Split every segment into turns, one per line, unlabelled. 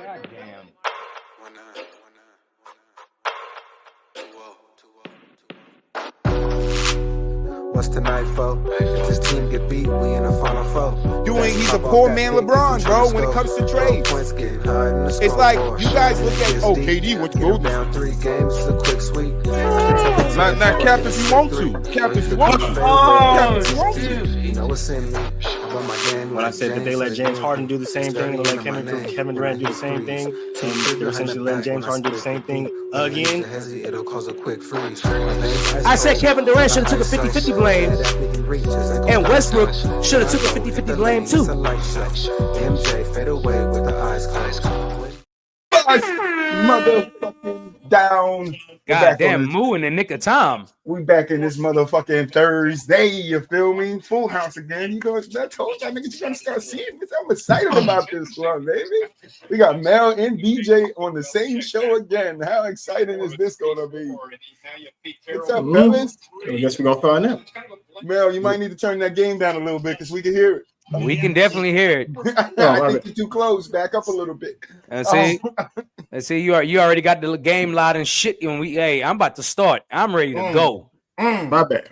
God damn.
What's tonight, folks? If this team get beat, we in the final four.
He's a poor man LeBron, bro, when it comes to trades. It's like you guys look at, KD, what you go
down 3 games, it's a quick sweep.
Not cap if you want to. Cap if you want to. Cap if you want to.
You know what's in me.
When I said that they let James Harden do the same thing and let Kevin Durant do the same thing, and they're essentially letting James Harden do the same thing again.
It'll cause a quick freeze.
I said Kevin Durant should have took a 50-50 blame, and Westbrook should have took a 50-50 blame too.
MJ fade away with the eyes closed.
Motherfucking down.
Goddamn, Moo in the nick of time.
We back in this motherfucking Thursday. You feel me? Full house again. You know, I told y'all niggas you gotta start seeing this. I'm excited about this one, baby. We got Mel and DJ on the same show again. How exciting is this gonna be? What's up, fellas?
I guess we're gonna find out.
Mel, you might need to turn that game down a little bit because we can hear it.
We can definitely hear it.
I think you're too close. Back up a little bit.
Let's see. You already got the game loud and shit. And I'm about to start. I'm ready to go.
My bad.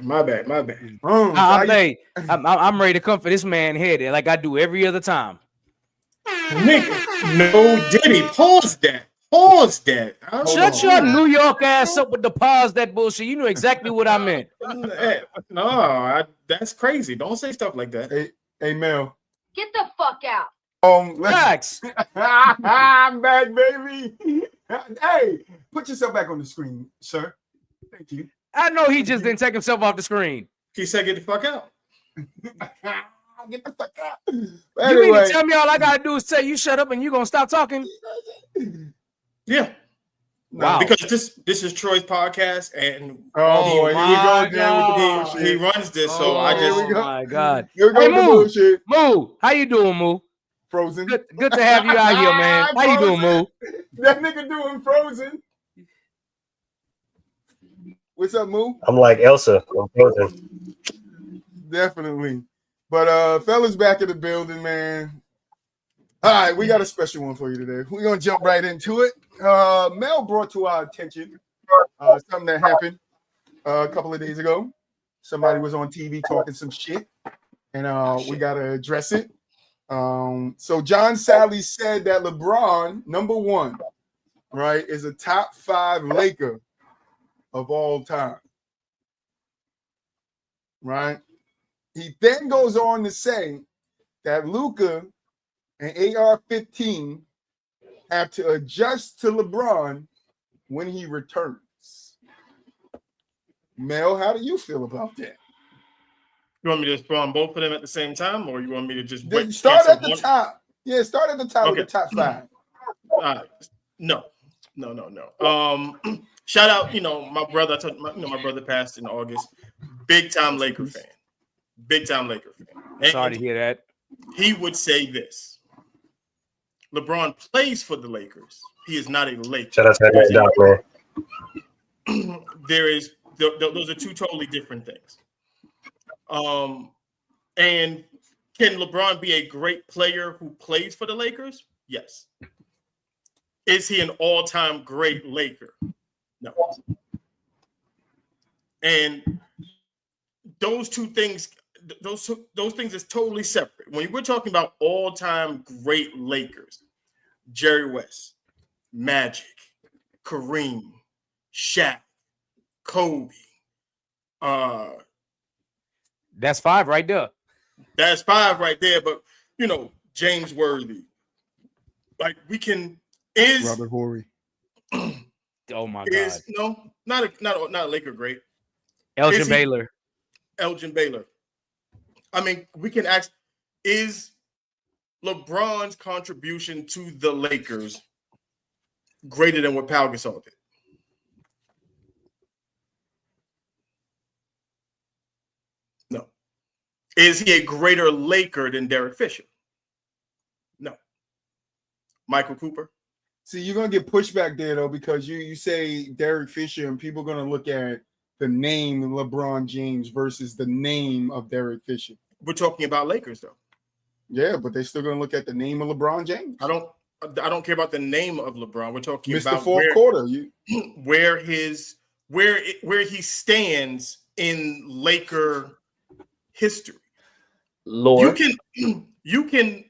I'm ready to come for this man head like I do every other time.
Nigga, no Diddy. Pause that.
Shut your New York ass up with the pause that bullshit. You know exactly what I meant.
That's crazy. Don't say stuff like that.
Hey, Mel.
Get the fuck out.
Relax.
I'm back, baby. Hey, put yourself back on the screen, sir. Thank you.
I know he just didn't take himself off the screen.
He said, "Get the fuck out."
Get the fuck out.
Anyway. You mean to tell me all I gotta do is tell you shut up and you gonna stop talking?
Yeah.
Wow.
Because this is Troy's podcast, and
here we go again with the
he runs this, so I just.
Oh my God.
Here we go with the bullshit.
Moo, how you doing, Moo?
Frozen.
Good to have you out here, man. How you doing, Moo?
That nigga doing Frozen. What's up, Moo?
I'm like Elsa. I'm Frozen.
Definitely. But fellas back in the building, man. All right, we got a special one for you today. We're gonna jump right into it. Mel brought to our attention something that happened a couple of days ago. Somebody was on TV talking some shit, and we gotta address it. So John Sally said that LeBron, number 1, right, is a top 5 Laker of all time. Right? He then goes on to say that Luka and AR-15 have to adjust to LeBron when he returns. Mel, how do you feel about that?
You want me to throw on both of them at the same time, or you want me to just
start at the top? Yeah, start at the top with the top 5.
No. Shout out, my brother. My brother passed in August. Big time Laker fan. And
sorry to hear that.
He would say this: LeBron plays for the Lakers. He is not a Laker.
Shout out to that doc, man.
Those are two totally different things. And can LeBron be a great player who plays for the Lakers? Yes. Is he an all-time great Laker? No. And those two things, those things is totally separate. When we're talking about all-time great Lakers, Jerry West, Magic, Kareem, Shaq, Kobe,
that's 5 right there.
That's 5 right there. But James Worthy, like we can
Robert Horry.
Oh my God!
Not a Laker great.
Elgin Baylor.
I mean, we can ask: is LeBron's contribution to the Lakers greater than what Pau Gasol did? No. Is he a greater Laker than Derek Fisher? No. Michael Cooper?
See, you're going to get pushback there, though, because you say Derek Fisher, and people are going to look at the name LeBron James versus the name of Derek Fisher.
We're talking about Lakers, though.
Yeah, but they're still going to look at the name of LeBron James.
I don't I don't care about the name of LeBron. We're talking
Mr.
about
Fourth Quarter.
where he stands in Laker history.
Lore.
You can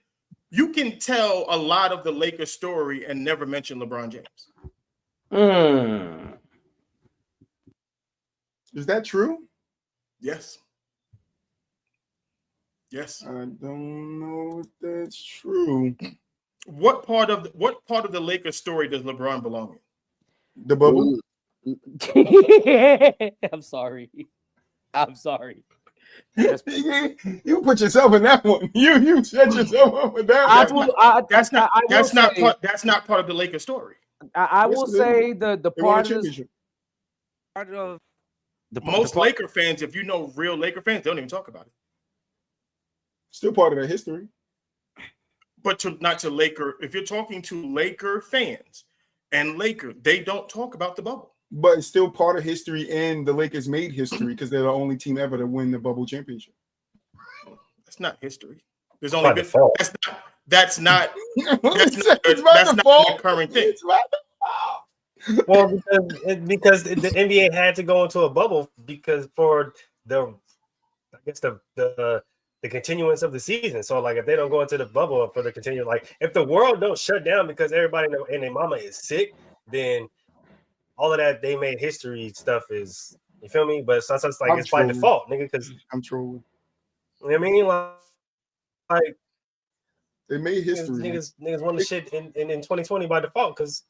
tell a lot of the Lakers story and never mention LeBron James.
Is that true?
Yes. Yes.
I don't know if that's true.
What part of the Lakers story does LeBron belong in?
The bubble.
I'm sorry.
You put yourself in that one. You set yourself up with that one.
That's not part of the Lakers story.
I will say the
They won a
part of
championship.
Most Laker fans, if you know real Laker fans, they don't even talk about it.
Still part of their history.
But not to Laker. If you're talking to Laker fans and Laker, they don't talk about the bubble.
But it's still part of history, and the Lakers made history because they're the only team ever to win the bubble championship.
That's not history. There's only been that's not the current thing.
Well, because the NBA had to go into a bubble because for the continuance of the season. So like if they don't go into the bubble for the continuance, like if the world don't shut down because everybody and their mama is sick, then all of that they made history stuff is, you feel me? But sometimes like it's by default, nigga, because
I'm trolling.
You know what I mean? Like
they made history.
Niggas won the shit in 2020 by default because.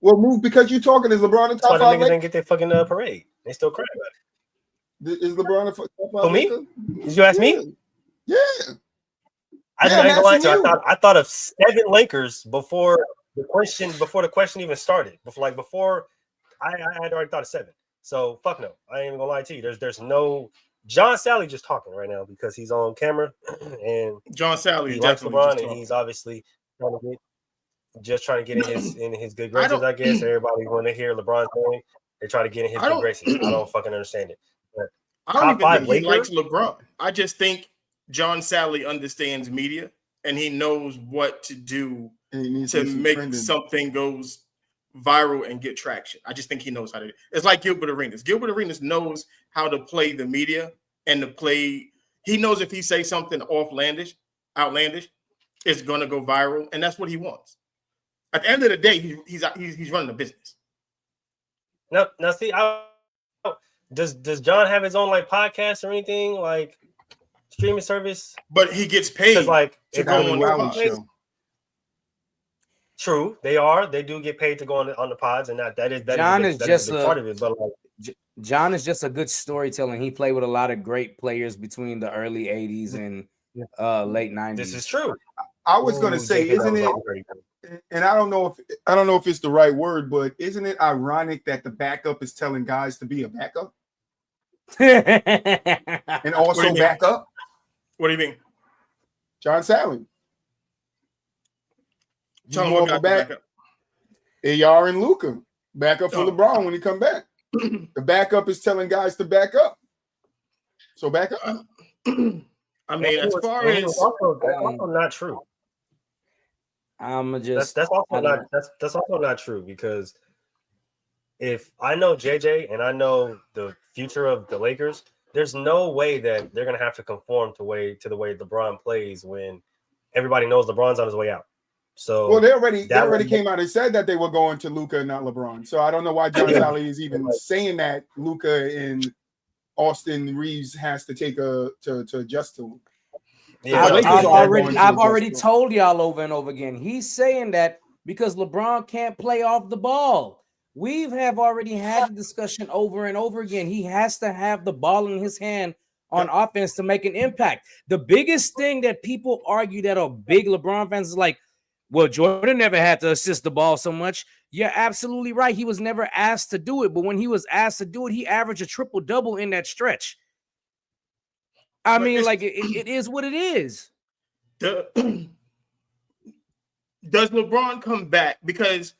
Well, move because you're talking. Is LeBron in top 5?
Niggas didn't get their fucking parade. They still cry about
it. Is LeBron a top 5?
For me? Did you ask me?
Yeah.
I ain't gonna lie to you. I thought of 7 Lakers before the question even started. Before I had already thought of 7. So fuck no. I ain't even gonna lie to you. There's no John Sally just talking right now because he's on camera and
John Sally
he likes LeBron and he's obviously trying to get in his good graces. I guess everybody when they hear LeBron's name, they try to get in his good graces. I don't fucking understand it. But
I don't even think he likes LeBron. I just think John Sally understands media and he knows what to do to make something goes viral and get traction. I just think he knows how to do it. It's like Gilbert Arenas. Gilbert Arenas knows how to play the media and to play. He knows if he says something outlandish, it's gonna go viral, and that's what he wants. At the end of the day, he's running a business.
Now see, does John have his own like podcast or anything like streaming service?
But he gets paid
like
to go on the
podcast.
True, they do get paid to go on the pods, and that is part of it. But like,
John is just a good storyteller. He played with a lot of great players between the early '80s and late '90s.
This is true.
I was going to say, isn't it? And I don't know if it's the right word, but isn't it ironic that the backup is telling guys to be a backup and also back up?
What do you mean,
John Sally?
Tell him what back up.
AR and Luka back up for LeBron when he come back. The backup is telling guys to back up. So back up.
I mean, as far as
that's also not true.
I'm just
that's also not true because if I know JJ and I know the future of the Lakers, there's no way that they're gonna have to conform to the way LeBron plays when everybody knows LeBron's on his way out. So
well, they already came out and said that they were going to Luka and not LeBron. So I don't know why John Sally is even saying that Luka and Austin Reeves has to take to adjust to him.
Yeah, I've already told y'all over and over again. He's saying that because LeBron can't play off the ball. We have already had the discussion over and over again. He has to have the ball in his hand on offense to make an impact. The biggest thing that people argue that are big LeBron fans is like, well, Jordan never had to assist the ball so much. You're absolutely right. He was never asked to do it. But when he was asked to do it, he averaged a triple-double in that stretch. I mean, like, it is what it is.
Does LeBron come back? Because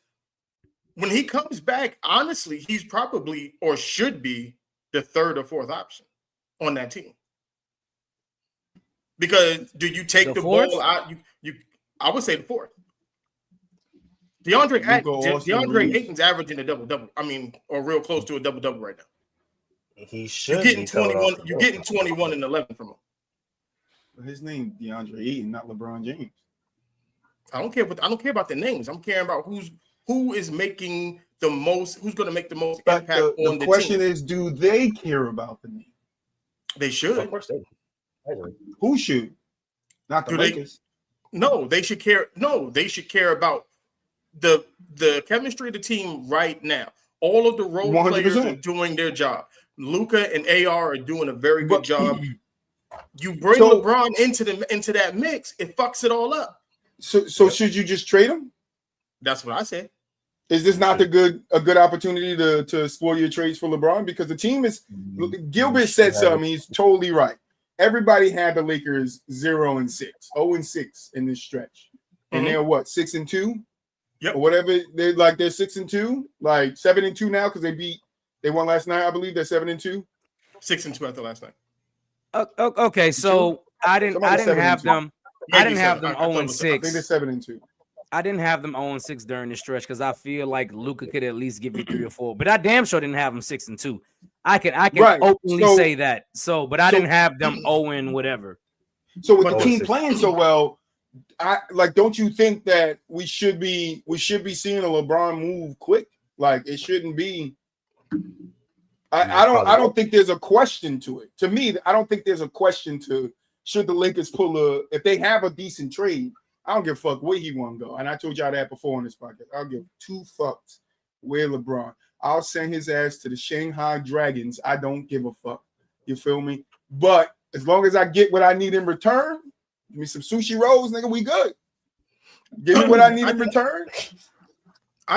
when he comes back, honestly, he's probably or should be the 3rd or 4th option on that team. Because do you take the ball out? I would say the fourth. DeAndre Ayton's averaging a double-double. I mean, or real close to a double-double right now.
He should.
You're getting 21. You're getting 21 and 11 from him.
His name DeAndre Ayton, not LeBron James.
I don't care about the names. I'm caring about who is making the most. Who's going to make the most impact on the team.
The question is, do they care about the name?
They should.
Of course they do.
Who should? Not the Lakers.
No, they should care. No, they should care about the chemistry of the team right now. All of the role 100%. Players are doing their job. Luka and AR are doing a very good job. You bring LeBron into that mix, it fucks it all up.
So should you just trade him?
That's what I said.
Is this not a good opportunity to explore your trades for LeBron? Because the team is Gilbert said something. He's totally right. Everybody had the Lakers 0-6, 0-6 in this stretch, and they're what 6-2, or whatever. They're 6-2, like 7-2 now because they won last night. I believe they're 7-2,
6-2 after last night.
Okay, so I didn't have them. I didn't have them 0-6.
I think they're 7-2.
I didn't have them 0-6 during the stretch because I feel like Luka could at least give you 3 or 4. But I damn sure didn't have them 6-2. I can openly say that. But I didn't have them 0 whatever.
So with the team playing so well, don't you think that we should be seeing a LeBron move quick? Like it shouldn't be. I don't think there's a question to it. To me, I don't think there's a question to should the Lakers if they have a decent trade. I don't give a fuck where he want to go. And I told y'all that before on this podcast. I'll give 2 fucks where LeBron. I'll send his ass to the Shanghai Dragons. I don't give a fuck. You feel me? But as long as I get what I need in return, give me some sushi rolls, nigga, we good. Give me what I need in return.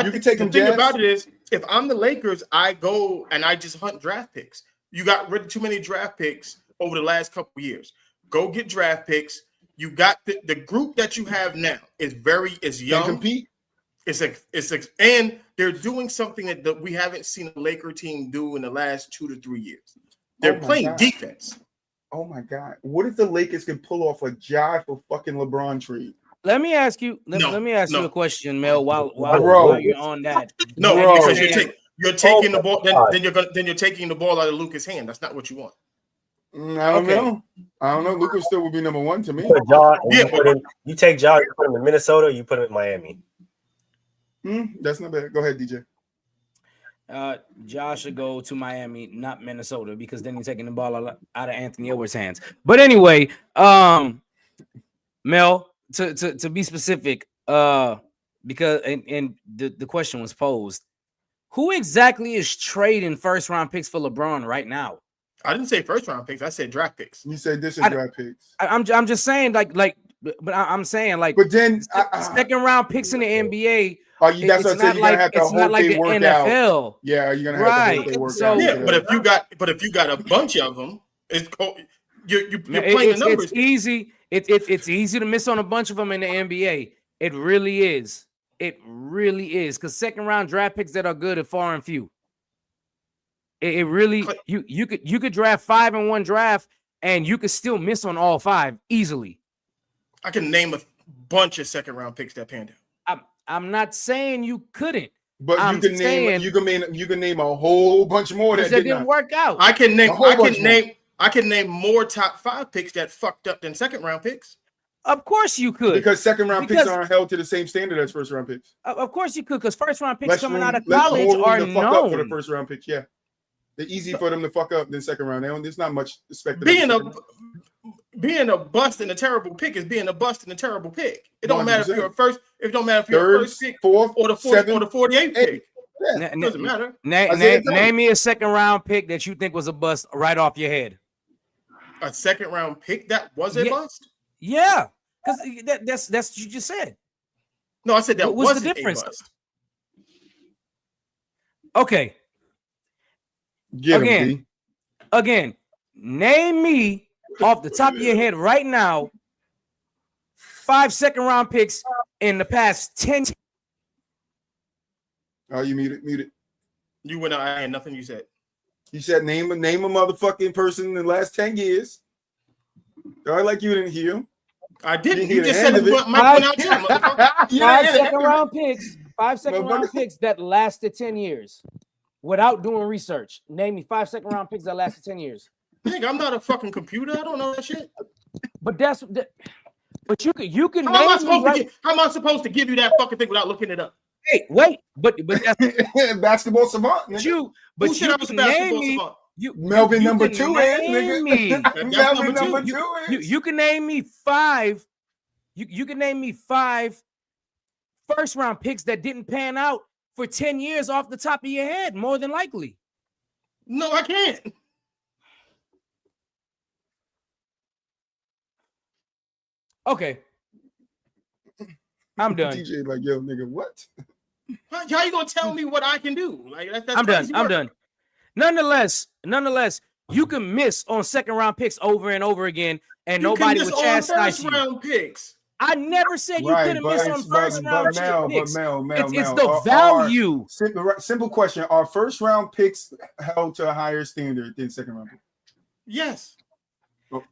You can take him.
The thing about it is, if I'm the Lakers, I go and I just hunt draft picks. You got rid of too many draft picks over the last couple of years. Go get draft picks. You got the group that you have now is young.
Can compete.
And they're doing something that we haven't seen a Laker team do in the last 2 to 3 years. They're playing defense.
Oh my God! What if the Lakers can pull off a jive for fucking LeBron trade?
Let me ask you. Let me ask you a question, Mel. While you're on that,
because you're taking the ball. Then you're taking the ball out of Luka's hand. That's not what you want.
I don't know. Luka still would be number 1 to me.
You take Ja, you put him in Minnesota, you put him in Miami.
That's not bad. Go ahead, DJ.
Josh should go to Miami, not Minnesota, because then you're taking the ball out of Anthony Edwards' hands. But anyway, Mel, to be specific, because and the question was posed, who exactly is trading first-round picks for LeBron right now?
I didn't say first-round picks. I said draft picks.
You said this is draft picks.
I'm just saying but I'm saying
But then
second-round picks in the NBA.
That's what I'm saying. You're gonna have to hope they work
NFL.
Out. Yeah, you're gonna have to hope they work out.
Yeah, but if you got a bunch of them, you're playing the numbers.
It's easy. It's easy to miss on a bunch of them in the NBA. It really is. It really is, because second-round draft picks that are good are far and few. It really you could draft 5 in one draft and you could still miss on all 5 easily.
I can name a bunch of second-round picks that panned out.
I'm not saying you couldn't,
but you can name a whole bunch more that
didn't work out.
I can name more top 5 picks that fucked up than second-round picks.
Of course you could,
because second-round picks aren't held to the same standard as first-round picks.
Of course you could, because first-round picks coming out of college are known
for the first-round picks. Yeah, they're easy for them to fuck up than second-round. There's not much expected.
Being a bust and a terrible pick is being a bust and a terrible pick. It don't matter if you're a first. It don't matter if you're a first pick, 4th, or the 48th pick.
Yeah,
it doesn't matter.
Name me a second-round pick that you think was a bust right off your head.
A second-round pick that was a bust?
Yeah, because that's what you just said.
No, I said that was
the difference.
A bust.
Okay. Again, name me off the top of your head right now 5 second-round picks in the past 10.
Oh, you muted.
You went out. I had nothing you said.
You said name a motherfucking person in the last 10 years. All right, like you didn't hear him.
I didn't. You just said it.
Five second-round picks. 5 second-round picks that lasted 10 years without doing research. Name me 5 second-round picks that lasted 10 years.
Nigga, I'm not a fucking computer. I don't know that shit.
But you can.
How am I supposed to give you that fucking thing without looking it up?
Hey, wait, but that's
basketball savant.
But you can name me.
Melvin number 2 is nigga. Melvin number 2 is.
You can name me 5. You can name me 5 first-round picks that didn't pan out for 10 years off the top of your head, more than likely.
No, I can't.
Okay. I'm done.
DJ like, yo, nigga, what?
How you gonna tell me what I can do? Like that's
I'm done. I'm done. Nonetheless, you can miss on second-round picks over and over again, and nobody would chastise you.
First-round picks.
I never said you couldn't miss on first-round picks. It's the
Mel,
value.
Simple question: are first-round picks held to a higher standard than second-round picks?
Yes.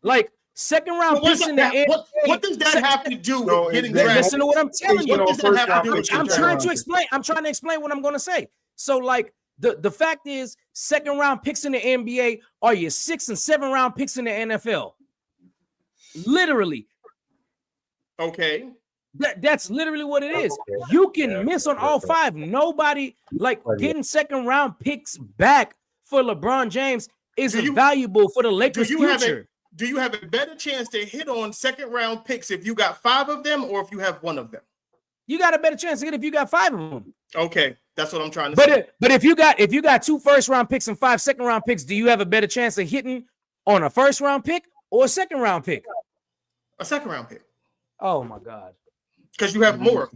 Like second-round picks in the NBA.
What does that have to do with getting drafted?
Listen to what I'm telling you.
What does that have to do with
I'm trying to explain. I'm trying to explain what I'm going to say. So, like, the fact is, second-round picks in the NBA are your 6th and 7th round picks in the NFL. Literally.
Okay.
That's literally what it is. You can miss on all 5. Nobody, like, getting second-round picks back for LeBron James isn't valuable for the Lakers' future.
Do you have a better chance to hit on second-round picks if you got 5 of them or if you have 1 of them?
You got a better chance to hit if you got 5 of them.
Okay, that's what I'm trying to say.
But if you got 2 first-round picks and 5 second-round picks, do you have a better chance of hitting on a first-round pick or a second-round pick?
A second-round pick.
Oh my God!
Because you have more.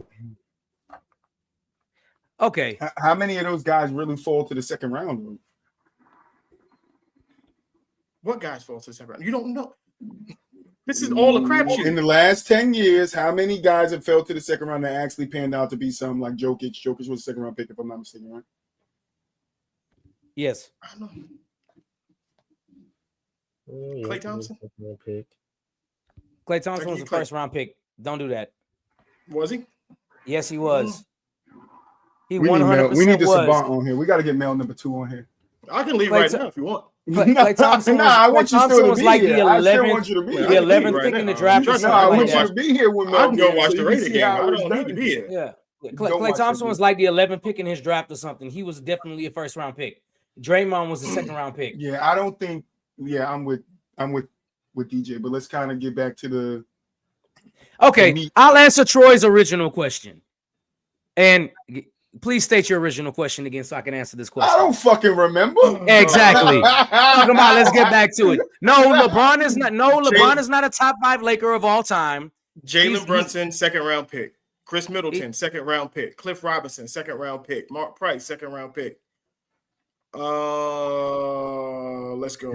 Okay.
How many of those guys really fall to the second round?
What guys fall to the second round? You don't know. This is all a crapshoot.
In the last 10 years, how many guys have fell to the second round that actually panned out to be some like Jokic? Jokic was a second round pick, if I'm not mistaken, right?
Yes.
I don't know. Klay Thompson?
Klay Thompson was a first round pick. Don't do that.
Was he?
Yes, he was. He
we
100%
need the
was.
savant on here. We got to get Mel number 2 on here.
I can leave right now if you want.
Klay Thompson was like the 11th pick in the draft.
I want you to be here with Mel.
I can go watch the Raiders game. I don't need to be here.
Yeah. Klay Thompson was like the 11th pick in his draft or something. He was definitely a first round pick. Draymond was a second round pick.
Yeah, I don't think. Yeah, I'm with DJ, but let's kind of get back to the.
Okay, I'll answer Troy's original question, and please state your original question again so I can answer this question.
I don't fucking remember.
Exactly. Come on, let's get back to it. No, LeBron is not. No, LeBron is not a top 5 Laker of all time.
Jalen Brunson, second round pick. Chris Middleton, second round pick. Cliff Robinson, second round pick. Mark Price, second round pick. Let's go.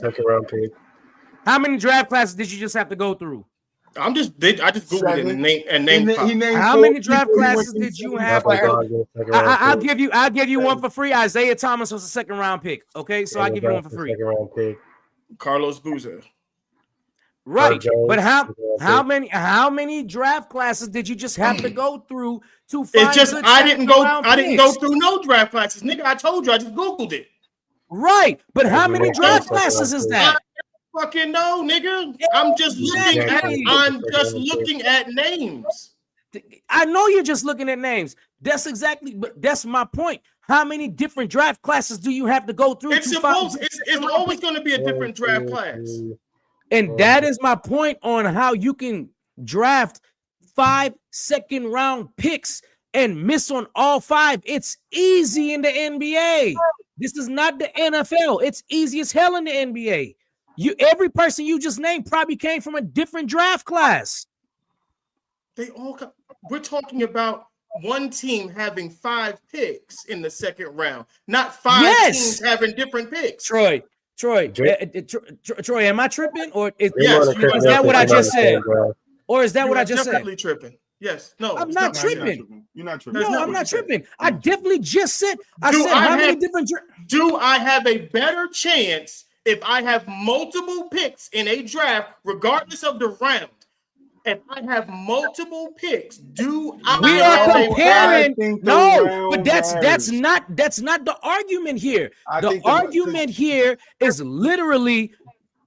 Second round pick.
How many draft classes did you just have to go through?
I just googled it and named
how many draft classes did you have to go? I'll give you one for free. Isaiah Thomas was a second round pick. Okay, so I'll give you one for free.
Second round pick.
Carlos Boozer.
Right, but how many draft classes did you just have to go through to find?
It's just I didn't go through no draft classes, nigga. I told you I just googled it.
Right, but how many draft classes is that?
Fucking no, nigga. I'm just looking at names.
I know you're just looking at names. But that's my point. How many different draft classes do you have to go through?
It's always going to be a different draft class.
And that is my point on how you can draft 5 second round picks and miss on all 5. It's easy in the NBA. This is not the NFL. It's easy as hell in the NBA. Every person you just named probably came from a different draft class.
We're talking about one team having 5 picks in the second round, not 5 teams having different picks.
Troy, am I tripping? Or is that what I just said? Or is that what I just said?
Definitely tripping. Yes. No,
I'm not tripping.
You're not tripping.
No, I'm not tripping. I definitely just said. How many different?
Do I have a better chance if I have multiple picks in a draft, regardless of the round, if I have multiple picks, do
we
I
are comparing? No, but that's
matters.
not the argument here.
I
The
think
argument here is literally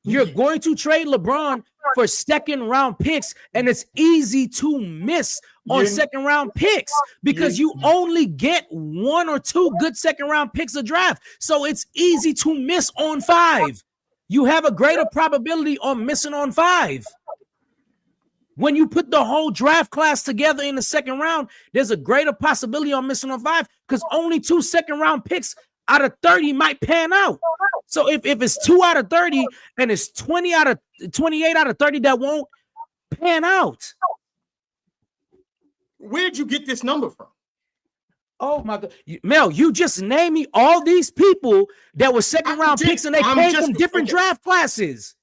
you're going to trade LeBron for second round picks, and it's easy to miss on second round picks because you only get 1 or 2 good second round picks a draft. So it's easy to miss on 5. You have a greater probability on missing on 5. When you put the whole draft class together in the second round, there's a greater possibility on missing on 5 because only 2 second round picks out of 30 might pan out. So if it's 2 out of 30 and it's 28 out of 30 that won't pan out.
Where'd you get this number from?
Oh my God, Mel, you just named me all these people that were second round picks and they came from different draft classes.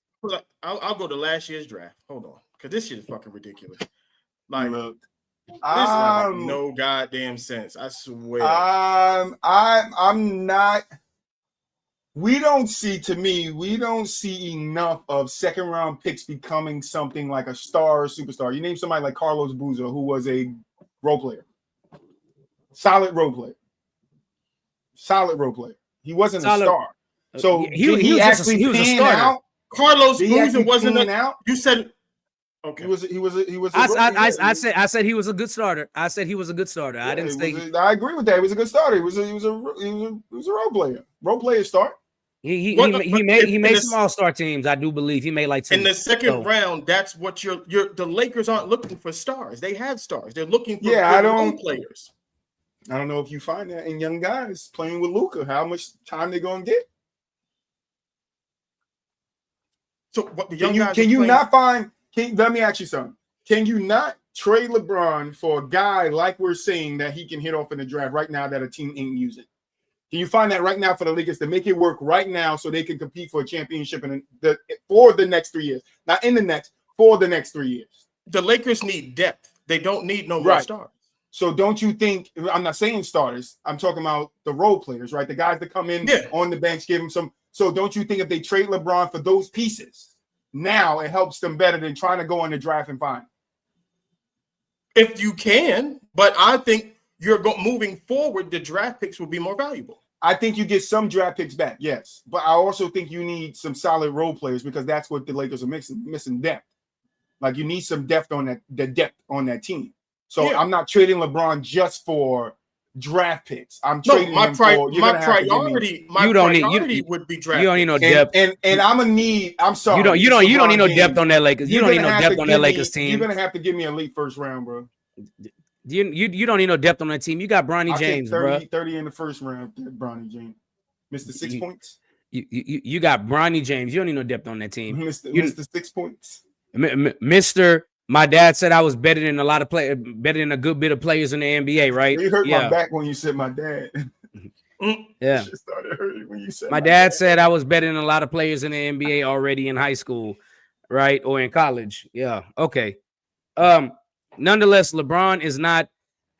I'll go to last year's draft. Hold on, because this shit is fucking ridiculous. Like,
look,
this makes no goddamn sense. I swear.
I'm not. We don't see enough of second round picks becoming something like a star or superstar. You name somebody like Carlos Boozer, who was a role player, solid role player. He wasn't a star. So
he was a starter.
Out?
Carlos Boozer wasn't
out.
You said okay.
He was.
I said he was a good starter. I said he was a good starter. I didn't say.
I agree with that. He was a good starter. He was a role player. Role player start.
He made some all-star teams. I do believe he made like 2.
In the second round. That's what the Lakers aren't looking for stars. They have stars. They're looking for role players.
I don't know if you find that in young guys playing with Luka. How much time they're gonna get?
So what the young guys
let me ask you something. Can you not trade LeBron for a guy like we're saying that he can hit off in the draft right now that a team ain't using? Can you find that right now for the Lakers to make it work right now so they can compete for a championship for the next 3 years? Not in the next, for the next 3 years.
The Lakers need depth. They don't need no more stars.
So don't you think, I'm not saying starters, I'm talking about the role players, right? The guys that come in on the bench, give them some. So don't you think if they trade LeBron for those pieces, now it helps them better than trying to go in the draft and find?
If you can, but I think moving forward, the draft picks will be more valuable.
I think you get some draft picks back, yes. But I also think you need some solid role players because that's what the Lakers are missing depth. Like you need some depth on that team. So I'm not trading LeBron just for draft picks. I'm trading him for my priority
would be draft.
You don't need no depth.
And I'm gonna need. I'm sorry.
You don't need no depth on that Lakers. You don't need no depth on that Lakers team.
You're gonna have to give me a late first round, bro.
You don't need no depth on that team. You got Bronny James,
30 in the first round. Bronny James, Mr. 6 points.
You got Bronny James. You don't need no depth on that team.
Mr. 6 points.
Mr. My dad said I was better than better than a good bit of players in the NBA, right?
You hurt my back when you said my dad.
Yeah.
It started hurting when you said
my dad said I was better than a lot of players in the NBA already in high school, right? Or in college. Yeah. Okay. Nonetheless, LeBron is not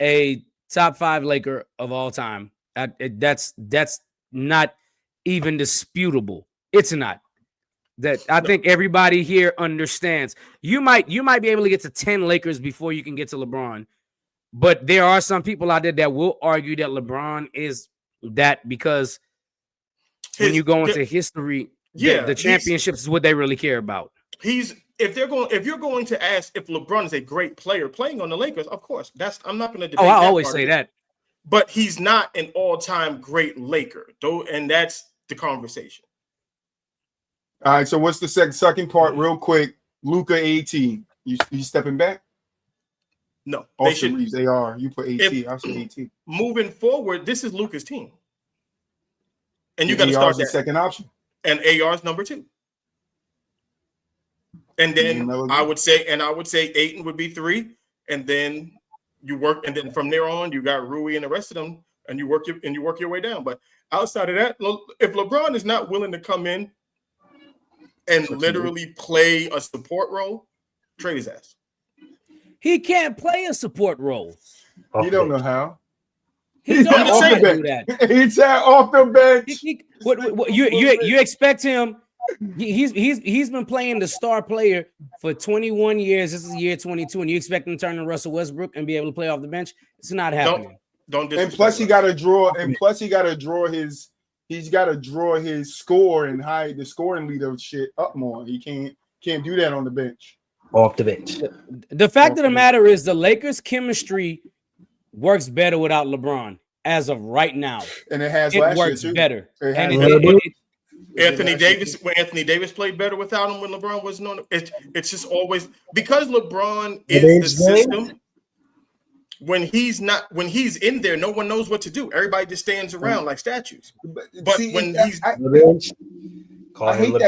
a top 5 Laker of all time. That's not even disputable. It's not. That I think everybody here understands. You might be able to get to 10 Lakers before you can get to LeBron, but there are some people out there that will argue that LeBron is that because when you go into history, the championships is what they really care about.
If you're going to ask if LeBron is a great player playing on the Lakers, of course, I'm not going to debate.
Oh, I always say that,
but he's not an all-time great Laker, though, and that's the conversation.
All right, so what's the second part, real quick? Luka, AT. You stepping back?
No,
they should. They are. You put AT. I said AT.
Moving forward, this is Luka's team, and you got to start
the second option,
and AR's number 2. And then I would say Ayton would be 3, and then you work, and then from there on, you got Rui and the rest of them, and you work your way down. But outside of that, if LeBron is not willing to come in and literally play a support role, trade his ass.
He can't play a support role.
You don't know how.
He's off the bench.
He's off the bench.
You expect him He's been playing the star player for 21 years. This is year 22, and you expect him to turn to Russell Westbrook and be able to play off the bench? It's not happening.
Don't
and plus he got to draw. And plus he got to draw his. He's got to draw his score and hide the scoring leader shit up more. He can't do that on the bench.
Off the bench.
The fact of the matter is the Lakers' chemistry works better without LeBron as of right now.
And it has
it
last
works
year too.
better.
Anthony Davis played better without him when LeBron wasn't on. It's just always because LeBron is the system. When he's in there, no one knows what to do. Everybody just stands around like statues. But
see,
when
I hate that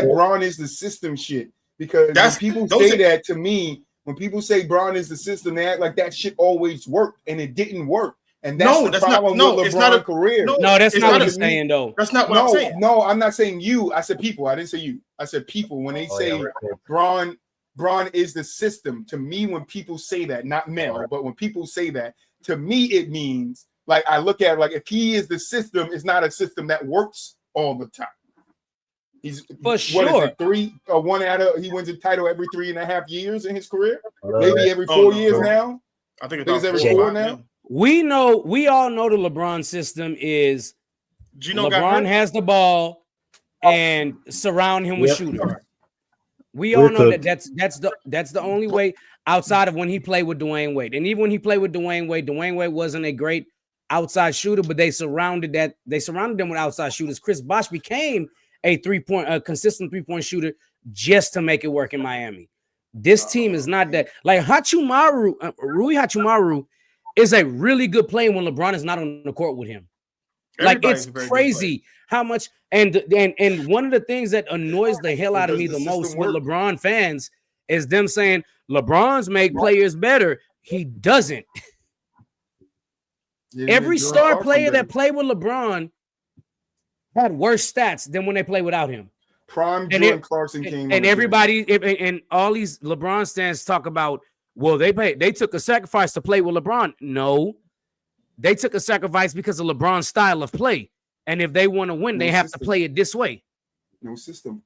LeBron.
Bron is the system shit because when people say that to me, when people say Bron is the system, they act like that shit always worked and it didn't work. And that's the problem with LeBron's career.
No, that's not what he's saying, though.
That's not what I'm saying.
No, I'm not saying you. I said people. I didn't say you. I said people. When they say Bron is the system, to me, when people say that, not Mel, but when people say that, to me, it means like I look at it like if he is the system, it's not a system that works all the time. He's
for sure.
What is it, he wins a title every 3.5 years in his career, maybe every 4 years now. I think it's every 4 now.
We all know the LeBron system is LeBron has the ball and surround him with shooters. We all know that's the only way outside of when he played with Dwayne Wade. And even when he played with Dwayne Wade wasn't a great outside shooter, but they surrounded them with outside shooters. Chris Bosh became a consistent 3-point shooter just to make it work in Miami. This team is not that. Like Rui Hachimura is a really good player when LeBron is not on the court with him. It's crazy how much and one of the things that annoys the hell out of me the most with LeBron fans is them saying LeBron's make players better. He doesn't. Every star player that played with LeBron had worse stats than when they play without him.
Prime Jordan Clarkson came
and everybody and all these LeBron stands talk about, well, they took a sacrifice to play with LeBron. No, they took a sacrifice because of LeBron's style of play. And if they want to win, they have to play it this way.
No system.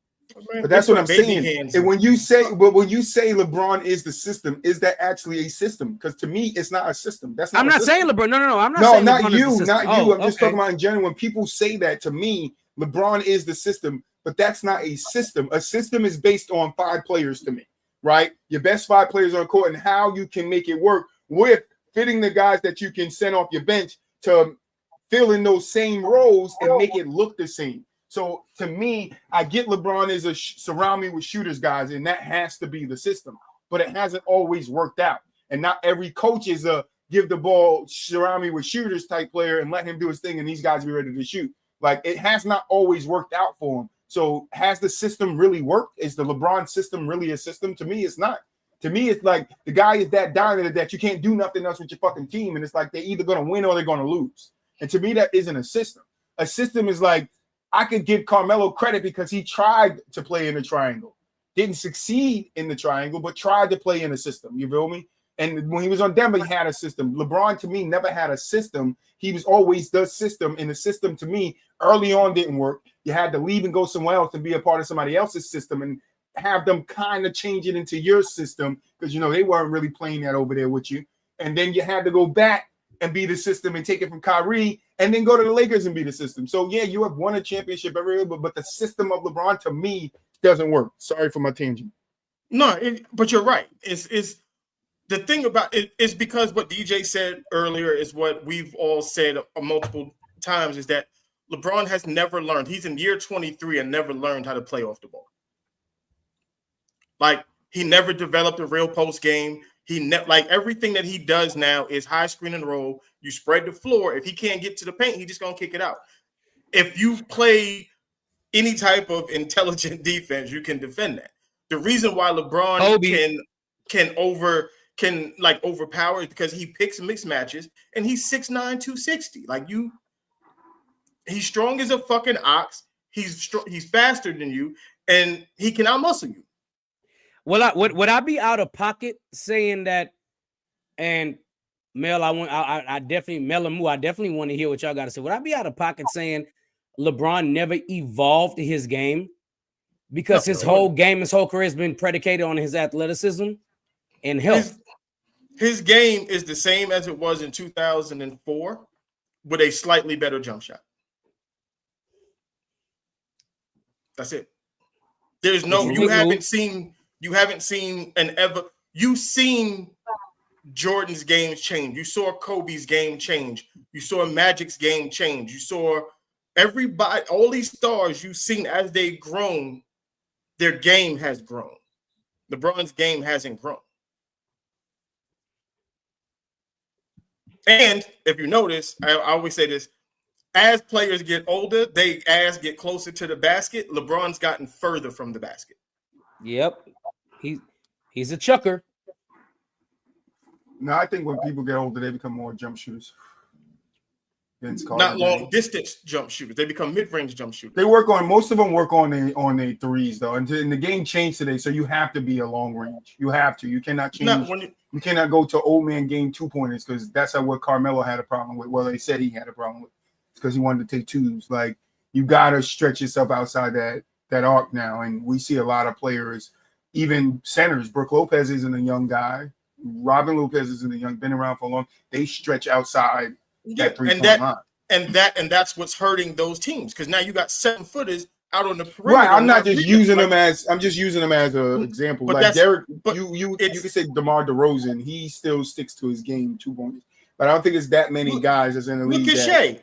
But that's what I'm saying. And when you say LeBron is the system, is that actually a system? Because to me, it's not a system. That's not.
I'm not saying LeBron. No. I'm not.
No,
saying
not
LeBron
you. Not you. I'm just
okay.
talking about in general. When people say that to me, LeBron is the system, but that's not a system. A system is based on 5 players to me, right? Your best 5 players on court and how you can make it work with fitting the guys that you can send off your bench to fill in those same roles and make it look the same. So to me, I get LeBron is a surround me with shooters guys, and that has to be the system. But it hasn't always worked out. And not every coach is a give the ball, surround me with shooters type player and let him do his thing and these guys be ready to shoot. Like it has not always worked out for him. So has the system really worked? Is the LeBron system really a system? To me, it's not. To me, it's like the guy is that dominant that you can't do nothing else with your fucking team. And it's like they're either going to win or they're going to lose. And to me, that isn't a system. A system is like, I could give Carmelo credit because he tried to play in the triangle. Didn't succeed in the triangle, but tried to play in a system. You feel me? And when he was on Denver, he had a system. LeBron, to me, never had a system. He was always the system. And the system, to me, early on didn't work. You had to leave and go somewhere else and be a part of somebody else's system and have them kind of change it into your system because, they weren't really playing that over there with you. And then you had to go back and be the system and take it from Kyrie and then go to the Lakers and be the system. So, yeah, you have won a championship every year, but the system of LeBron, to me, doesn't work. Sorry for my tangent.
No, but you're right. It's the thing about it is because what DJ said earlier is what we've all said multiple times is that LeBron has never learned. He's in year 23 and never learned how to play off the ball. Like, he never developed a real post game. Like everything that he does now is high screen and roll. You spread the floor. If he can't get to the paint, he's just gonna kick it out. If you play any type of intelligent defense, you can defend that. The reason why LeBron can overpower is because he picks mismatches and he's 6'9", 260. Like he's strong as a fucking ox. He's faster than you, and he can outmuscle you.
Well, would I be out of pocket saying that? And Mel, I definitely want to hear what y'all got to say. Would I be out of pocket saying LeBron never evolved his game? because his whole game, his whole career has been predicated on his athleticism and health.
His game is the same as it was in 2004 with a slightly better jump shot. That's it. There's no, you haven't seen you've seen Jordan's game change. You saw Kobe's game change. You saw Magic's game change. You saw everybody, all these stars you've seen as they've grown, their game has grown. LeBron's game hasn't grown. And if you notice, I always say this, as players get older, they get closer to the basket. LeBron's gotten further from the basket.
Yep. He's a chucker.
No, I think when people get older, they become more jump shooters.
Not long distance jump shooters. They become mid-range jump shooters.
They work on, most of them work on their threes though. And the game changed today, so you have to be a long range. You have to. You cannot change. You cannot go to old man game 2-pointers because that's what Carmelo had a problem with. Well, they said he had a problem with because he wanted to take twos. Like, you gotta stretch yourself outside that arc now. And we see a lot of players, even centers. Brook Lopez isn't a young guy. Robin Lopez isn't a young, been around for long. They stretch outside that 3-point line.
And that's what's hurting those teams because now you got 7-footers out on the perimeter.
Right, I'm not just using them as an example. But like Derek, you can say DeMar DeRozan, he still sticks to his game 2-pointers. But I don't think it's that many guys that's in the league.
Look at Shea.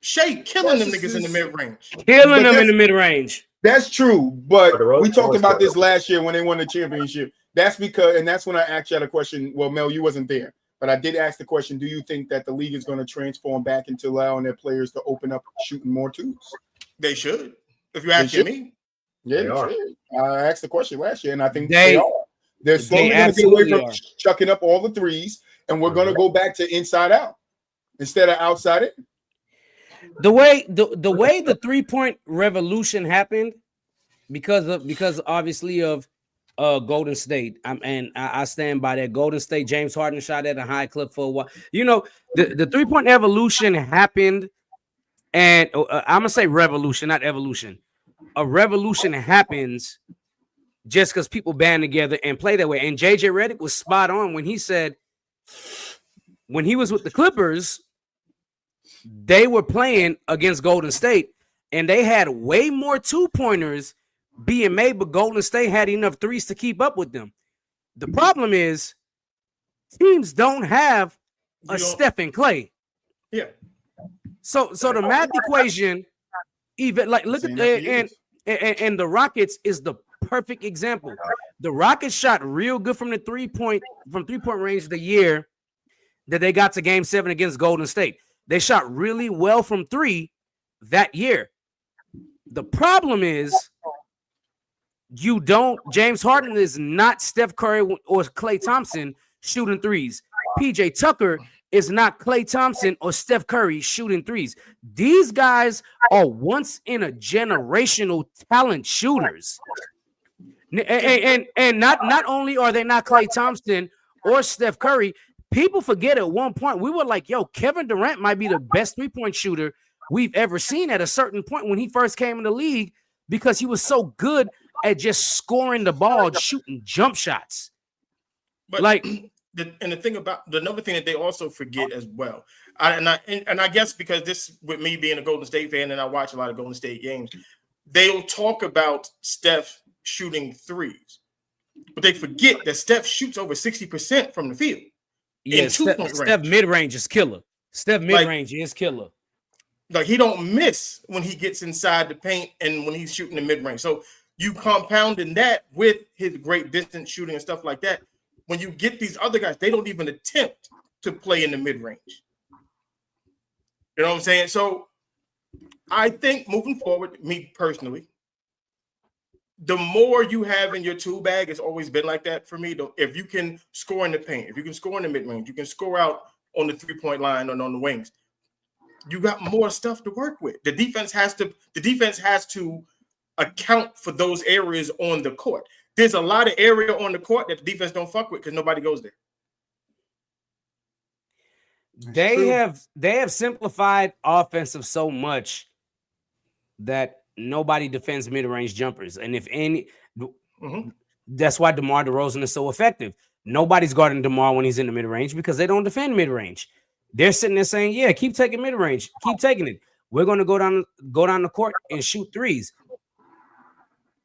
Shea killing them niggas in the mid-range.
Killing them in the mid-range.
That's true, but we talked about this last year when they won the championship. That's because, and that's when I asked you the question. Well, Mel, you wasn't there. But I did ask the question, do you think that the league is going to transform back into allowing their players to open up shooting more twos?
They should. If you're asking me.
Yeah, they should. I asked the question last year, and I think they are. They're slowly going to get away from chucking up all the threes, and we're going to go back to inside out instead of outside in.
The way the 3-point revolution happened because obviously of Golden State. I stand by that. Golden State, James Harden shot at a high clip for a while. You know, the 3-point evolution happened, and I'm gonna say revolution, not evolution. A revolution happens just because people band together and play that way. And JJ Redick was spot on when he said when he was with the Clippers, they were playing against Golden State, and they had way more 2-pointers being made, but Golden State had enough threes to keep up with them. The problem is teams don't have a Steph and Clay.
Yeah.
So the math equation, even like look at and the Rockets is the perfect example. The Rockets shot real good from the 3-point range the year that they got to Game 7 against Golden State. They shot really well from 3 that year. The problem is James Harden is not Steph Curry or Klay Thompson shooting threes. PJ Tucker is not Klay Thompson or Steph Curry shooting threes. These guys are once in a generational talent shooters. And not only are they not Klay Thompson or Steph Curry, people forget at one point we were like, yo, Kevin Durant might be the best 3-point shooter we've ever seen at a certain point when he first came in the league because he was so good at just scoring the ball, shooting jump shots.
But like, another thing that they also forget as well, I guess because this, with me being a Golden State fan and I watch a lot of Golden State games, they'll talk about Steph shooting threes, but they forget that Steph shoots over 60% from the field.
Yeah, Steph mid-range is killer. Steph mid-range is killer.
Like, he don't miss when he gets inside the paint and when he's shooting the mid-range. So you compounding that with his great distance shooting and stuff like that. When you get these other guys, they don't even attempt to play in the mid-range. You know what I'm saying? So I think moving forward, me personally, the more you have in your tool bag, it's always been like that for me. If you can score in the paint, if you can score in the mid-range, you can score out on the 3-point line and on the wings, you got more stuff to work with. The defense has to account for those areas on the court. There's a lot of area on the court that the defense don't fuck with because nobody goes there.
They have simplified offensive so much that nobody defends mid-range jumpers. And if any, that's why DeMar DeRozan is so effective. Nobody's guarding DeMar when he's in the mid-range because they don't defend mid-range. They're sitting there saying, yeah, keep taking mid-range. Keep taking it. We're going to go down the court and shoot threes.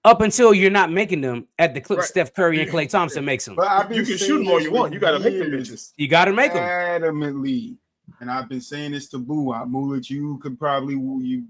Up until you're not making them at the clip Steph Curry and Klay Thompson makes them.
But
you can shoot them all you want. You got to make them bitches.
You got to make them.
Adamantly. And I've been saying this to Boo. Mulet, you could probably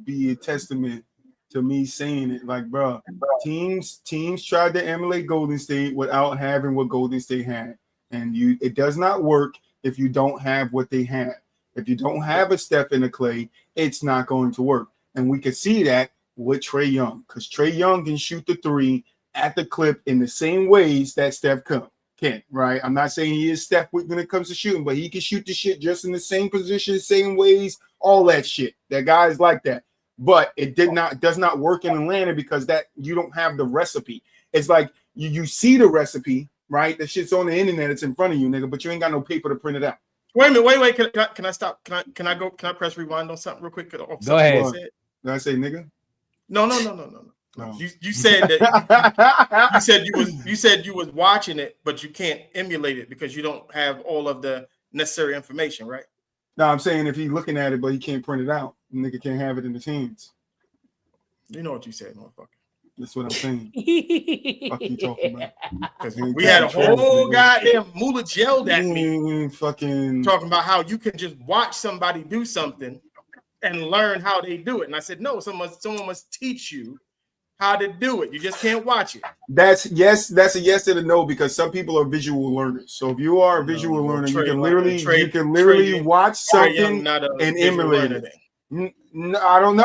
be a testament to me saying it. Like, bro, teams tried to emulate Golden State without having what Golden State had. And it does not work if you don't have what they have. If you don't have a Steph and a Klay, it's not going to work. And we can see that with Trae Young, because Trae Young can shoot the three at the clip in the same ways that Steph can, right? I'm not saying he is Steph when it comes to shooting, but he can shoot the shit just in the same position, same ways, all that shit. That guy is like that. But it does not work in Atlanta because that you don't have the recipe. It's like you see the recipe, right? The shit's on the internet, it's in front of you, nigga, but you ain't got no paper to print it out.
Wait a minute, wait. Can I stop? Can I press rewind on something real quick?
Go ahead.
Did I say nigga?
No. You said that you said you was watching it, but you can't emulate it because you don't have all of the necessary information, right?
No, I'm saying if he's looking at it, but he can't print it out, the nigga can't have it in his hands.
You know what you said, motherfucker.
That's what I'm saying. Fuck you talking about?
Because we had a whole goddamn Moolah yelled at me,
fucking
talking about how you can just watch somebody do something and learn how they do it. And I said, no, someone must teach you how to do it. You just can't watch it.
That's a yes and a no, because some people are visual learners. So if you are a visual learner, you can literally watch something and emulate it. No, I don't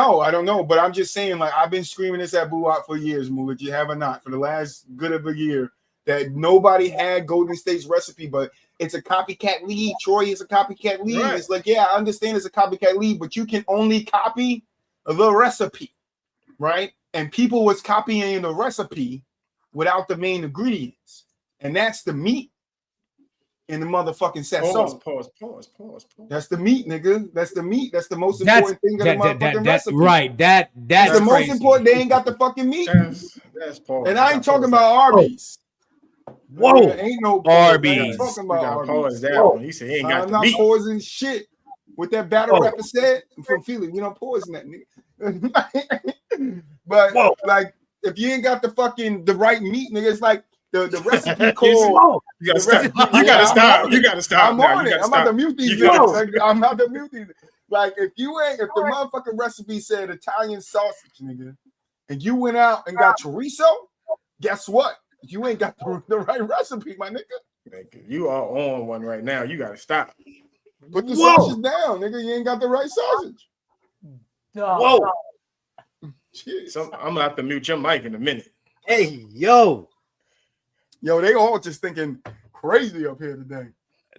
know, but I'm just saying, like, I've been screaming this at Boo Out for years, Moolah. You have or not, for the last good of a year, that nobody had Golden State's recipe, but it's a copycat league. Troy is a copycat league. Right. It's like, yeah, I understand it's a copycat league, but you can only copy the recipe, right? And people was copying the recipe without the main ingredients, and that's the meat in the motherfucking sazon. Pause. That's the meat, nigga. That's the meat. That's the most important thing in the motherfucking recipe.
Right. That's
the most important. They ain't got the fucking meat.
That's pause.
And I ain't talking about Arby's.
Whoa,
ain't no
Arby's.
Talking about Arby's.
He said he ain't got
I'm not pausing shit. What that battle rapper said from Philly, we don't pause that, nigga. But like, if you ain't got the right meat, nigga, it's like the recipe called.
You gotta stop. You gotta stop.
I'm on it. I'm about to mute these. I'm about to mute these. Like, if the motherfucking recipe said Italian sausage, nigga, and you went out and got chorizo, guess what? You ain't got the right recipe, my nigga.
You are on one right now. You gotta stop.
Put the sausage down, nigga. You ain't got the right sausage.
Whoa.
So I'm gonna have to mute your mic in a minute.
Hey, yo,
they all just thinking crazy up here today.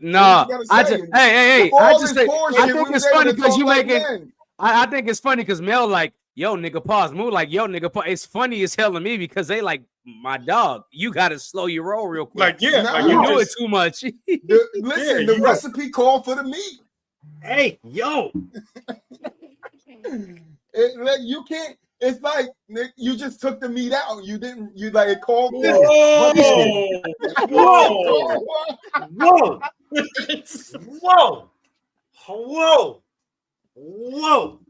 No, I think it's funny because you making. I think it's funny because Mel like, yo, nigga, pause. Move like, yo, nigga, pause. It's funny as hell to me because they like, my dog, you gotta slow your roll real quick.
Like, yeah,
like you do it too much.
The recipe called for the meat.
Hey, yo.
You can't. It's like, Nick, you just took the meat out. You didn't. You like it called.
Whoa!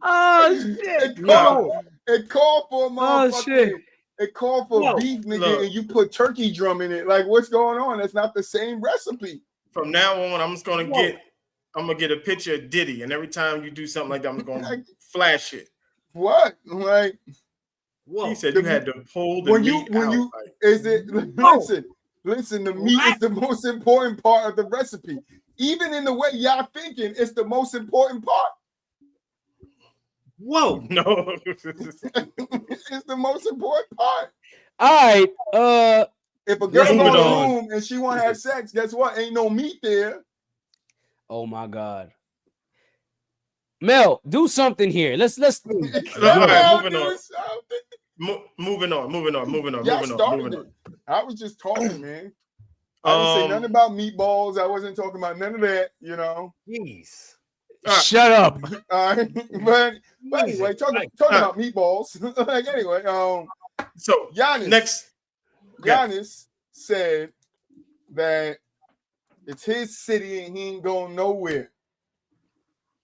Oh shit!
It called for a motherfucker.
Oh shit!
It called for beef, nigga, and you put turkey drum in it. Like, what's going on? That's not the same recipe.
From now on, I'm just gonna get a picture of Diddy, and every time you do something like that, I'm gonna flash it. What? Like, he said you had to pull the meat out.
Listen, the meat is the most important part of the recipe. Even in the way y'all thinking, it's the most important part.
Whoa.
No.
It's the most important part.
All right.
If a girl go in the room and she want to have sex, guess what? Ain't no meat there.
Oh my God. Mel, do something here. Let's
right, moving on.
Y'all started it. I was just talking, man. I didn't say nothing about meatballs. I wasn't talking about none of that, you know.
Jeez. Shut up.
All right, but anyway, talking about meatballs. Like anyway,
so
Giannis said that it's his city and he ain't going nowhere.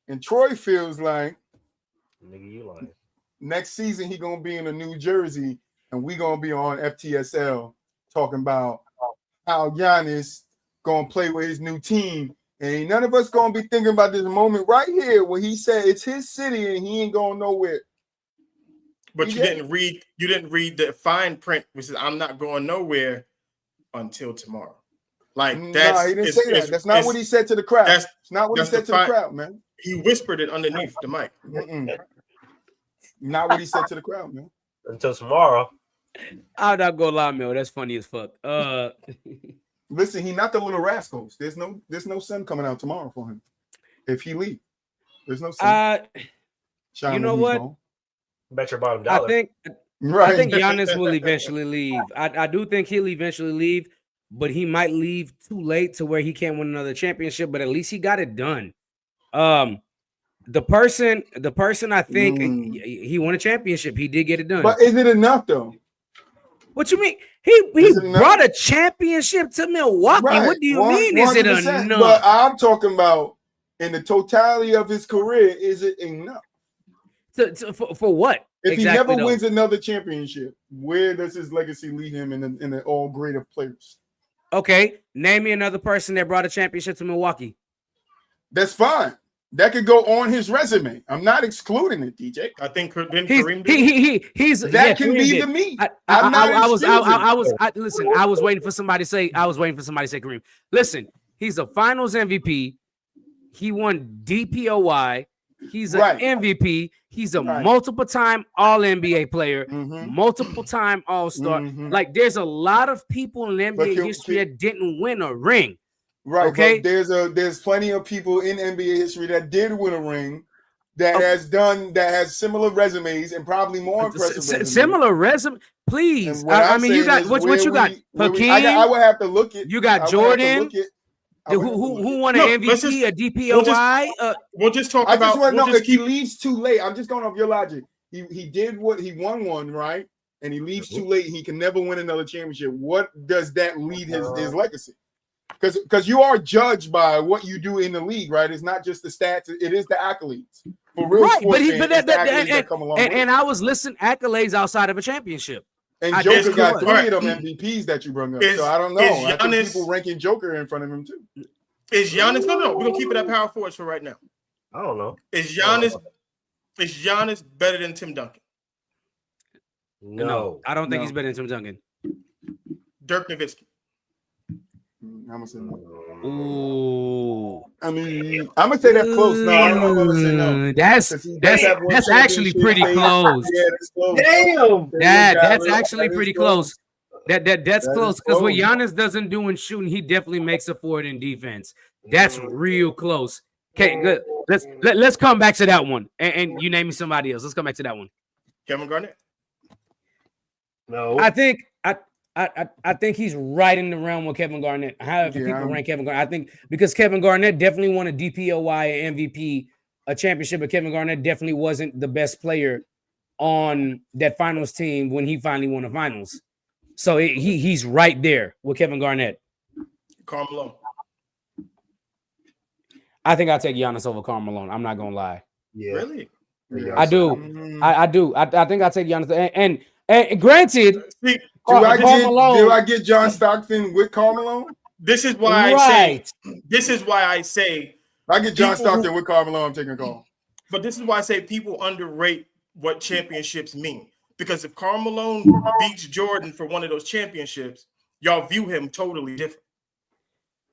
And Troy feels like next season he gonna be in a New Jersey and we gonna be on FTSL talking about how Giannis gonna play with his new team. And ain't none of us gonna be thinking about this moment right here where he said it's his city and he ain't going nowhere.
But you didn't read the fine print, which is I'm not going nowhere until tomorrow. Like that's
he didn't say that. That's not what he said to the crowd. That's not what he said to the crowd, man.
He whispered it underneath the mic.
Not what he said to the crowd, man.
Until tomorrow.
I'm not gonna lie, Mel. That's funny as fuck.
Listen, he not the little rascals. There's no sun coming out tomorrow for him. If he leave, there's no sun.
You know what?
Bet your bottom dollar.
I think Giannis will eventually leave. I do think he'll eventually leave, but he might leave too late to where he can't win another championship. But at least he got it done. The person I think he won a championship. He did get it done.
But is it enough though?
What you mean? He brought a championship to Milwaukee. Right. What do you mean? Is it enough?
But I'm talking about in the totality of his career. Is it enough?
For what?
If he never wins another championship, where does his legacy lead him in the all great of players?
Okay, name me another person that brought a championship to Milwaukee.
That's fine. That could go on his resume. I'm not excluding it, DJ.
I think
he's
that can be the me.
Listen, I was waiting for somebody to say Kareem. Listen, he's a finals MVP. He won DPOY. He's an MVP. He's a multiple time all NBA player, multiple time all-star. Like there's a lot of people in NBA history that didn't win a ring.
Right.
Okay.
But there's plenty of people in NBA history that did win a ring that has similar resumes and probably more impressive
similar resume. Please. I mean you got what you got? Hakeem,
I would have to look at.
You got Jordan. Who won an MVP, a DPOY?
We'll just talk
about.
I
just want to know if he leaves too late. I'm just going off your logic. He did what he won one, right? And he leaves too late. He can never win another championship. What does that lead his legacy? Because you are judged by what you do in the league, right? It's not just the stats; it is the accolades. For real sports fans,
and I was listing accolades outside of a championship.
And Joker got 3 of them MVPs that you brought up. So I don't know. I think people ranking Joker in front of him too.
Is Giannis? No. We're gonna keep it at power forwards for right now.
I don't know.
Is Giannis better than Tim Duncan?
No, I don't think he's better than Tim Duncan.
Dirk Nowitzki.
I'm gonna say no.
Ooh.
I mean, I'm gonna say that's close. No, I'm not gonna say no.
That's actually pretty close.
Yeah, that's close.
Damn. That's actually pretty close. That's close because what Giannis doesn't do in shooting, he definitely makes up for it in defense. That's real close. Okay, good. Let's come back to that one. And you name me somebody else. Let's come back to that one.
Kevin Garnett.
No,
I think he's right in the realm with Kevin Garnett. However people rank Kevin Garnett, I think because Kevin Garnett definitely won a DPOY, an MVP, a championship, but Kevin Garnett definitely wasn't the best player on that finals team when he finally won the finals. So he's right there with Kevin Garnett.
Karl Malone.
I think I'll take Giannis over Karl Malone. I'm not gonna lie.
Yeah,
really?
I do. I do. I think I'll take Giannis. And granted,
do I get John Stockton with Karl Malone?
This is why I say
I get John Stockton with Karl Malone. I'm taking Karl.
But this is why I say people underrate what championships mean. Because if Karl Malone beats Jordan for one of those championships, y'all view him totally different.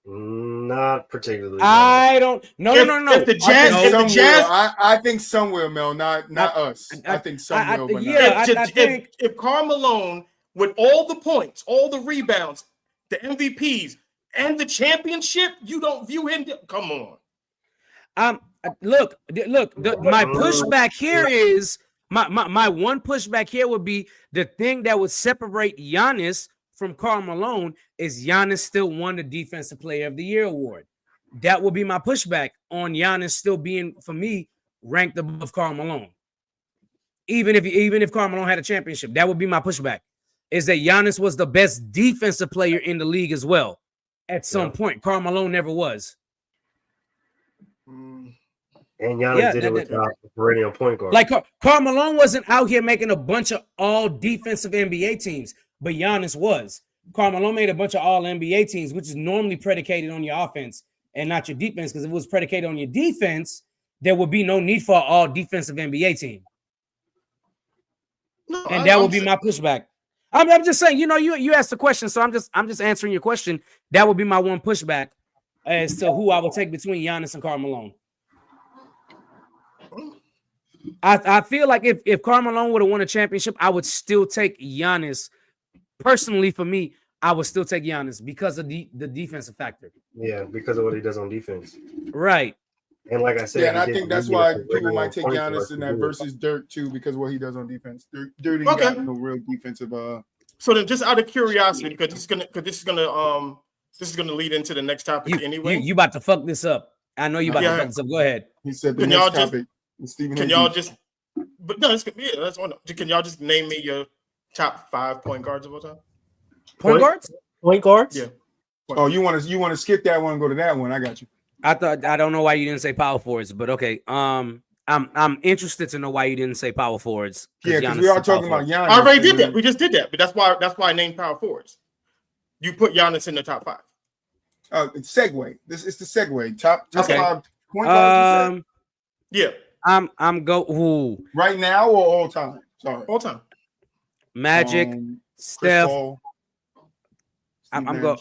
Not particularly.
I don't. No.
If the Jazz,
I think somewhere, Mel, not us. I think somewhere.
If Karl Malone with all the points, all the rebounds, the MVPs, and the championship, you don't view him. Come on.
Look. My pushback here is my one pushback here would be the thing that would separate Giannis from Karl Malone is Giannis still won the Defensive Player of the Year award. that would be my pushback on Giannis still being, for me, ranked above Karl Malone. Even if Karl Malone had a championship, that would be my pushback. Is that Giannis was the best defensive player in the league as well. At some point, Karl Malone never was.
And Giannis did it without a perennial point guard.
Like Karl Malone wasn't out here making a bunch of all defensive NBA teams, but Giannis was. Karl Malone made a bunch of all NBA teams, which is normally predicated on your offense and not your defense. Because if it was predicated on your defense, there would be no need for an all defensive NBA team. No, and that would be my pushback. I'm just saying, you asked the question, so I'm just answering your question. That would be my one pushback as to who I would take between Giannis and Karl Malone. I feel like if Karl Malone would have won a championship, I would still take Giannis. Personally, for me, I would still take Giannis because of the defensive factor.
Yeah, because of what he does on defense.
Right.
And like I said,
and I think that's why people might take Giannis in that versus Dirk too, because of what he does on defense. Dirk ain't got no real defensive.
So then, just out of curiosity, because this is gonna lead into the next topic anyway.
You about to fuck this up? I know you about to fuck this up. Go ahead.
He said the next topic.
Can y'all just? But no, that's one. Can y'all just name me your top 5 point guards of all time?
Point guards?
Point guards?
Yeah.
Oh, you want to skip that one and go to that one? I got you.
I don't know why you didn't say power forwards, but okay. I'm interested to know why you didn't say power forwards.
Yeah, because we are talking about Giannis.
I already did that. We just did that, but that's why I named power forwards. You put Giannis in the top 5.
It's segue. It's the segue. Top 5 point guards.
Yeah.
I'm go
right now or all time? Sorry,
all time.
Magic, Steph. I'm go.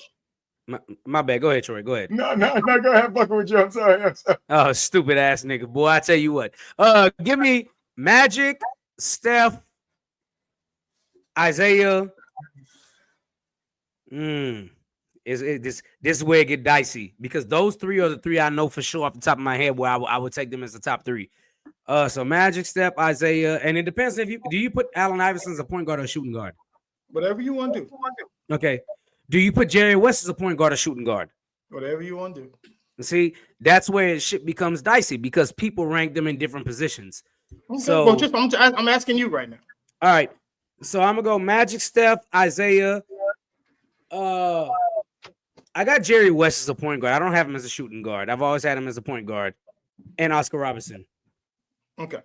My bad. Go ahead, Troy. Go ahead.
No. Go ahead, fucking with you. I'm sorry.
Oh, stupid ass nigga, boy. I tell you what. Give me Magic, Steph, Isaiah. This is where it get dicey because those 3 are the 3 I know for sure off the top of my head where I would take them as the top 3. So Magic, Steph, Isaiah, and it depends if you put Allen Iverson as a point guard or a shooting guard.
Whatever you want to do.
Okay. Do you put Jerry West as a point guard or shooting guard?
Whatever you want to do.
See, that's where shit becomes dicey because people rank them in different positions.
Okay. So I'm asking you right now.
All right. So I'm gonna go Magic, Steph, Isaiah. I got Jerry West as a point guard. I don't have him as a shooting guard. I've always had him as a point guard. And Oscar Robertson.
Okay.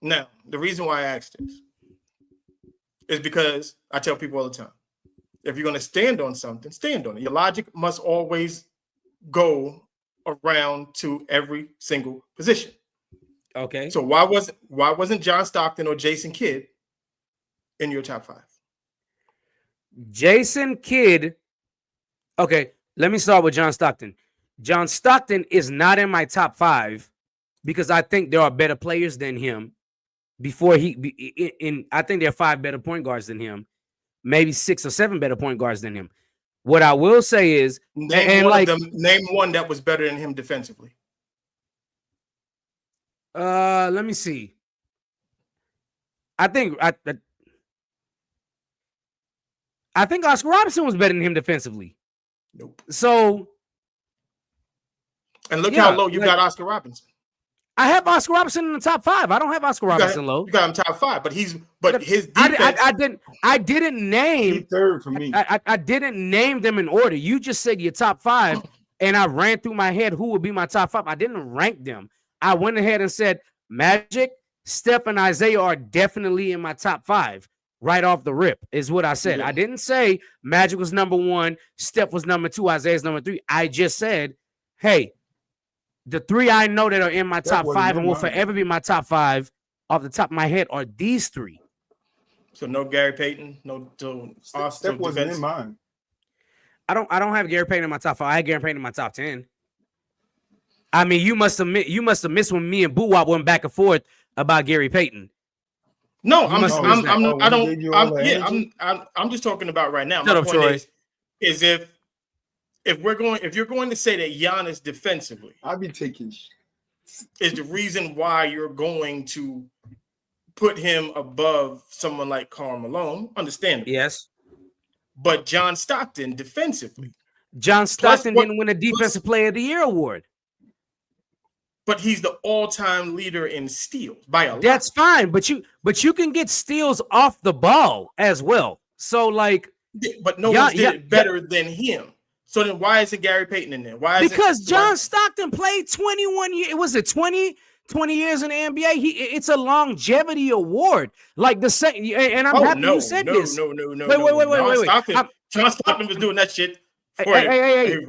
Now, the reason why I asked this is because I tell people all the time, if you're going to stand on something, stand on it. Your logic must always go around to every single position.
Okay.
So why wasn't John Stockton or Jason Kidd in your top 5?
Jason Kidd. Okay, let me start with John Stockton. John Stockton is not in my top 5 because I think there are better players than him. I think there are 5 better point guards than him, maybe 6 or 7 better point guards than him. What I will say is,
name one that was better than him defensively.
Let me see. I think Oscar Robertson was better than him defensively.
Nope.
So,
and look how low you got Oscar Robertson.
I have Oscar Robertson in the top 5. I don't have Oscar Robertson low.
You got him top 5, but his defense.
I didn't name
third for me.
I didn't name them in order. You just said your top 5, and I ran through my head who would be my top 5. I didn't rank them. I went ahead and said Magic, Steph, and Isaiah are definitely in my top 5. Right off the rip is what I said. Yeah. I didn't say Magic was number 1, Steph was number 2, Isaiah's number 3. I just said, hey, the 3 I know that are in my top 5 and will forever be my top 5 off the top of my head are these 3.
So no Gary Payton, no
Steph wasn't in mine.
I don't have Gary Payton in my top 5. I had Gary Payton in my top 10. I mean, you must have missed when me and Boo-Wop went back and forth about Gary Payton.
No, I'm just talking about right now. My point is if you're going to say that Giannis defensively,
I'll be taking
is the reason why you're going to put him above someone like Karl Malone, understandable.
Yes.
But John Stockton defensively.
John Stockton didn't win a Defensive Player of the Year award.
But he's the all-time leader in steals by a lot.
That's fine, but you can get steals off the ball as well. So like,
but no one did it better than him. So then why isn't Gary Payton in there? Why?
Because John Stockton played 21 years. Was it 20 years in the NBA? It's a longevity award. Like the same. And I'm happy you said this.
No.
Wait.
John Stockton was doing that shit.
Hey,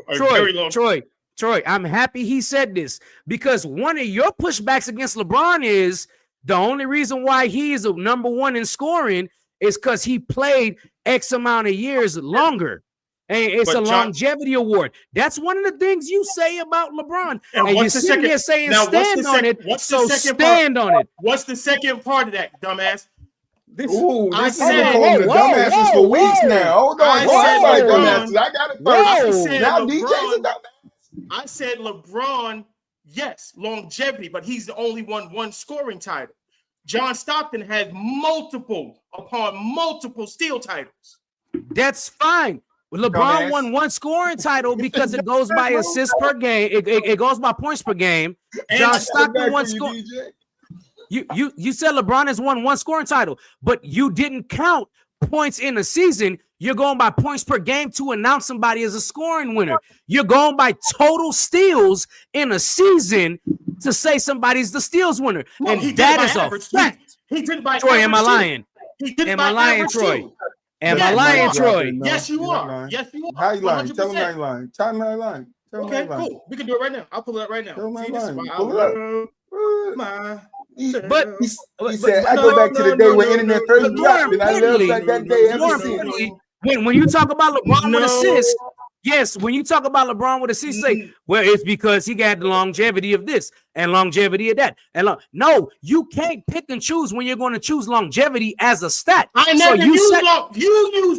Troy, I'm happy he said this because one of your pushbacks against LeBron is the only reason why he is a number one in scoring is because he played X amount of years longer. And it's a longevity award. That's one of the things you say about LeBron. And you're sitting here saying stand on it. So stand on it.
What's the second part of that, dumbass?
This is dumbasses for weeks now. Hold on. I got it first. Now DJ's a dumbass.
I said LeBron, yes, longevity, but he's the only one scoring title. John Stockton has multiple steal titles.
That's fine. LeBron won one scoring title because it goes by assists per game. It goes by points per game. John Stockton won scoring. You said LeBron has won one scoring title, but you didn't count points in a season. You're going by points per game to announce somebody as a scoring winner. You're going by total steals in a season to say somebody's the steals winner.
No,
and that is a fact.
He did by
Troy, am I lying? Am I lying, Troy? Am I lying, Troy?
Yes, you are. Yes, you are.
How you lying? Tell him how you lying. Tell him how you lying.
Okay, cool. We can do it right now. I'll pull it up right now.
Tell him how you lying.
Pull it up.
He said, I go back to the day when internet first dropped, and I love that day ever since.
When you talk about LeBron with assists, yes, when you talk about LeBron with assists, say, well, it's because he got the longevity of this and longevity of that. No, you can't pick and choose when you're going to choose longevity as a stat.
I never you use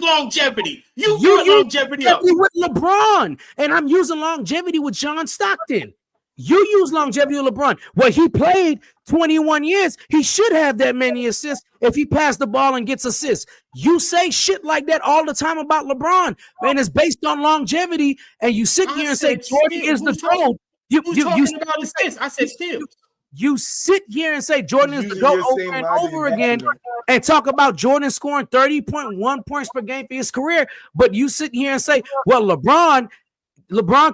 longevity. You use longevity
with LeBron, and I'm using longevity with John Stockton. You use longevity with LeBron. Well, he played 21 years. He should have that many assists if he passed the ball and gets assists. You say shit like that all the time about LeBron, and it's based on longevity. And you sit here and say Jordan is the GOAT. You
talking about assists? I said steals.
You sit here and say Jordan is the GOAT over and over again, and talk about Jordan scoring 30.1 points per game for his career. But you sit here and say, well, LeBron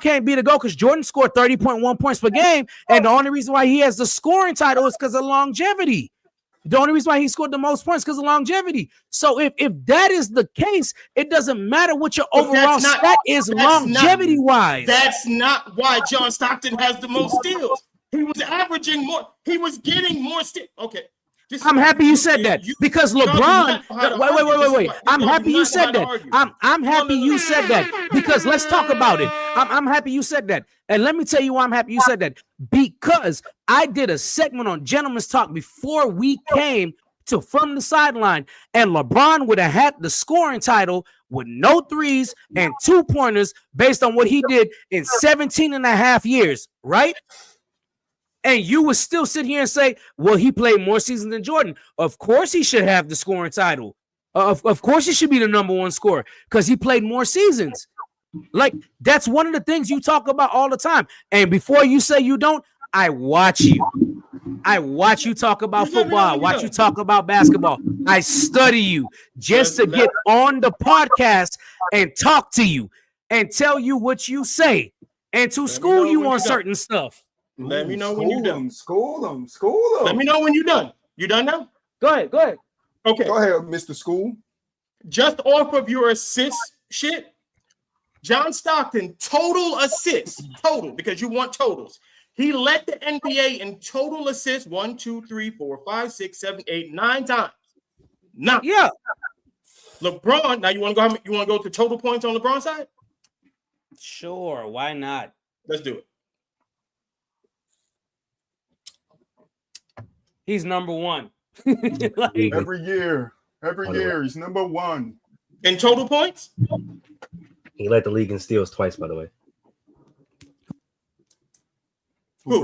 can't be the GOAT because Jordan scored 30.1 points per game. And the only reason why he has the scoring title is because of longevity. The only reason why he scored the most points because of longevity. So if that is the case, it doesn't matter what your overall stat is longevity-wise.
That's not why John Stockton has the most steals. He was averaging more. He was getting more steals. Okay.
I'm happy you said that because LeBron. Wait. I'm happy you said that. I'm happy you said that because let's talk about it. I'm happy you said that, and let me tell you why I'm happy you said that. Because I did a segment on Gentleman's Talk before we came to From the Sideline, and LeBron would have had the scoring title with no threes and 2-pointers based on what he did in 17 and a half years, right? And you would still sit here and say, well, he played more seasons than Jordan. Of course he should have the scoring title. Of course he should be the number one scorer because he played more seasons. Like, that's one of the things you talk about all the time. And before you say you don't, I watch you. I watch you talk about football. I watch you talk about basketball. I study you just to get on the podcast and talk to you and tell you what you say and to school you on certain stuff.
Let me know when you're done.
School them.
Let me know when you're done. You done now?
Go ahead.
Okay.
Go ahead, Mr. School.
Just off of your assist shit, John Stockton, total assists, because you want totals. He led the NBA in total assists 1, 2, 3, 4, 5, 6, 7, 8, 9 times. Now,
yeah.
LeBron. Now you want to go to total points on LeBron's side?
Sure. Why not?
Let's do it.
He's number one.
Every year, he's number one.
In total points?
He led the league in steals twice, by the way.
Who?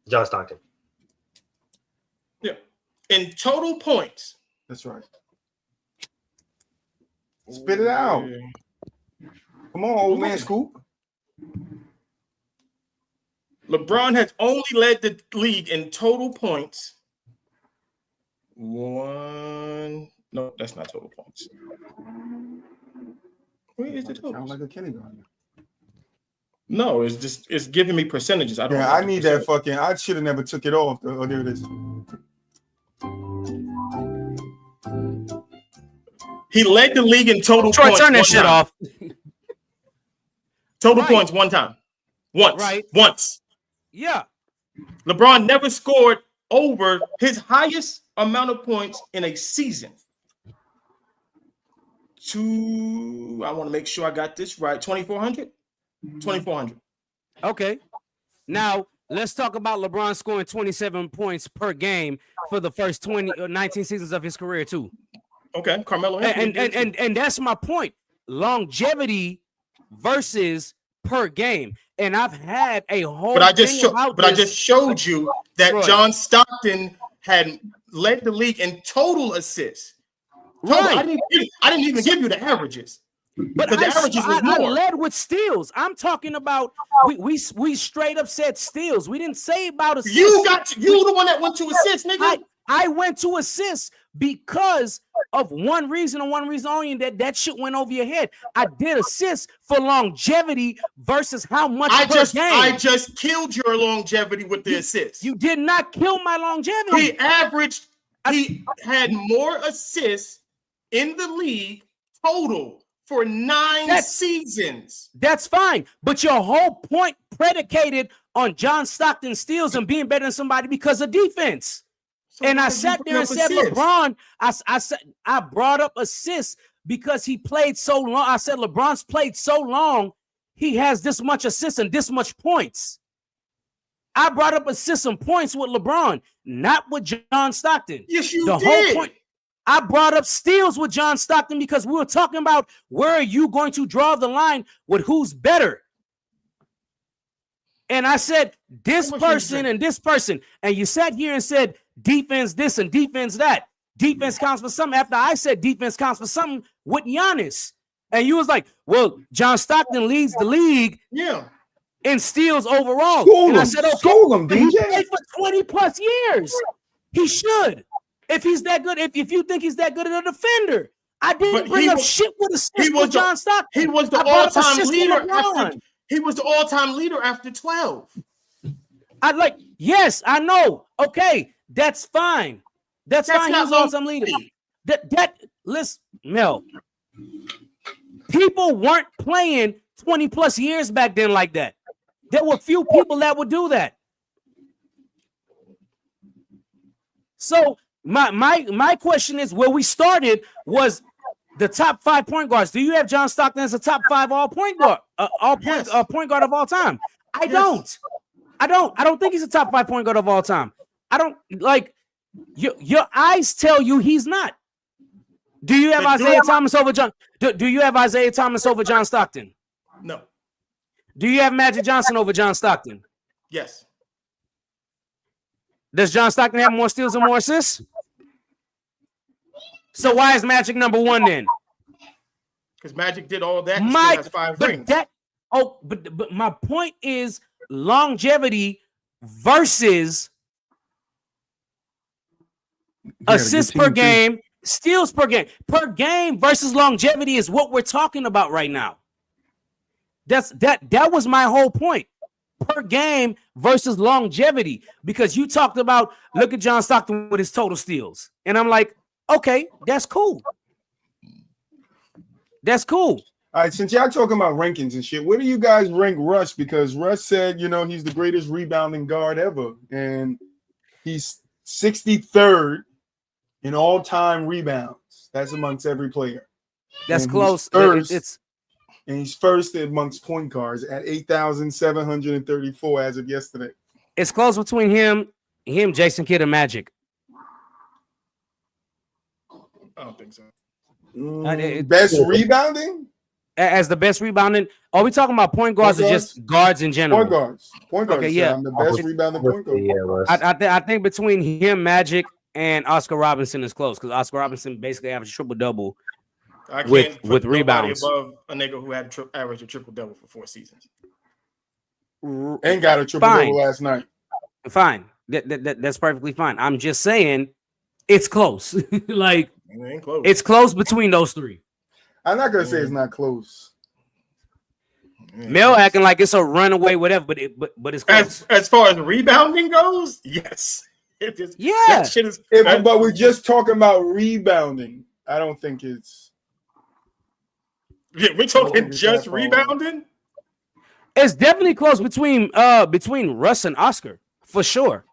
John Stockton.
Yeah. In total points.
That's right. Spit it out. Come on, old man Scoop.
LeBron has only led the league in total points. No, that's not total points. Where is the total?
Sound like a kindergarten.
No, it's giving me percentages. I don't.
Yeah, I need that fucking. I should have never took it off. Oh, there it is.
He led the league in total
Troy,
points.
turn that shit off.
Total points one time. Once.
Yeah.
LeBron never scored over his highest amount of points in a season. I want to make sure I got this right. 2,400? 2,400.
Okay. Now, let's talk about LeBron scoring 27 points per game for the first 19 seasons of his career, too.
Okay, Carmelo.
And that's my point. Longevity versus per game. And I've had a whole
I just showed you that
Troy.
John Stockton had led the league in total assists.
Right.
I didn't even give you the averages.
But
the averages was more.
I led with steals. I'm talking about we straight up said steals. We didn't say about assists.
You the one that went to assists, nigga.
I went to assists because of one reason and one reason only, that shit went over your head. I did assists for longevity versus how much
I
game.
just killed your longevity with the assists.
You did not kill my longevity.
He had more assists in the league total for 9 seasons.
That's fine. But your whole point predicated on John Stockton steals and being better than somebody because of defense. So and I sat there and said, assists. LeBron, I brought up assists because he played so long. I said, LeBron's played so long, he has this much assists and this much points. I brought up assists and points with LeBron, not with John Stockton.
Yes, you
did. Whole point, I brought up steals with John Stockton because we were talking about where are you going to draw the line with who's better. And I said, this person and this person. And you sat here and said, defense this and defense that. Defense counts for something after I said defense counts for something with Giannis. And you was like, well, John Stockton leads the league in steals overall. And I said, okay, he played for 20 plus years. He should. If he's that good, if you think he's that good at a defender. I didn't bring up shit with assists with John Stockton.
He was the all-time leader he was the all-time leader after 12.
Yes, I know. Okay, that's fine. That's fine. He was all-time leader. Listen, Mel. People weren't playing 20 plus years back then like that. There were few people that would do that. So my question is, where we started was the top 5 point guards. Do you have John Stockton as a top 5 point guard of all time? I don't. I don't think he's a top 5 point guard of all time. I don't like your eyes tell you he's not. Do you have Isaiah Thomas over John? Do you have Isaiah Thomas over John Stockton?
No.
Do you have Magic Johnson over John Stockton?
Yes.
Does John Stockton have more steals and more assists? So why is Magic number 1 then?
Because Magic did all that and still has 5 rings.
But my point is longevity versus assists per game, steals per game. Per game versus longevity is what we're talking about right now. That was my whole point. Per game versus longevity, because you talked about, look at John Stockton with his total steals. And I'm like, okay, that's cool. That's cool.
All right, since y'all talking about rankings and shit, where do you guys rank Russ? Because Russ said, he's the greatest rebounding guard ever. And he's 63rd in all-time rebounds. That's amongst every player.
That's close.
And he's first amongst point guards at 8,734 as of yesterday.
It's close between him, Jason Kidd, and Magic.
I don't think so.
Best rebounding?
As the best rebounding? Are we talking about point guards or just guards in general?
Point guards. Okay, yeah. I'm the best rebounding point guard.
I think between him, Magic, and Oscar Robinson is close, because Oscar Robinson basically averaged triple-double
I can't
with rebounds
above a nigga who had averaged a triple double for 4 seasons.
And got a triple double last night.
Fine. That's perfectly fine. I'm just saying it's close. Like
It ain't close.
It's close between those three.
I'm not gonna say it's not close.
Mel acting like it's a runaway, whatever, but it's close.
As far as rebounding goes, yes. That shit is.
But we're just talking about rebounding. I don't think it's.
Yeah, we're talking just rebounding.
It's definitely close between Russ and Oscar for sure.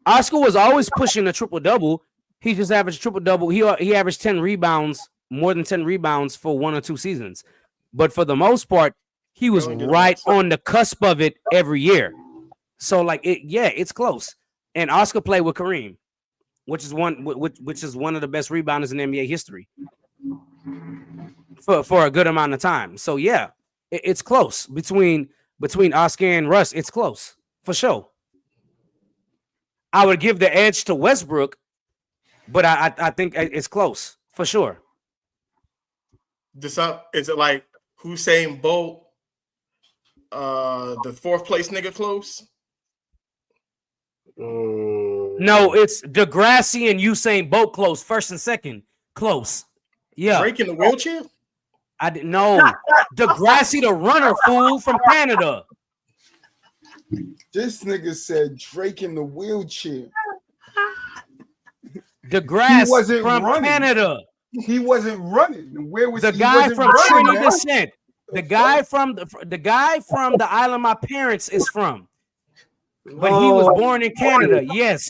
Oscar was always pushing a triple double. He just averaged triple double. He averaged 10 rebounds, more than 10 rebounds for 1 or 2 seasons. But for the most part, he was right on the cusp of it every year. So like it's close. And Oscar played with Kareem, which is one of the best rebounders in NBA history for a good amount of time. So yeah, it's close between Oscar and Russ. It's close for sure. I would give the edge to Westbrook, but I think it's close for sure.
Is it like Usain Bolt, the 4th place nigga close?
No, it's Degrassi and Usain Bolt close, 1st and 2nd close. Yeah,
Drake in the wheelchair.
I didn't know Degrassi, the runner, fool from Canada.
This nigga said Drake in the wheelchair.
Degrassi from Canada.
He wasn't running. Where was
the guy from Trinity Descent? The guy from the island my parents is from. But he was born in Canada. Yes.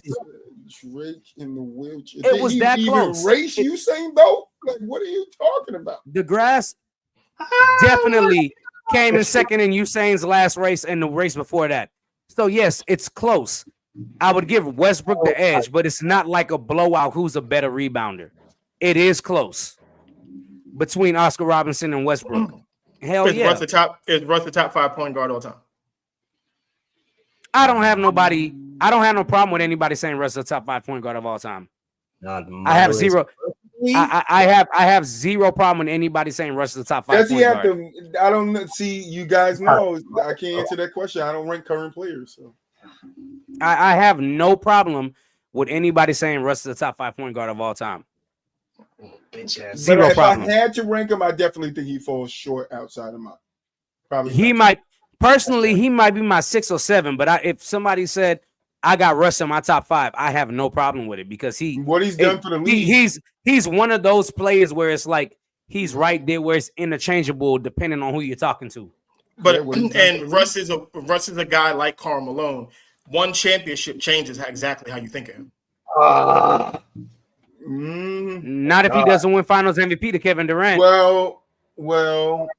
Drake in the wheelchair.
It was that close.
Race Usain Bolt? Like, what are you talking about?
DeGrasse definitely came in 2nd in Usain's last race and the race before that. So yes, it's close. I would give Westbrook the edge, but it's not like a blowout. Who's a better rebounder? It is close between Oscar Robinson and Westbrook. Hell yeah.
Is Russ the top 5 point guard all time?
I don't have no problem with anybody saying Russ is the top 5 point guard of all time. I have zero. I have zero problem with anybody saying Russ is the top 5 point guard.
I don't see. You guys know I can't answer that question. I don't rank current players. So
I have no problem with anybody saying Russ is the top 5 point guard of all time.
Zero problem. If I had to rank him, I definitely think he falls short outside of mine. Probably
he might personally. He might be my 6 or 7. But if somebody said I got Russ in my top 5, I have no problem with it because
what he's done for the league.
He's one of those players where it's like he's right there where it's interchangeable depending on who you're talking to.
But and Russ is a guy like Karl Malone. One championship changes exactly how you think of him.
Not if he doesn't win Finals MVP to Kevin Durant.
Well,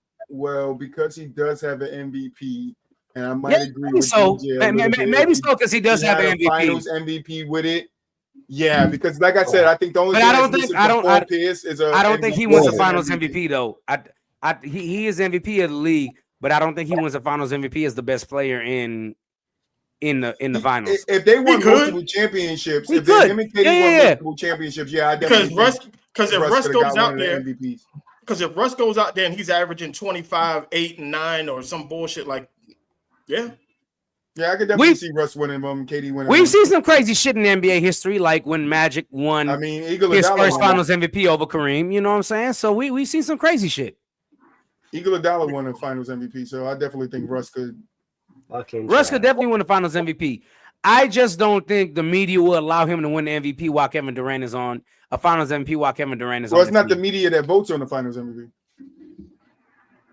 because he does have an MVP, and I might agree with DJ
maybe so because he does have an MVP.
Finals MVP with it. Yeah, because like I said, I think the only thing I don't
think he wins the Finals MVP though. He is MVP of the league, but I don't think he wins the Finals MVP as the best player in the finals.
If they won multiple championships, if they won multiple championships, I definitely
because if Russ goes out there, because if Russ goes out there and he's averaging 25, 8, and 9 or some bullshit like, yeah,
I could definitely see Russ winning them, KD winning.
We've seen some crazy shit in NBA history, like when Magic won his first Finals MVP over Kareem. You know what I'm saying? So we've seen some crazy shit.
Iguodala won the Finals MVP, so I definitely think Russ could.
Russ could definitely win the Finals MVP. I just don't think the media will allow him to win the MVP while Kevin Durant is on a Finals MVP while Kevin Durant is on.
Well, it's not the media that votes on the Finals MVP.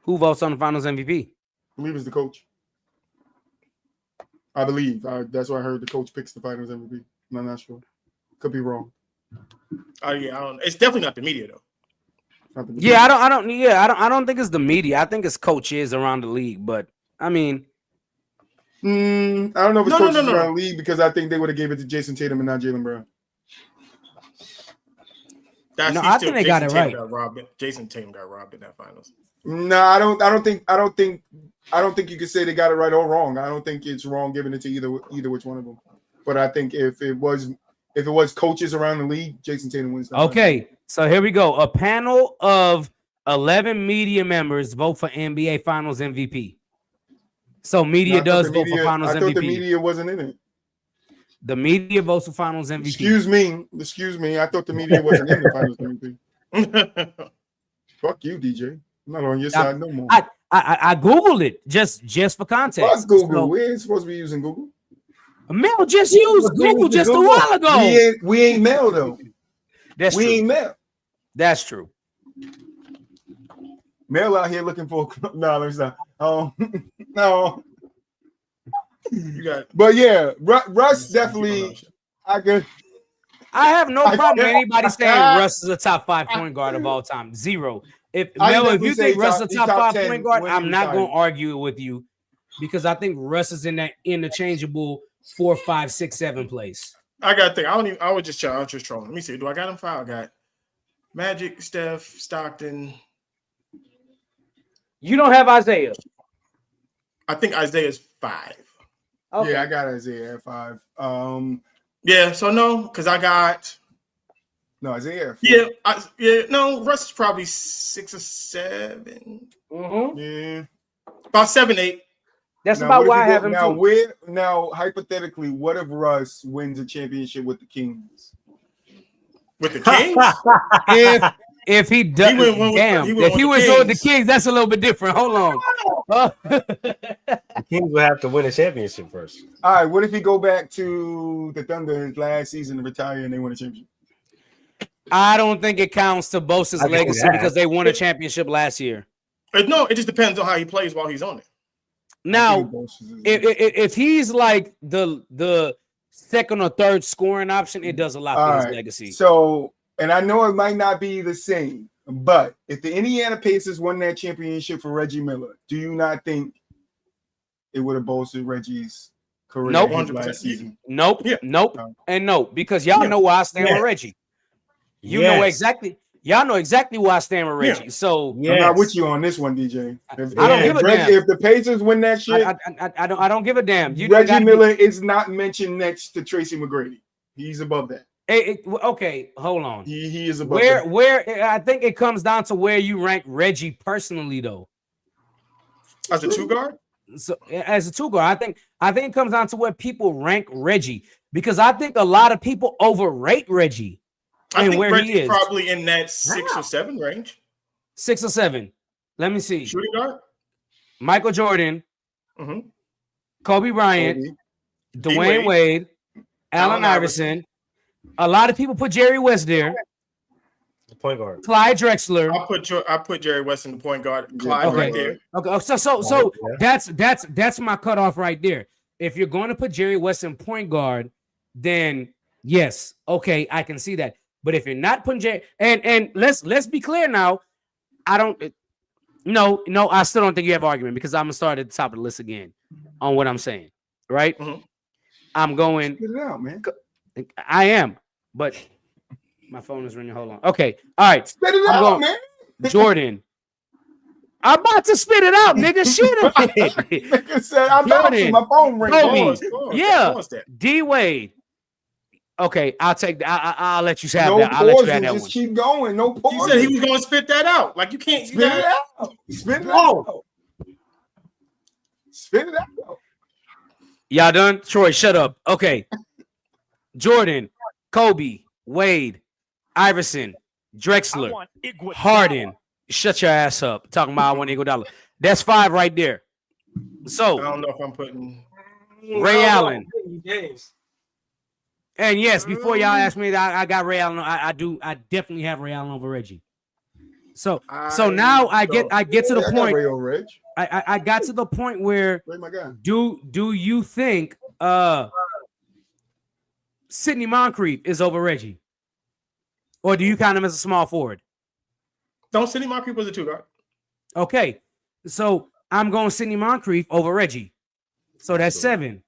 Who votes on the Finals MVP?
I believe it's the coach. I believe. That's why I heard the coach picks the Finals MVP. I'm not sure. Could be wrong.
I don't. It's definitely not the media though.
Yeah, I don't think it's the media. I think it's coaches around the league. But I mean.
I don't know if it's coaches around the league because I think they would have gave it to Jason Tatum and not Jaylen Brown.
I think they got it right.
Jason Tatum got robbed in that finals.
No, I don't think you could say they got it right or wrong. I don't think it's wrong giving it to either which one of them. But I think if it was If it was coaches around the league, Jason Tatum wins.
Okay, so here we go. A panel of 11 media members vote for NBA Finals MVP. So media does vote for Finals MVP.
I thought the media wasn't in it.
The media votes for Finals MVP.
Excuse me. I thought the media wasn't in the Finals MVP. Fuck you, DJ. I'm not on your side no more.
I googled it just for context.
Fuck Google. So, we ain't supposed to be using Google.
Mel just used Google just a while ago.
We ain't Mel though.
That's true.
Ain't Mel.
That's true.
Mel out here looking for no. Let me stop. No.
You got,
but yeah, Russ definitely. I
have no problem with anybody saying Russ is a top 5 point guard of all time. Zero. If you think Russ is a top 5 point guard, I'm not going to argue with you because I think Russ is in that interchangeable 4, 5, 6, 7 place.
I got to think. I was just trolling. Let me see. Do I got him 5? I got Magic, Steph, Stockton.
You don't have Isaiah.
I think Isaiah's 5.
Okay. Yeah, I got Isaiah at 5.
Yeah, so no, because I got
Isaiah.
No, Russ is probably 6 or 7.
Mm-hmm.
Yeah,
about 7, 8.
That's about why I have him.
Now, hypothetically, what if Russ wins a championship with the Kings?
With the Kings?
If he does, if he was on the Kings, that's a little bit different. Hold on.
The Kings will have to win a championship first.
All right. What if he go back to the Thunder his last season and retire and they win a championship?
I don't think it counts to boast his legacy because they won a championship last year.
No, it just depends on how he plays while he's on it.
Now, if he's like the second or third scoring option, it does a lot for his legacy.
So, and I know it might not be the same, but if the Indiana Pacers won that championship for Reggie Miller, do you not think it would have bolstered Reggie's career last season?
Nope. Yeah. Nope. And no, because y'all know why I stand with Reggie. Know exactly. Y'all know exactly why I stand with Reggie. So
I'm not with you on this one, DJ.
I don't give a damn.
If the Pacers win that shit,
I don't give a damn.
Reggie Miller is not mentioned next to Tracy McGrady. He's above that.
Okay, hold on.
He is above that.
Where I think it comes down to where you rank Reggie personally, though.
As a 2 guard?
So as a 2 guard, I think it comes down to where people rank Reggie because I think a lot of people overrate Reggie.
I think Reggie's probably in that 6 or 7 range.
6 or 7. Let me see.
Shooting guard?
Michael Jordan, Kobe Bryant, Dwayne Wade, Allen Iverson. A lot of people put Jerry West there.
The point guard.
Clyde Drexler.
I put Jerry West in the point guard. Clyde right there.
Okay. So that's my cutoff right there. If you're going to put Jerry West in point guard, then yes, okay, I can see that. But if you're not putting Jerry, and let's be clear now, I still don't think you have an argument because I'm gonna start at the top of the list again on what I'm saying. Right? Mm-hmm. I'm going.
Get it out, man.
I am, but my phone is ringing. Hold on. Okay. All right.
Spit it out, man.
Jordan. I'm about to spit it out, nigga. Shit.
Nigga said, I'm Jordan. My phone ringing.
Kobe. D Wade. Okay, I'll take that. I'll let you have that. I'll let you have that
just
one.
Keep going. No pause.
He said he was going to spit that out. Like you can't
spit it out. Spit it out. Spit it out.
Y'all done? Troy, shut up. Okay. Jordan, Kobe, Wade, Iverson, Drexler, Harden. Shut your ass up. Talking about I want Iguodala. That's 5 right there. So
I don't know if I'm putting
Ray Allen. And yes, before y'all ask me that, I got Ray Allen. I definitely have Ray Allen over Reggie. So now I get to the point. I got to the point where do you think Sidney Moncrief is over Reggie, or do you count him as a small forward?
Don't. Sidney Moncrief was a 2 guard.
Okay, so I'm going Sidney Moncrief over Reggie. So that's 7.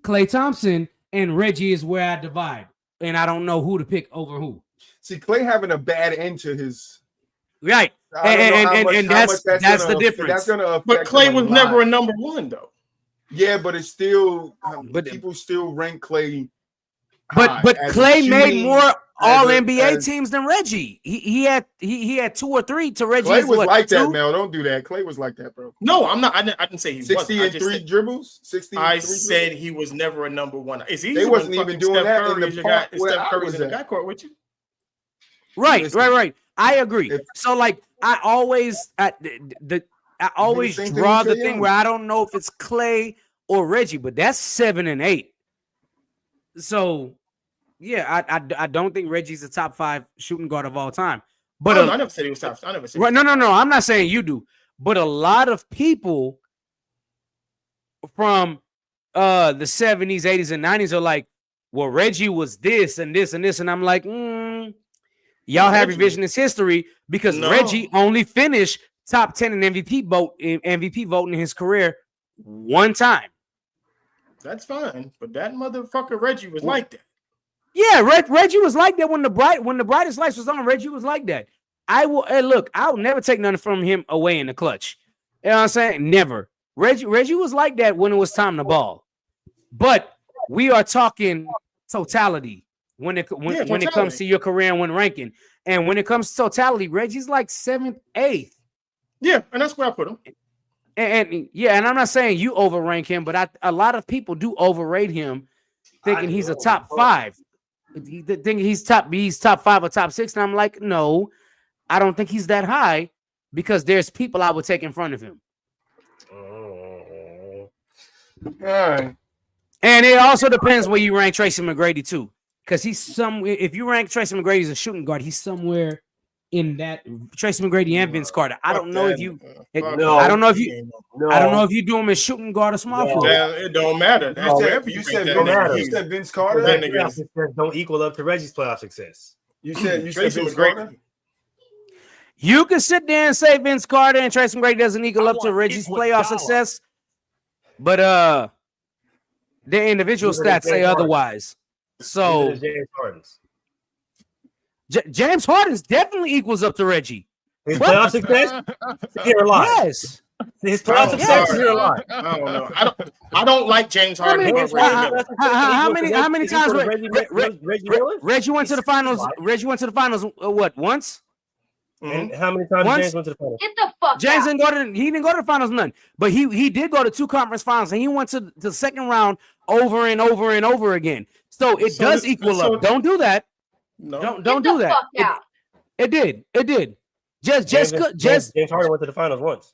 Klay Thompson and Reggie is where I divide, and I don't know who to pick over who.
See, Klay having a bad end to his
right, and that's the difference.
That's gonna affect
but Klay was never a number 1 though.
Yeah, but it's still, people still rank Klay
But Clay made more All NBA
as,
teams than Reggie. He had 2 or 3 to Reggie.
Clay was like
2?
that, Mel. Don't do that. Clay was like that, bro.
No, I'm not. I didn't say he
60
wasn't.
and 3 dribbles. 60.
I said he was never a number one. It's easy.
They wasn't even doing
Steph
that
Curry
in the part where
Steph
I
Curry's
was
in the
at.
backcourt with you.
Right. I agree. So like I always draw the thing where I don't know if it's Clay or Reggie, but that's 7 and 8. So yeah, I don't think Reggie's the top 5 shooting guard of all time. But
I never said he was top. I never said.
Right, no. I'm not saying you do, but a lot of people from the 70s, 80s, and 90s are like, well, Reggie was this and this and this, and I'm like, y'all have revisionist history because Reggie only finished top 10 in MVP voting in his career one time.
That's fine, but that motherfucker Reggie was like that.
Yeah, Reggie was like that when the brightest lights was on. Reggie was like that. I'll never take nothing from him away in the clutch. You know what I'm saying? Never. Reggie was like that when it was time to ball. But we are talking totality when it comes to your career and when ranking. And when it comes to totality, Reggie's like 7th, 8th.
Yeah, and that's where I put him.
And I'm not saying you overrank him, but a lot of people do overrate him, thinking he's a top 5. Think he's top 5 or top 6, and I'm like, no, I don't think he's that high because there's people I would take in front of him.
All right.
And it also depends where you rank Tracy McGrady too, because he's somewhere. If you rank Tracy McGrady as a shooting guard, he's somewhere in that Tracy McGrady and Vince Carter. I don't know if you. I don't know if you do him as shooting guard or small forward.
It don't matter.
You said Vince Carter.
Don't equal up to Reggie's playoff success.
You said Vince
Carter.
Carter.
You can sit there and say Vince Carter and Tracy McGrady doesn't equal up to Reggie's playoff success, but their individual stats say otherwise. So James Harden's definitely equals up to Reggie.
His playoff success?
Yes.
His playoff success?
I don't know. I don't like James Harden.
How many times Reggie went to the finals? Reggie went to the finals what, once?
And how many times James went to the finals?
Get the fuck
James
out.
He didn't go to the finals none. But he did go to 2 conference finals and he went to the second round over and over and over again. So it does equal up. Don't do that.
No.
Don't do that. It did. James
Harden went to the finals once.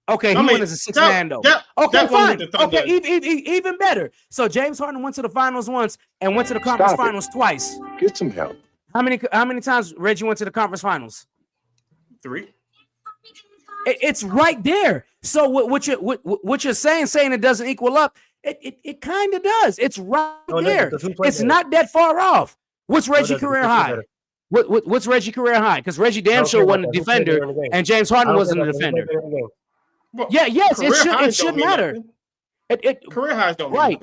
Okay, he went as a 6 man though. Okay, fine. Okay, even better. So James Harden went to the finals once and went to the conference finals twice.
Get some help.
How many times Reggie went to the conference finals?
3.
It's right there. So what you're saying it doesn't equal up. It kind of does. It's right there. It's not that far off. What's Reggie career high? What's Reggie career high? Because Reggie damn sure wasn't a defender, and James Harden wasn't a defender. Yes, it should matter.
Career highs don't
right.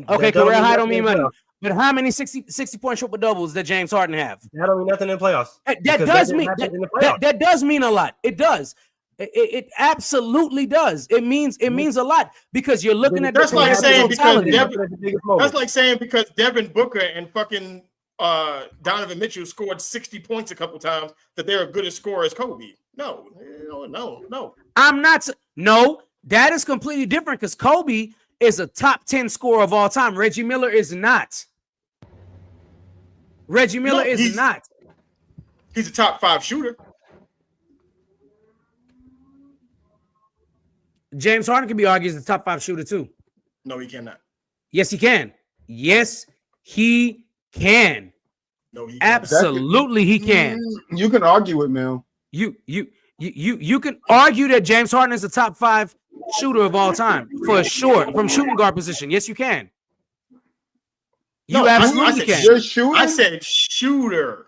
Okay, career high don't mean money. But how many 60-point triple doubles that James Harden have?
That don't mean nothing in playoffs.
That does mean a lot. It does. It absolutely does. It means a lot because you're looking at.
That's like saying because Devin Booker and fucking Donovan Mitchell scored 60 points a couple times that they're a good as scorer as Kobe. No.
I'm not. No, that is completely different because Kobe is a top 10 scorer of all time. Reggie Miller is not. He's not.
He's a top 5 shooter.
James Harden can be argued as a top 5 shooter too.
No, he cannot.
Yes, he can. Yes, he can.
No, he
absolutely he can.
You can argue with Mel.
You can argue that James Harden is the top 5 shooter of all time for sure from shooting guard position. Yes, you can. You absolutely can.
I said shooter.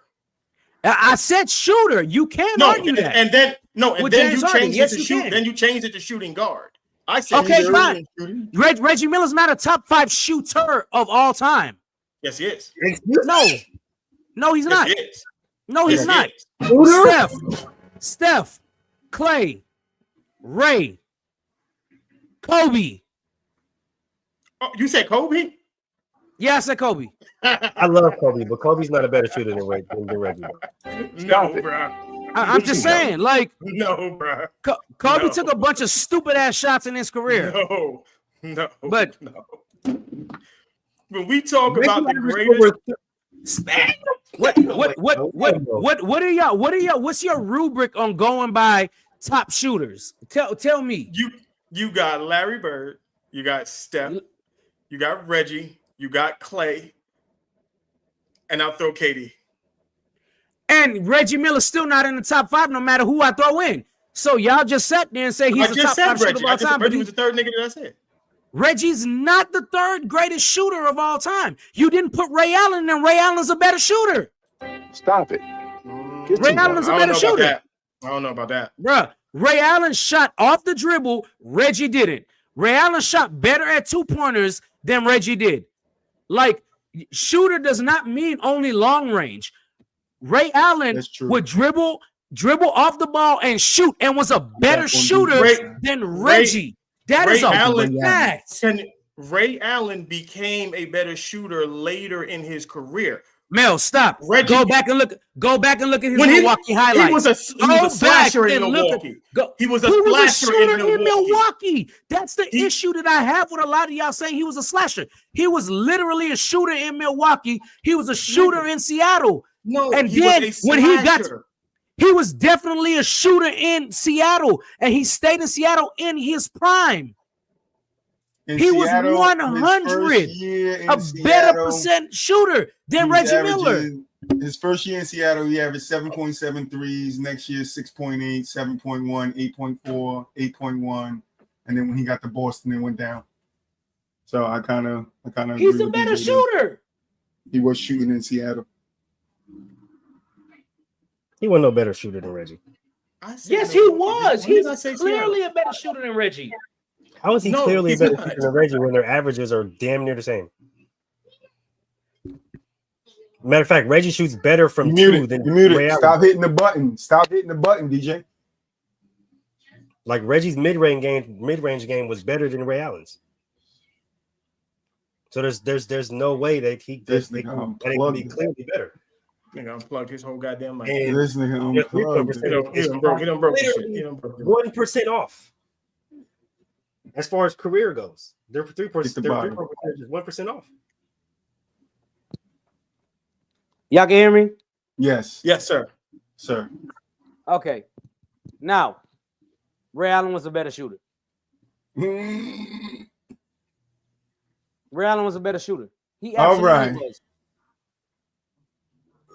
I said shooter. You can't argue that.
And then you changed it to shoot. Then you changed it to shooting guard. I said
okay, fine. Reggie Miller's not a top 5 shooter of all time.
Yes, he is.
No, he's not.
He is.
No, he's not. Steph, Clay, Ray, Kobe.
Oh, you said Kobe?
Yeah, I said Kobe.
I love Kobe, but Kobe's not a better shooter than Reggie.
No, bro.
I'm just saying, like,
no, bro.
Kobe took a bunch of stupid ass shots in his career.
No,
but
no. When we talk about the greatest,
what are y'all? What's your rubric on going by top shooters? Tell me.
You got Larry Bird, you got Steph, you got Reggie, you got Clay, and I'll throw KD.
And Reggie Miller's still not in the top 5, no matter who I throw in. So y'all just sat there and say he's the top 5 shooter of all time.
Reggie was the third nigga that I said.
Reggie's not the third greatest shooter of all time. You didn't put Ray Allen, and Ray Allen's a better shooter.
Stop it.
Ray Allen's a better shooter.
I don't know about that.
Bruh, Ray Allen shot off the dribble. Reggie didn't. Ray Allen shot better at 2-pointers than Reggie did. Like, shooter does not mean only long range. Ray Allen would dribble off the ball and shoot and was a better shooter than Reggie. That is a fact.
Ray Allen became a better shooter later in his career.
Mel, stop. Reggie, go back and look at his Milwaukee highlights.
He was a slasher in Milwaukee. He was a slasher in
Milwaukee. That's the issue that I have with a lot of y'all saying he was a slasher. He was literally a shooter in Milwaukee. He was a shooter in Seattle.
No,
and then when he was definitely a shooter in Seattle, and he stayed in Seattle in his prime. He was 100, a better percent shooter than Reggie Miller.
His first year in Seattle, he averaged 7.7 threes. Next year, 6.8, 7.1, 8.4, 8.1. And then when he got to Boston, it went down. So I kind of
he's a better shooter.
He was shooting in Seattle.
He wasn't no better shooter than Reggie.
Yes, he was. He's clearly a better shooter than Reggie.
How is he clearly a better shooter than Reggie when their averages are damn near the same? Matter of fact, Reggie shoots better from two than Ray Allen.
Stop hitting the button. Stop hitting the button, DJ.
Like Reggie's mid-range game was better than Ray Allen's. So there's no way that he can be clearly better.
Nigga unplugged his whole goddamn life.
This nigga unplugged.
He done broke the shit.
1% off. As far as career goes, their 3% is 1% off.
Y'all can hear me?
Yes.
Yes, sir.
Sir.
Okay. Now, Ray Allen was a better shooter. Ray Allen was a better shooter. He absolutely was.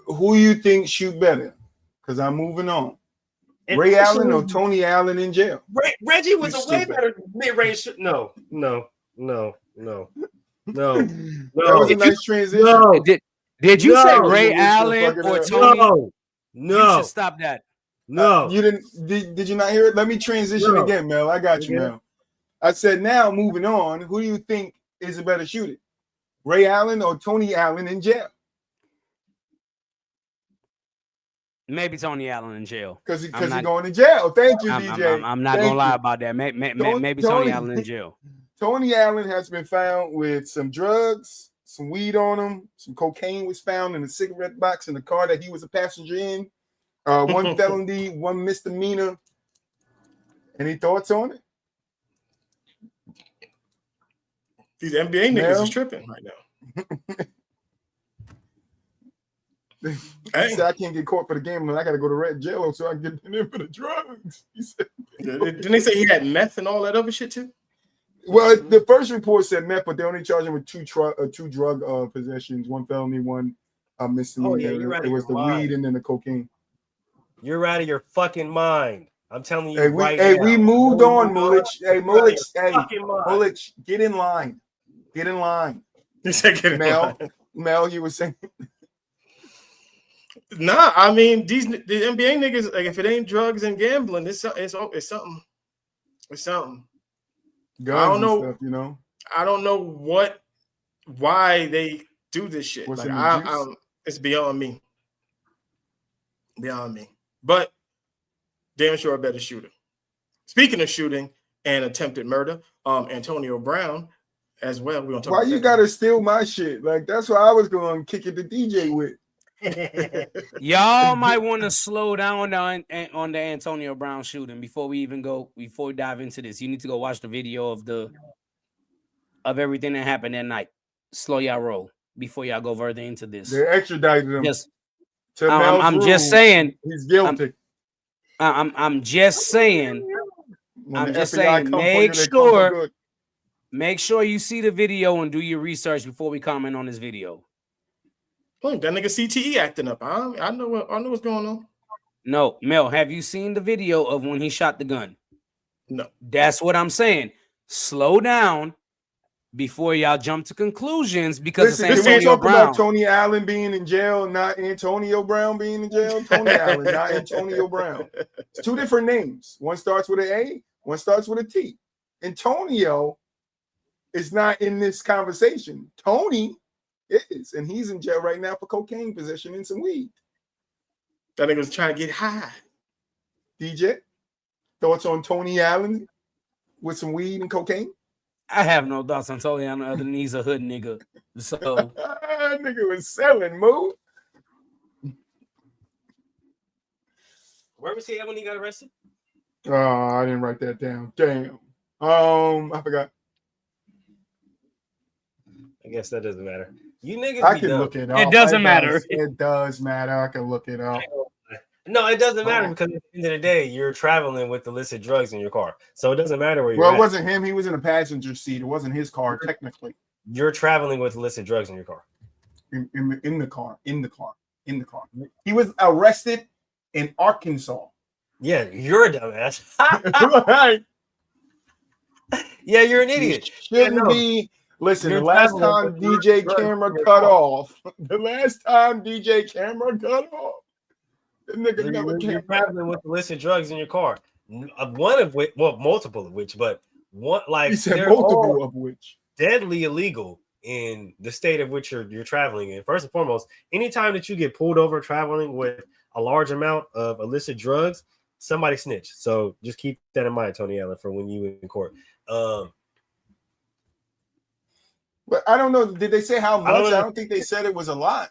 Who you think shoot better? Because I'm moving on. And Ray Allen or Tony Allen in jail?
Reggie was a way better mid-range shooter. No.
That was a nice transition.
No.
Did you say Ray Allen or Tony?
No.
You should stop that.
No.
You didn't. Did you not hear it? Let me transition again, Mel. I got you, Mel. I said now, moving on, who do you think is a better shooter? Ray Allen or Tony Allen in jail?
Maybe Tony Allen in jail.
Because he's going to jail. Thank you, DJ.
I'm not going to lie about that. Maybe Tony Allen in jail.
Tony Allen has been found with some drugs, some weed on him. Some cocaine was found in a cigarette box in the car that he was a passenger in. One felony, one misdemeanor. Any thoughts on it?
These NBA niggas is tripping right now.
He said, I can't get caught for the game, and I got to go to red jail so I can get in for the drugs. He said,
didn't they say he had meth and all that other shit too?
Well, the first report said meth, but they only charged him with two drug possessions, one felony, one misdemeanor.
Oh, yeah, you're right.
It was the weed and then the cocaine.
You're out of your fucking mind. I'm telling you
we moved on, Mulich. Hey, Mulich, get in line. Get in line.
You said get in line.
Mel, you were saying.
Nah, I mean the NBA niggas, like if it ain't drugs and gambling, it's something. It's something.
Guns
I don't know.
Stuff, you know.
I don't know why they do this shit. Like it's beyond me. Beyond me. But damn sure a better shooter. Speaking of shooting and attempted murder, Antonio Brown as well. We're gonna talk
Why
about
you
that.
gotta steal my shit? Like that's what I was going to kick it to DJ with.
Y'all might want to slow down on the Antonio Brown shooting before we dive into this. You need to go watch the video of everything that happened that night. Slow y'all roll before y'all go further into this.
They extradited him.
I'm just saying
he's guilty.
I'm just saying.
When
I'm
the
just
FBI
saying.
come for you, they come for good.
Make sure you see the video and do your research before we comment on this video.
Look, that nigga CTE acting up. I know what's going on.
No, Mel, have you seen the video of when he shot the gun?
No.
That's what I'm saying. Slow down before y'all jump to conclusions because
Listen,
it's
can we
Antonio
talk
Brown.
about Tony Allen being in jail, not Antonio Brown being in jail? Tony Allen, not Antonio Brown. It's two different names. One starts with an A, one starts with a T. Antonio is not in this conversation. Tony is, and he's in jail right now for cocaine possession and some weed.
That nigga was trying to get high.
DJ, thoughts on Tony Allen with some weed and cocaine?
I have no thoughts on Tony Allen other than he's a hood nigga. So
nigga was selling, move.
Where was he at when he got arrested?
Oh, I didn't write that down. Damn. I forgot.
I guess that doesn't matter. You niggas,
I can look it up.
It doesn't matter.
It does matter. I can look it up.
No, it doesn't matter because at the end of the day, you're traveling with illicit drugs in your car, so it doesn't matter where you're.
Well,
at.
It wasn't him. He was in a passenger seat. It wasn't his car, technically.
You're traveling with illicit drugs in your car.
In the car. He was arrested in Arkansas.
Yeah, you're a dumbass.
Right.
Yeah, you're an idiot.
Shouldn't be. Listen, the last time DJ camera cut off. The last time DJ camera cut off. The nigga never came.
You're traveling with illicit drugs in your car. One of which, well, multiple of which, but one like
He said
they're
multiple of which.
Deadly illegal in the state of which you're traveling in. First and foremost, anytime that you get pulled over traveling with a large amount of illicit drugs, somebody snitch. So just keep that in mind, Tony Allen, for when you in court.
But I don't know. Did they say how much? I don't think they said it was a lot.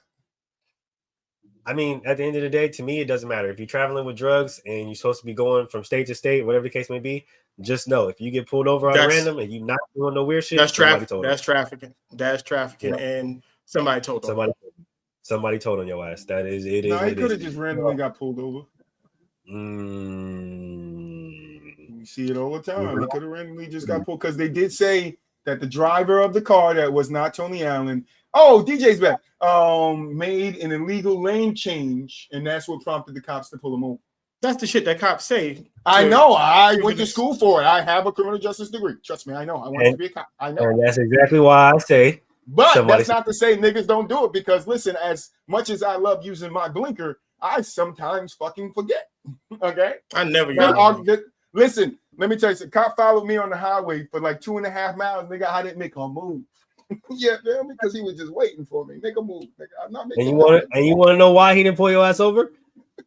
I mean, at the end of the day, to me, it doesn't matter. If you're traveling with drugs and you're supposed to be going from state to state, whatever the case may be, just know if you get pulled over on random and you're not doing no weird shit,
that's trafficking. That's trafficking. That's trafficking. Yeah. And somebody told
on somebody told on your ass. That is it.
No, he could have just randomly got pulled over.
You
see it all the time. He could have randomly just got pulled because they did say that the driver of the car that was not Tony Allen. Oh, DJ's back. Made an illegal lane change, and that's what prompted the cops to pull him over.
That's the shit that cops say.
I know. I went to school for it. I have a criminal justice degree. Trust me, I know. I wanted to be a cop. I know.
And that's exactly why I say.
But that's not to say niggas don't do it because listen, as much as I love using my blinker, I sometimes fucking forget. Okay?
I never got it.
Listen, let me tell you something. Cop followed me on the highway for like 2.5 miles. Nigga, I didn't make a move. Yeah, feel me? Because he was just waiting for me. Make a move. Nigga. I'm not making
and you want to know why he didn't pull your ass over?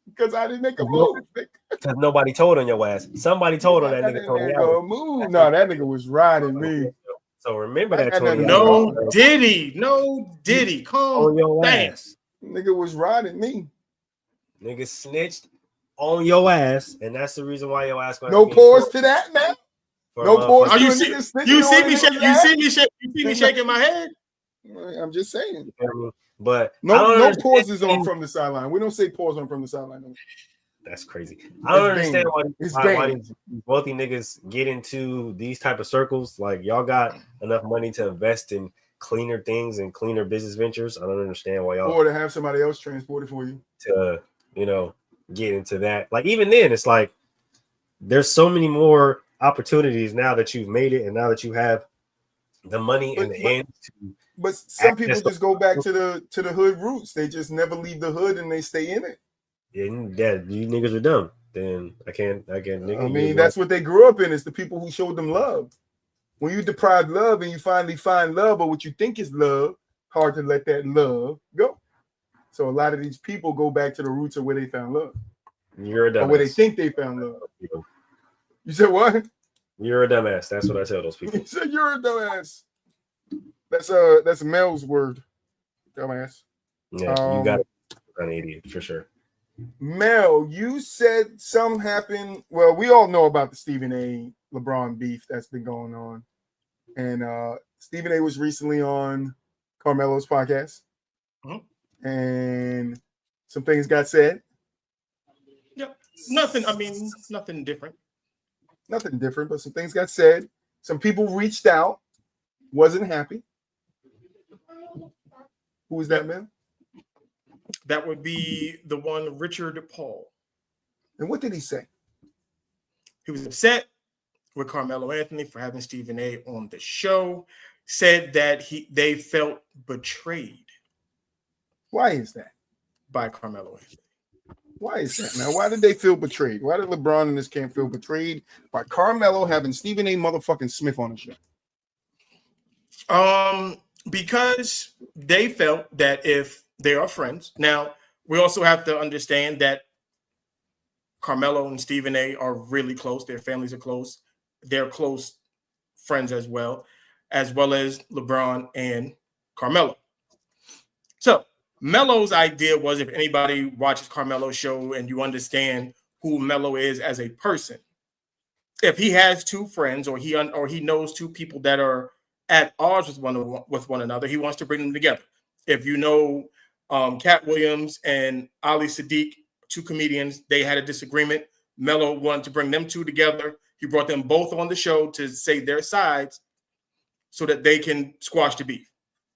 Because I didn't make a move.
Because nobody told on your ass. Somebody told on that nigga. Tony Allen.
Move. No, that nigga was riding me.
So remember that. Tony
no Diddy. Calm
on your ass.
Nigga was riding me.
Nigga snitched on your ass, and that's the reason why your ass.
No pause to that, man. No pause.
Oh, you see me shaking my head.
I'm just saying.
But
no pauses on from the sideline. We don't say pause on from the sideline. No.
That's crazy. I don't understand why these wealthy niggas get into these type of circles. Like y'all got enough money to invest in cleaner things and cleaner business ventures. I don't understand why y'all
or to have somebody else transport it for you.
To get into that. Like even then, it's like there's so many more opportunities now that you've made it and now that you have the money and the end.
But some people just go back to the hood roots. They just never leave the hood and they stay in it.
Yeah, you niggas are dumb. Then I can't.
I mean, that's what they grew up in. It's the people who showed them love. When you deprive love and you finally find love or what you think is love, hard to let that love go. So a lot of these people go back to the roots of where they found love.
You're a dumbass.
Or where they think they found love. You said what?
You're a dumbass. That's what I tell those people.
You said you're a dumbass. That's Mel's word. Dumbass.
Yeah, you got an idiot for sure.
Mel, you said something happened. Well, we all know about the Stephen A. LeBron beef that's been going on. And Stephen A. was recently on Carmelo's podcast.
Mm-hmm.
And some things got said.
Yep. Nothing different.
Nothing different, but some things got said. Some people reached out, wasn't happy. Who was that, man?
That would be the one, Richard Paul.
And what did he say?
He was upset with Carmelo Anthony for having Stephen A. on the show. Said that they felt betrayed.
Why is that?
By Carmelo Anthony.
Why is that? Now, why did they feel betrayed? Why did LeBron and this camp feel betrayed by Carmelo having Stephen A. motherfucking Smith on the
show? Because they felt that if they are friends. Now, we also have to understand that Carmelo and Stephen A. are really close. Their families are close. They're close friends as well as LeBron and Carmelo. So Melo's idea was, if anybody watches Carmelo's show and you understand who Melo is as a person, if he has two friends or he knows two people that are at odds with one another, he wants to bring them together. If you know Cat Williams and Ali Sadiq, two comedians, they had a disagreement. Melo wanted to bring them two together. He brought them both on the show to say their sides so that they can squash the beef.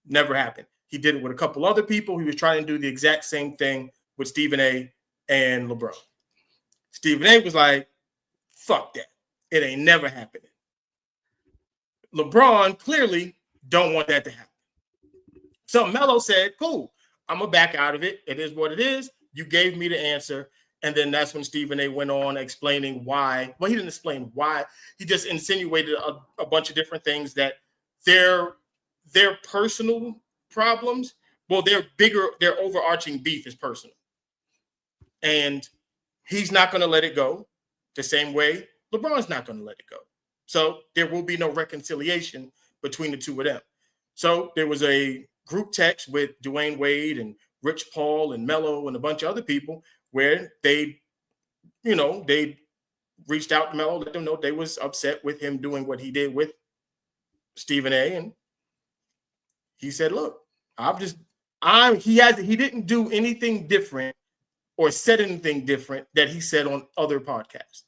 Never happened. He did it with a couple other people. He was trying to do the exact same thing with Stephen A. and LeBron. Stephen A. was like, fuck that. It ain't never happening. LeBron clearly don't want that to happen. So Melo said, cool, I'm going to back out of it. It is what it is. You gave me the answer. And then that's when Stephen A. went on explaining why. Well, he didn't explain why. He just insinuated a bunch of different things that their personal problems, well, their overarching beef is personal. And he's not going to let it go the same way LeBron's not going to let it go. So there will be no reconciliation between the two of them. So there was a group text with Dwayne Wade and Rich Paul and Melo and a bunch of other people where they reached out to Melo, let them know they was upset with him doing what he did with Stephen A. And he said, look, he didn't do anything different or said anything different that he said on other podcasts.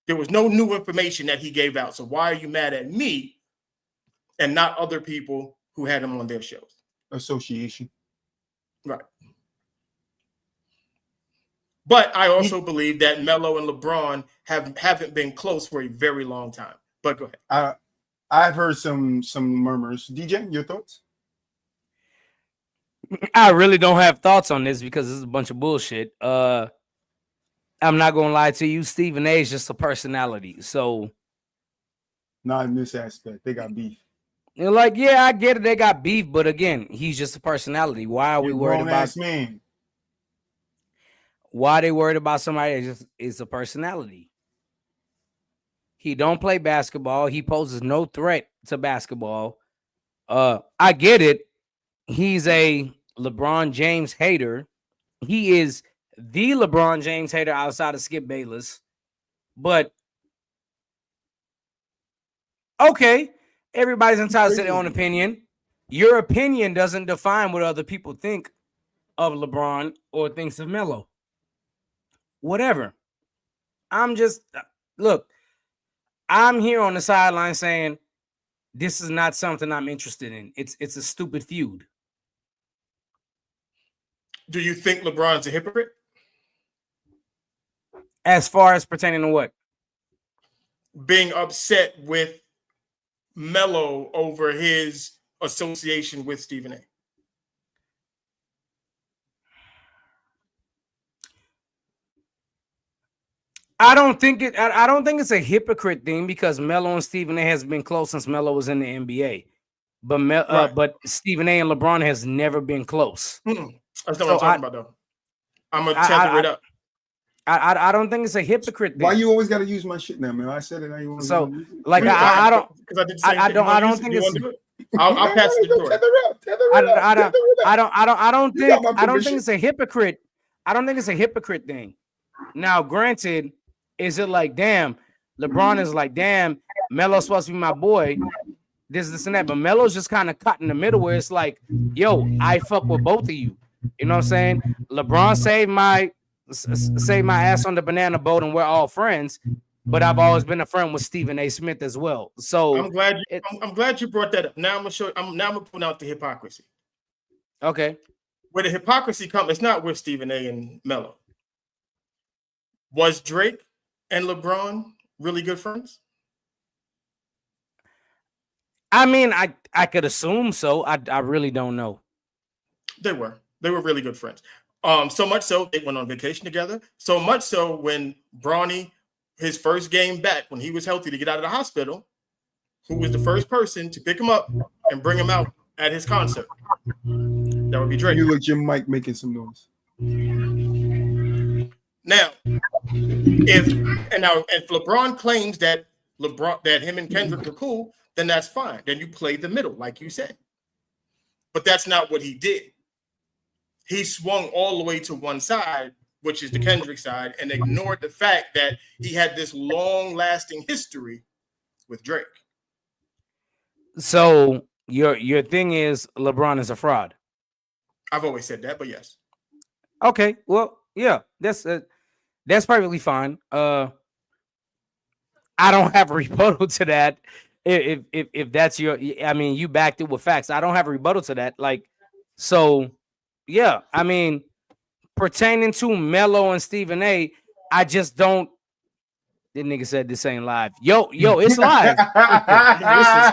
There was no new information that he gave out. So why are you mad at me and not other people who had him on their shows?
Association.
Right. But I also believe that Melo and LeBron haven't been close for a very long time. But go ahead.
I've heard some murmurs. DJ, your thoughts?
I really don't have thoughts on this because this is a bunch of bullshit. I'm not gonna lie to you. Stephen A. is just a personality. So
not in this aspect. They got beef.
You're like, yeah, I get it. They got beef, but again, he's just a personality. Why are we worried about?
Man.
Why are they worried about somebody that just is a personality? He don't play basketball. He poses no threat to basketball. I get it. He's a LeBron James hater. He is the LeBron James hater outside of Skip Bayless. But okay, everybody's entitled to their own opinion. Your opinion doesn't define what other people think of LeBron or thinks of Melo. Whatever. I'm here on the sideline saying this is not something I'm interested in. It's a stupid feud.
Do you think LeBron's a hypocrite?
As far as pertaining to what?
Being upset with Melo over his association with Stephen A.
I don't think it's a hypocrite thing because Melo and Stephen A has been close since Melo was in the NBA. But but Stephen A and LeBron has never been close.
That's not what I'm talking about, though. I'm gonna tether it up.
I don't think it's a hypocrite thing.
Why you always got to use my shit now, man? I said it.
So like I don't because I don't think it's.
I'll pass the door.
I don't think it's a hypocrite. I don't think it's a hypocrite thing. Now, granted, is it like damn? LeBron is like damn. Melo's supposed to be my boy. This and that, but Melo's just kind of cut in the middle where it's like, yo, I fuck with both of you. You know what I'm saying? LeBron saved my ass on the banana boat, and we're all friends. But I've always been a friend with Stephen A. Smith as well. So
I'm glad you brought that up. Now I'm gonna point out the hypocrisy.
Okay.
Where the hypocrisy comes, it's not with Stephen A. and Melo. Was Drake and LeBron really good friends?
I mean, I could assume so. I really don't know.
They were really good friends. So much so they went on vacation together. So much so when Bronny, his first game back, when he was healthy to get out of the hospital, who was the first person to pick him up and bring him out at his concert? That would be Drake.
You look your mic making some noise.
Now, if LeBron claims that him and Kendrick were cool, then that's fine. Then you play the middle, like you said. But that's not what he did. He swung all the way to one side, which is the Kendrick side, and ignored the fact that he had this long-lasting history with Drake.
So your thing is LeBron is a fraud.
I've always said that, but yes.
Okay, well, yeah, that's perfectly fine. I don't have a rebuttal to that. If that's your, I mean, you backed it with facts. I don't have a rebuttal to that. Like, so, yeah, I mean, pertaining to Melo and Stephen A., I just don't. This nigga said this ain't live. Yo, it's live.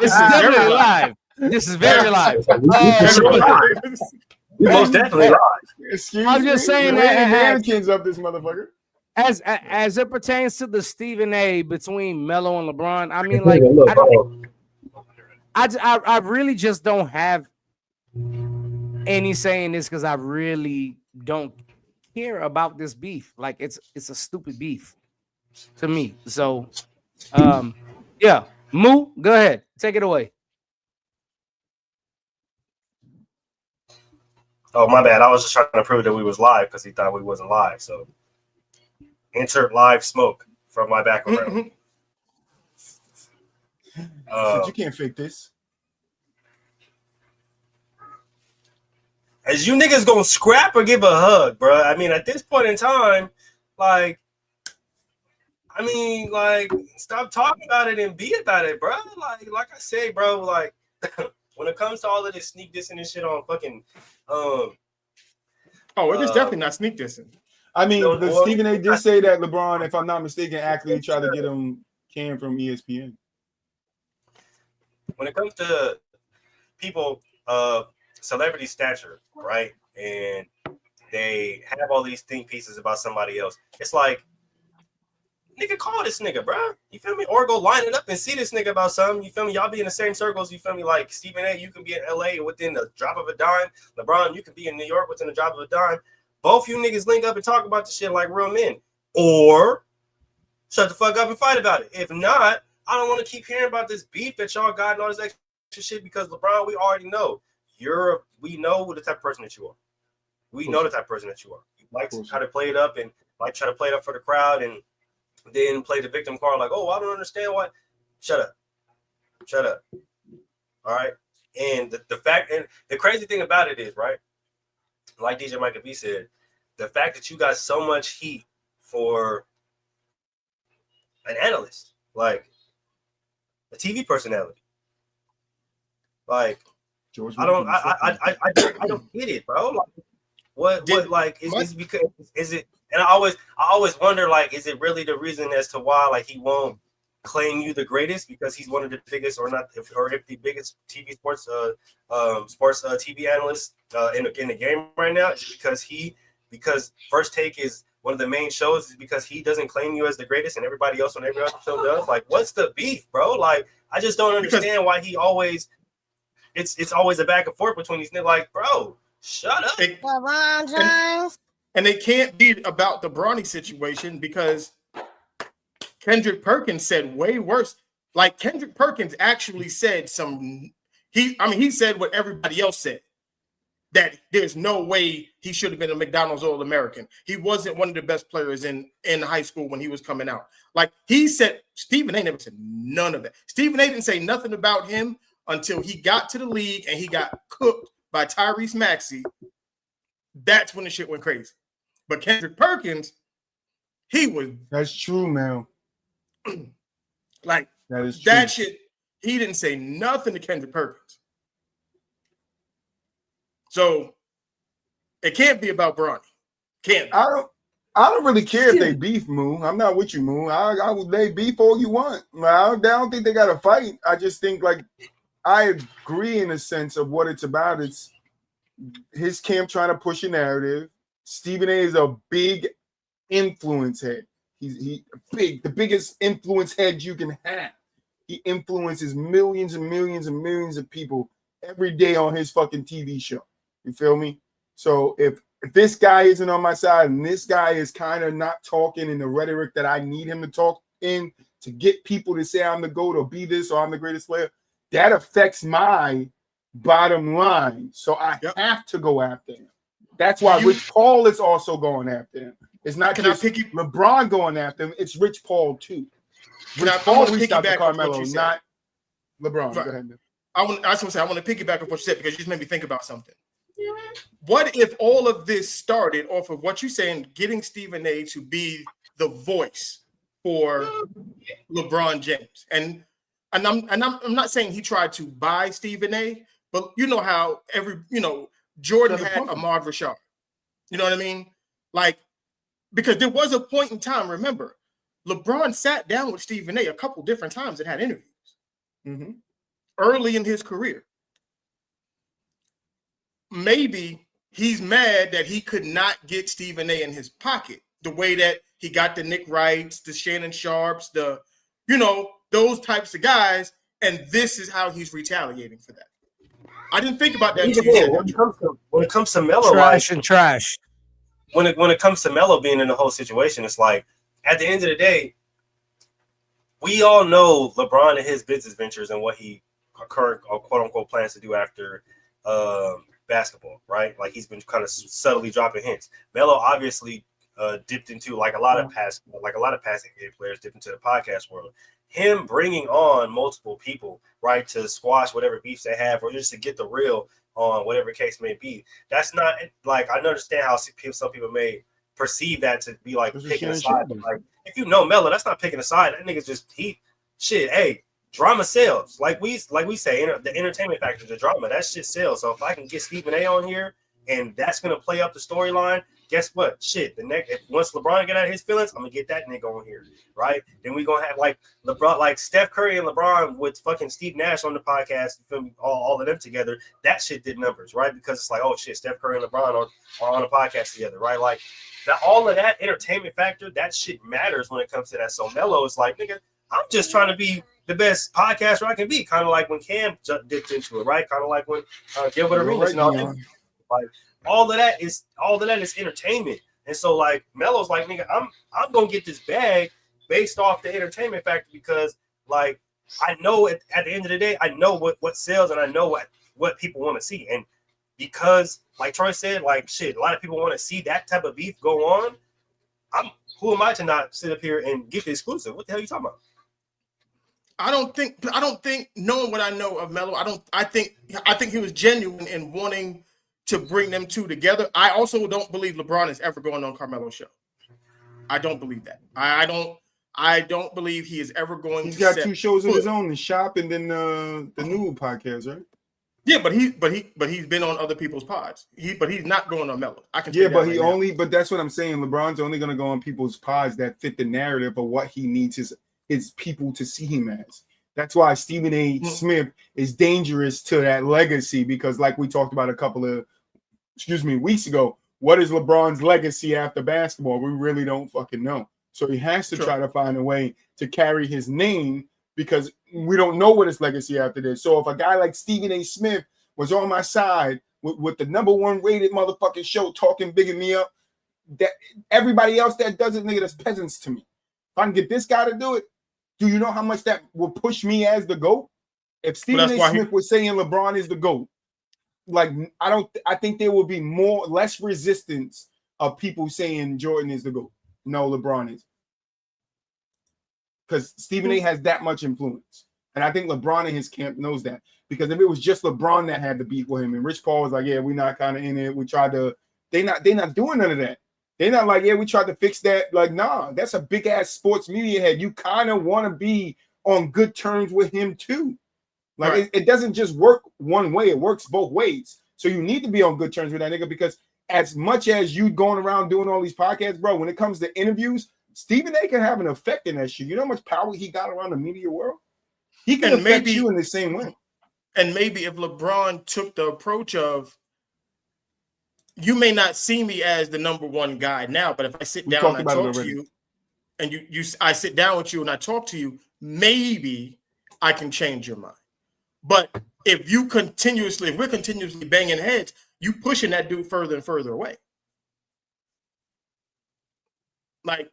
This is definitely live. This is very live.
Most definitely live.
I'm just saying that
mannequins up this motherfucker.
As it pertains to the Stephen A. between Melo and LeBron, I mean, like, I really just don't have any say in this because I really don't care about this beef. Like, it's a stupid beef to me. So, yeah, Moo, go ahead, take it away.
Oh, my bad. I was just trying to prove that we was live because he thought we wasn't live. So, insert live smoke from my background.
You can't fake this.
Is you niggas gonna scrap or give a hug, bro? I mean, at this point in time, like, stop talking about it and be about it, bro. Like I said, bro, like, when it comes to all of this sneak dissing and shit on fucking,
it was definitely not sneak dissing.
I mean, Stephen A. did say that LeBron, if I'm not mistaken, actually tried to get him canned from ESPN.
When it comes to people of celebrity stature, right, and they have all these think pieces about somebody else, it's like, nigga, call this nigga, bro. You feel me? Or go line it up and see this nigga about something. You feel me? Y'all be in the same circles. You feel me? Like Stephen A., you can be in LA within the drop of a dime. LeBron, you can be in New York within the drop of a dime. Both you niggas link up and talk about the shit like real men. Or shut the fuck up and fight about it. If not, I don't want to keep hearing about this beef that y'all got and all this extra shit because LeBron, we already know. We know the type of person that you are. We know the type of person that you are. You like to try to play it up and like try to play it up for the crowd and then play the victim card like, oh, I don't understand why. Shut up. All right. And the fact, and the crazy thing about it is, right, like DJ Micah B said, the fact that you got so much heat for an analyst, like a TV personality, like I don't get it, bro. Like, what like is because is it? And I always wonder, like, is it really the reason as to why, like, he won't claim you the greatest because he's one of the biggest, or not, if the biggest TV sports TV analysts in the game right now? Because First Take is one of the main shows, is because he doesn't claim you as the greatest and everybody else on every other show does. Like, what's the beef, bro? Like, I just don't understand why he always. It's always a back and forth between these niggas. Like, bro, shut up.
And it can't be about the Bronny situation because Kendrick Perkins said way worse. Like Kendrick Perkins actually said he said what everybody else said. That there's no way he should have been a McDonald's All-American. He wasn't one of the best players in high school when he was coming out. Like he said, Stephen A. never said none of that. Stephen A. didn't say nothing about him until he got to the league and he got cooked by Tyrese Maxey. That's when the shit went crazy. But Kendrick Perkins,
That's true, man.
Like
that is true.
That shit, he didn't say nothing to Kendrick Perkins. So it can't be about Bronny. Can't.
I don't really care if they beef, Moon. I'm not with you, Moon. They beef all you want. I don't think they got to fight. I just think like I agree in a sense of what it's about. It's his camp trying to push a narrative. Stephen A. is a big influence head. He big, the biggest influence head you can have. He influences millions and millions and millions of people every day on his fucking TV show. You feel me? So if this guy isn't on my side and this guy is kind of not talking in the rhetoric that I need him to talk in to get people to say I'm the GOAT or be this or I'm the greatest player, that affects my bottom line. So I have to go after him. That's why Rich Paul is also going after him. It's not just LeBron going after him. It's Rich Paul too. Rich Paul reached out to Carmelo, not LeBron.
Right.
Go ahead.
I want to piggyback on what you said because you just made me think about something. What if all of this started off of what you're saying, getting Stephen A. to be the voice for LeBron James? And I'm not saying he tried to buy Stephen A., but you know how Jordan had Ahmad Rashad. You know what I mean? Like, because there was a point in time, remember, LeBron sat down with Stephen A. a couple different times and had interviews early in his career. Maybe he's mad that he could not get Stephen A. in his pocket the way that he got the Nick Wrights, the Shannon Sharps, those types of guys, and this is how he's retaliating for that. I didn't think about that.
When it comes to Melo,
trash.
When it comes to Melo being in the whole situation, it's like at the end of the day, we all know LeBron and his business ventures and what he current or quote unquote plans to do after basketball, right? Like he's been kind of subtly dropping hints. Melo obviously dipped into like a lot of past NBA players dipped into the podcast world. Him bringing on multiple people, right, to squash whatever beefs they have, or just to get the real on whatever case may be. That's not like I understand how some people may perceive that to be like picking a side. Like if you know Melo, that's not picking a side. That nigga's just hey, drama sells. Like we say, the entertainment factor, the drama, that shit sells. So if I can get Stephen A. on here and that's gonna play up the storyline, guess what? Once LeBron get out of his feelings, I'm gonna get that nigga on here, right? Then we gonna have like LeBron, like Steph Curry and LeBron with fucking Steve Nash on the podcast, all of them together. That shit did numbers, right? Because it's like, oh shit, Steph Curry and LeBron are on a podcast together, right? Like that, all of that entertainment factor, that shit matters when it comes to that. So Melo is like, nigga, I'm just trying to be the best podcaster I can be, kind of like when Cam dipped into it, right? Kind of like when Gilbert Arenas and all that. Like all of that is entertainment. And so like Melo's like, nigga, I'm gonna get this bag based off the entertainment factor because like I know at the end of the day, I know what sells and I know what people want to see. And because like Troy said, like shit, a lot of people want to see that type of beef go on. Who am I to not sit up here and get the exclusive? What the hell are you talking about?
I don't think knowing what I know of Melo, I think he was genuine in wanting to bring them two together. I also don't believe LeBron is ever going on Carmelo's show. I don't believe that. I don't believe he is ever going
He's got two shows of his own, the shop and then the new podcast, right?
Yeah, but he's been on other people's pods. But he's not going on Melo. I can
but that's what I'm saying. LeBron's only gonna go on people's pods that fit the narrative of what he needs his people to see him as. That's why Stephen A. Smith is dangerous to that legacy because, like we talked about a couple of weeks ago, what is LeBron's legacy after basketball? We really don't fucking know. So he has to try to find a way to carry his name because we don't know what his legacy after this. So if a guy like Stephen A. Smith was on my side with the #1 rated motherfucking show talking bigging me up, that everybody else that does it, nigga, that's peasants to me. If I can get this guy to do it, do you know how much that will push me as the GOAT? If Stephen A. Smith was saying LeBron is the GOAT, like I think there will be less resistance of people saying Jordan is the GOAT. No, LeBron is. Because Stephen A. has that much influence. And I think LeBron and his camp knows that. Because if it was just LeBron that had to beat with him, and Rich Paul was like, yeah, we're not kind of in it. We tried to, they're not doing none of that. They're not like, yeah, we tried to fix that. Like, nah, that's a big ass sports media head. You kind of want to be on good terms with him too. Like, right. it doesn't just work one way, it works both ways. So you need to be on good terms with that nigga, because as much as you going around doing all these podcasts, bro, when it comes to interviews, Stephen A. can have an effect in that shit. You know how much power he got around the media world? He can affect you in the same way.
And maybe if LeBron took the approach of, you may not see me as the number one guy now, but if I sit down and I talk to you, and I sit down with you and I talk to you, maybe I can change your mind. But if we're continuously banging heads, you pushing that dude further and further away. Like,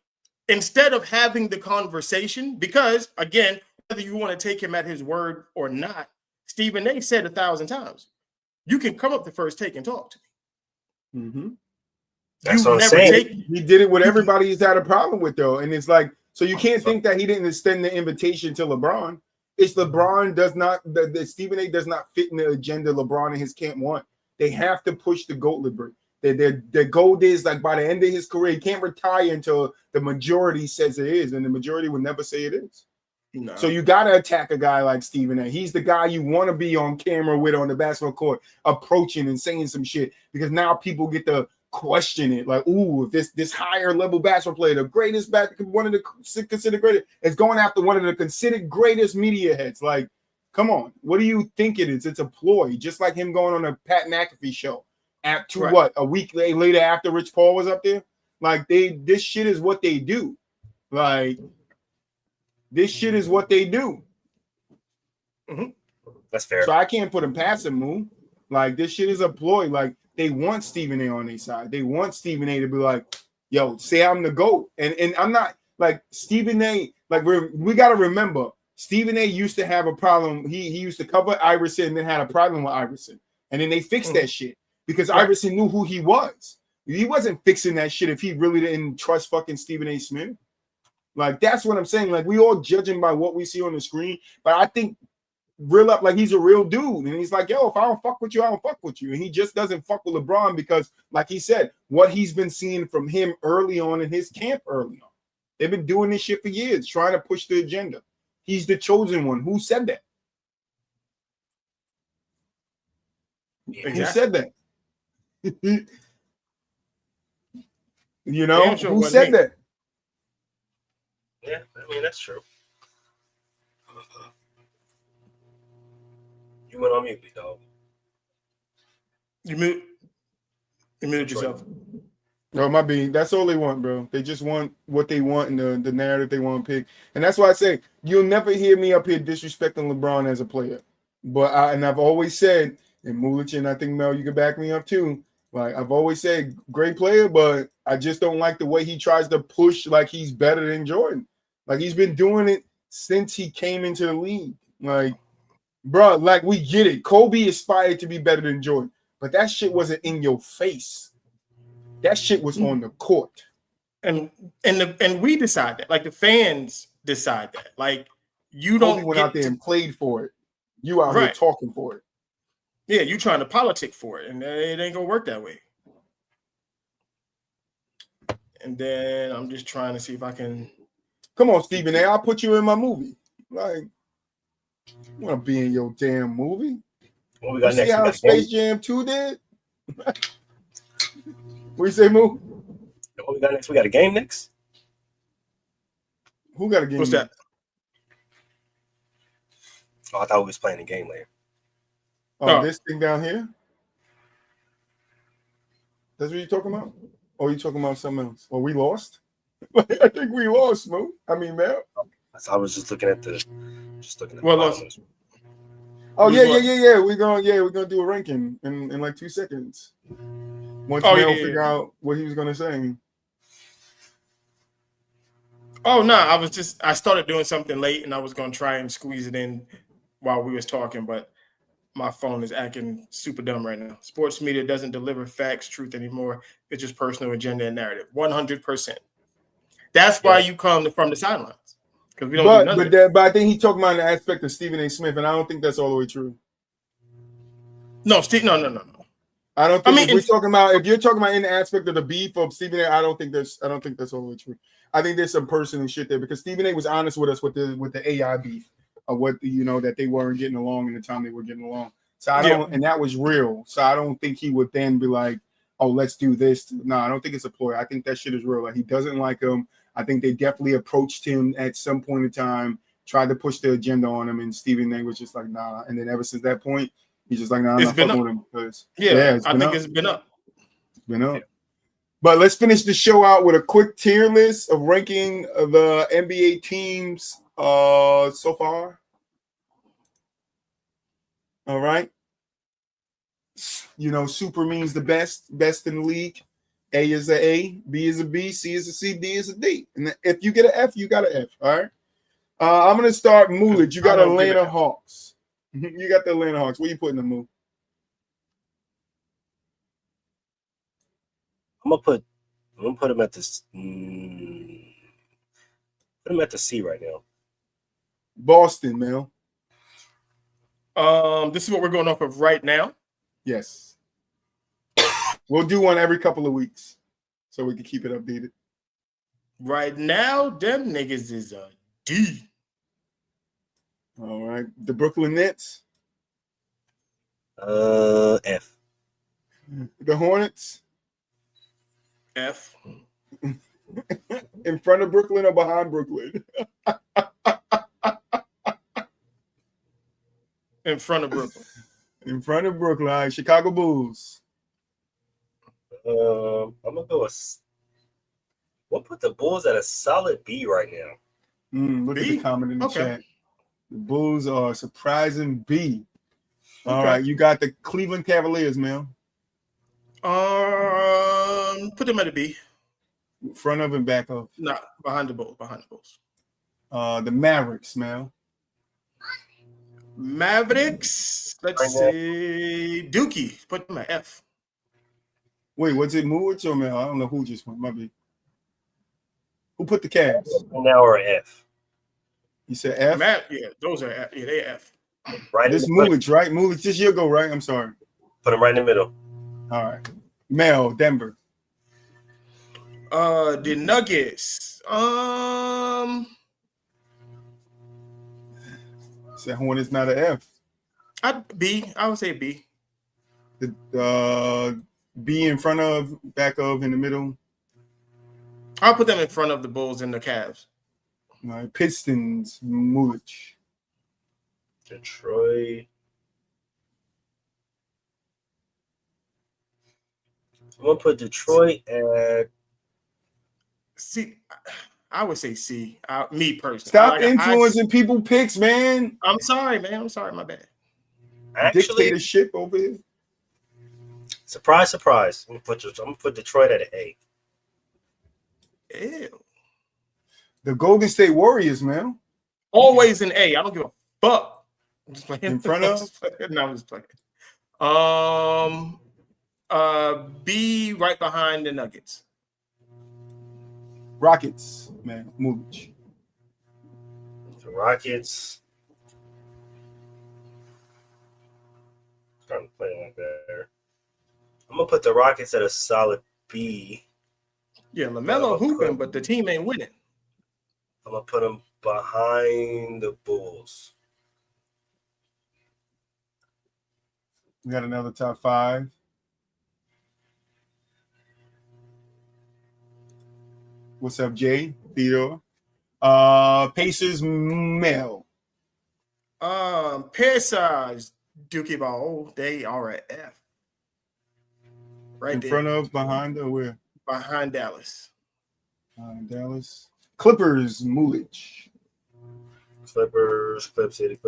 instead of having the conversation, because again, whether you want to take him at his word or not, Stephen A. said 1,000 times, you can come up the first take and talk to me.
Mm-hmm.
That's what I'm saying.
He did it with everybody he's had a problem with, though. And it's like, so you can't think that he didn't extend the invitation to LeBron. It's LeBron does not, the Stephen A. does not fit in the agenda LeBron and his camp want. They have to push the GOAT liberty. Their goal is, like, by the end of his career, he can't retire until the majority says it is, and the majority will never say it is. No. So you got to attack a guy like Stephen A. He's the guy you want to be on camera with on the basketball court, approaching and saying some shit, because now people get to question it. Like, ooh, if this higher level basketball player, the greatest one of the considered greatest, is going after one of the considered greatest media heads. Like, come on, what do you think it is? It's a ploy, just like him going on a Pat McAfee show a week later after Rich Paul was up there. Like, this shit is what they do. Like, this shit is what they do.
Mm-hmm. That's fair.
So I can't put him past him, Moon. Like, this shit is a ploy. Like, they want Stephen A. on their side. They want Stephen A. to be like, yo, say I'm the GOAT. And I'm not, like, Stephen A. Like, we got to remember, Stephen A. used to have a problem. He used to cover Iverson and then had a problem with Iverson. And then they fixed that shit because Iverson knew who he was. He wasn't fixing that shit if he really didn't trust fucking Stephen A. Smith. Like, that's what I'm saying. Like, we all judging by what we see on the screen. But I think real up, like, he's a real dude. And he's like, yo, if I don't fuck with you, I don't fuck with you. And he just doesn't fuck with LeBron because, like he said, what he's been seeing from him early on in his camp early on. They've been doing this shit for years, trying to push the agenda. He's the chosen one. Who said that? Exactly. Who said that? You know, sure who said that?
Yeah, I mean, that's true. You went on mute, big dog.
You muted yourself.
No, my being. That's all they want, bro. They just want what they want and the narrative they want to pick. And that's why I say you'll never hear me up here disrespecting LeBron as a player. But I've always said, and Mulich, and I think Mel, you can back me up too. Like, I've always said, great player, but I just don't like the way he tries to push like he's better than Jordan. Like, he's been doing it since he came into the league. Like, bro, like, we get it. Kobe aspired to be better than Jordan, but that shit wasn't in your face. That shit was on the court.
And we decide that. Like, the fans decide that. Like, you don't
Kobe went out there and played for it. You out here talking for it.
Yeah, you trying to politic for it, and it ain't gonna work that way. And then I'm just trying to see if I can.
Come on, Stephen A. I'll put you in my movie. Like, you want to be in your damn movie?
What we got next?
See how Space Jam 2 did? What you say, Moo?
What we got next? We got a game next?
Who got a game?
What's that?
Oh, I thought we was playing a game later.
Oh, this thing down here? That's what you're talking about? Or are you talking about something else? Or we lost? I think we lost, Moo. I mean, man.
I was just looking at
well, lost.
Oh, yeah. We're gonna do a ranking in like 2 seconds. Once Mel figure out what he was gonna say.
Oh no, I started doing something late, and I was gonna try and squeeze it in while we was talking, but my phone is acting super dumb right now. Sports media doesn't deliver facts, truth anymore. It's just personal agenda and narrative. 100%. That's why you come from the sidelines, because we don't do none of it.
But I think he's talking about the aspect of Stephen A. Smith, and I don't think that's all the way true.
No, Steve. No.
I don't think if you're talking about in the aspect of the beef of Stephen A. I don't think that's all the way true. I think there's some personal shit there because Stephen A. was honest with us with the AI beef of what that they weren't getting along in the time they were getting along. So and that was real. So I don't think he would then be like, oh, let's do this. No, I don't think it's a ploy. I think that shit is real. Like, he doesn't like him. I think they definitely approached him at some point in time, tried to push the agenda on him, and Stephen A. was just like, nah. And then ever since that point, he's just like, nah, I'm not fucking with him. Because
I think it's been up.
It's been up. But let's finish the show out with a quick tier list of ranking the NBA teams so far. All right. Super means the best in the league. A is a A, B is a B, C is a C, D is a D. And if you get an F, you got an F. All right. I'm gonna start Moolage. You got Atlanta Hawks. You got the Atlanta Hawks. Where you putting them, Mool?
I'm gonna put them at this. Put them at the C right now.
Boston, Mel.
This is what we're going off of right now.
Yes. We'll do one every couple of weeks so we can keep it updated.
Right now, them niggas is a D.
All right. The Brooklyn Nets.
F.
The Hornets.
F.
In front of Brooklyn or behind Brooklyn?
In front of Brooklyn.
In front of Brooklyn. All right. Chicago Bulls.
I'm gonna go we'll put the Bulls at a solid B right now.
Look at the comment in the chat. The Bulls are a surprising B. All right, you got the Cleveland Cavaliers, Mel.
Put them at a B.
Front of and back of.
No, behind the Bulls.
The Mavericks, Mel.
Mavericks. Let's say Dookie. Put them at F.
Wait, was it Moolage or Mel? I don't know who just went. Might be. Who put the Cavs?
Now or F.
You said F?
Those are F. Yeah, they F.
Right.
This Moolage, right? Moolage, this year go, right? I'm sorry.
Put them right in the middle.
All right. Mel, Denver.
The Nuggets.
That Hornets not an F.
I would say B.
The B in front of, back of, in the middle.
I'll put them in front of the Bulls and the Cavs.
All right. Pistons, Moolage.
Detroit. I'm gonna put Detroit at
C. I would say C. Me personally.
Stop influencing people picks, man.
I'm sorry, man. I'm sorry. My bad.
Actually,
dictatorship over here.
Surprise, surprise. I'm gonna put Detroit at an A.
Ew.
The Golden State Warriors, man.
Always an A. I don't give a fuck. I'm just playing.
In front of?
No, I'm just playing. B right behind the Nuggets.
Rockets, man. Moolage.
The Rockets. Trying to play like that. I'm gonna put the Rockets at a solid B.
Yeah, LaMelo hooping, but the team ain't winning.
I'm gonna put them behind the Bulls.
We got another top five. What's up, Jay? Theodore. Pacers, Mel.
Pacers, Dookie Ball. They are at F. Right
in
there.
front of, behind, or where?
Behind Dallas.
Dallas. Clippers, Moolage.
Clippers, Clip City.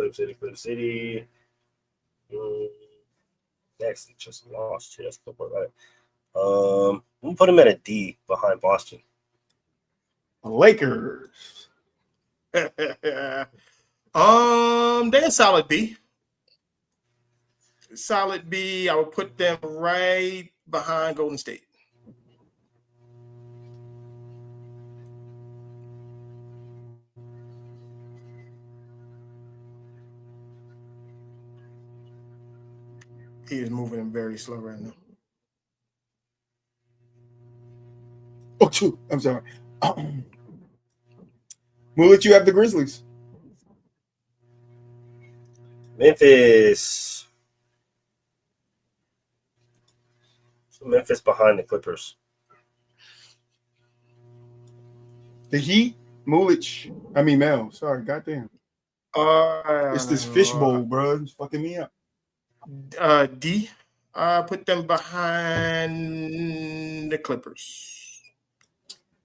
Actually just lost. That's Clipper, right? I'm gonna put him at a D behind Boston.
Lakers.
They're solid B. Solid B. I would put them right behind Golden State. He is moving him very slow right now.
Oh, shoot. I'm sorry. We'll let you have the Grizzlies.
Memphis. So Memphis behind the Clippers.
The Heat, Mulich. I mean, Mel. Sorry, goddamn. It's this fishbowl, bro. It's fucking me up.
D. Put them behind the Clippers.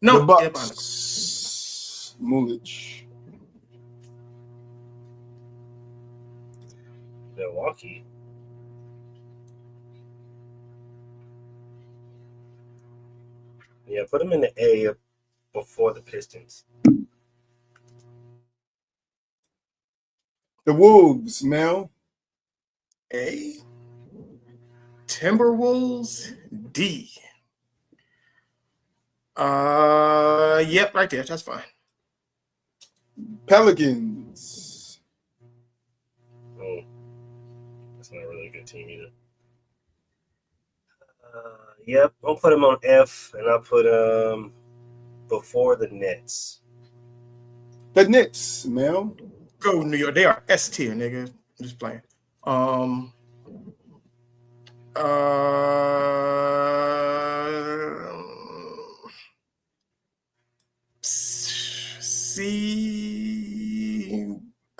No,
the Bucks. Mulich.
Milwaukee. Yeah, put them in the A before the Pistons.
The Wolves, Mel.
A. Timberwolves, D. Yep, right there. That's fine.
Pelicans.
That's not a really good team either. Yep, I'll put them on F, and I'll put them before the Nets.
The Knicks, Mel.
Go New York. They are S tier, nigga. I'm just playing. A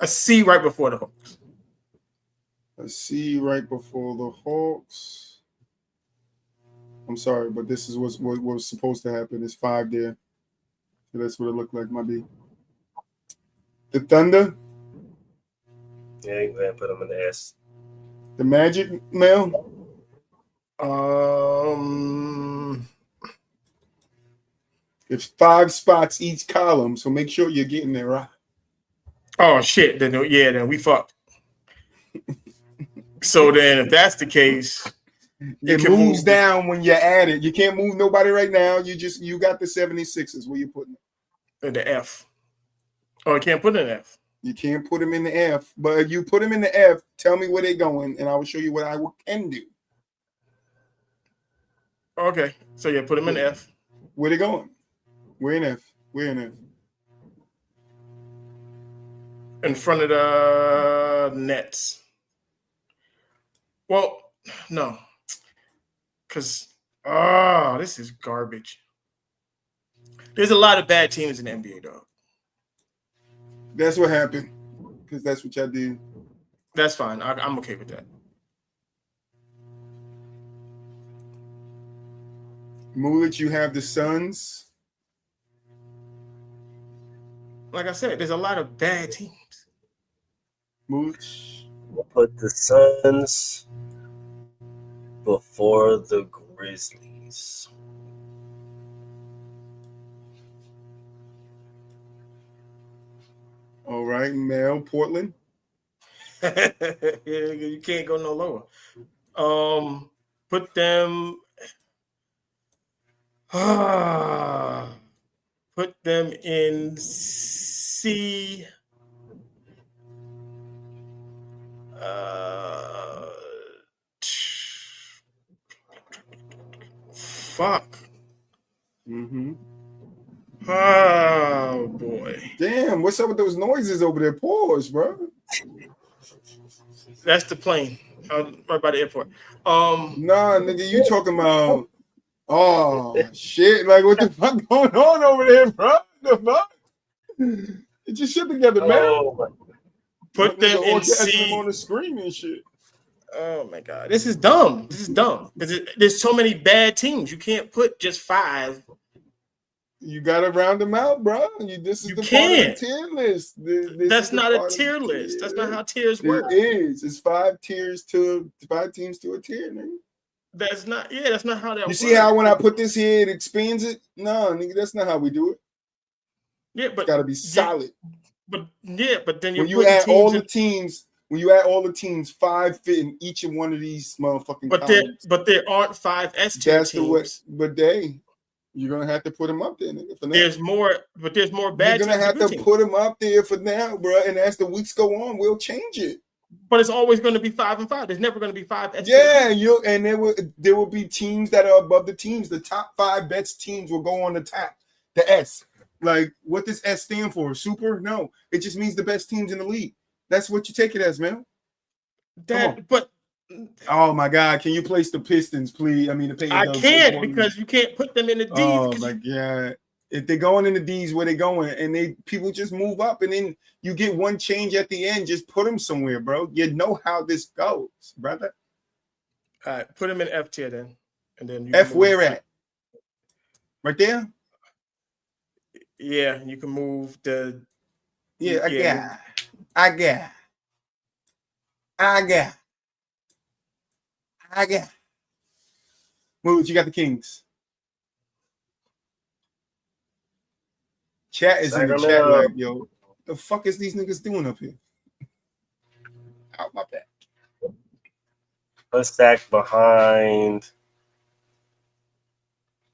C right before the Hawks.
A C right before the Hawks. I'm sorry, but this is what was supposed to happen. It's 5 there. So that's what it looked like, my B. The Thunder.
Yeah, you can put them in the S.
The Magic, Mel. It's 5 spots each column, so make sure you're getting there right.
Oh shit! Then we fucked. So then, if that's the case,
it moves down when you add it. You can't move nobody right now. You got the 76ers. Where you putting it?
In the F. Oh, I can't put it in F.
You can't put them in the F, but if you put them in the F, tell me where they're going, and I will show you what I can do.
Okay, so yeah, put them in F.
Where they going? We're in F.
In front of the Nets. Well, no. Because, this is garbage. There's a lot of bad teams in the NBA, dog.
That's what happened. Because that's what y'all did.
That's fine. I'm okay with that.
Mulich, you have the Suns.
Like I said, there's a lot of bad teams.
Mulich.
We'll put the Suns before the Grizzlies.
All right, Mel. Portland.
You can't go no lower. Put them. Put them in C. Fuck.
Mm-hmm.
Oh boy.
Damn, what's up with those noises over there? Pause, bro.
That's the plane. Right by the airport.
Nah, nigga, you talking about shit. Like what the fuck going on over there, bro? The fuck? Get your shit together, man.
Put them in C
on the screen and shit.
Oh my god, this is dumb. There's so many bad teams. You can't put just 5.
You gotta round them out, bro. This is the part of the tier list.
That's not a tier list. That's not how tiers work.
It is. It's 5 teams to a tier, nigga.
That's not how that works.
You see how when I put this here, it expands it? No, nigga, that's not how we do it.
Yeah, but
it's got to be solid.
But then
when you add all the teams, 5 fit in each of one of these motherfucking columns.
But there aren't 5 S tier teams.
The way, but you're gonna have to put them up there, nigga, for now.
There's more bad teams. You're
gonna have to put them up there for now, bro. And as the weeks go on, we'll change it.
But it's always going to be 5 and 5. There's never going to be 5 S.
Yeah, and there will be teams that are above the teams. The top 5 best teams will go on the top. The S. Like, what does S stand for? Super? No, it just means the best teams in the league. That's what you take it as, man.
But
oh my God, can you place the Pistons, please? I mean,
I can't because you can't put them in the D's.
Oh my God. If they're going in the D's where they're going, and people just move up, and then you get one change at the end, just put them somewhere, bro. You know how this goes, brother.
All right, put them in F tier then, and then
F where at? Right there.
Yeah, you can move the.
Yeah, I got. Move. You got the Kings. Chat is in the chat like, yo, the fuck is these niggas doing up here? Out my back.
Let's stack behind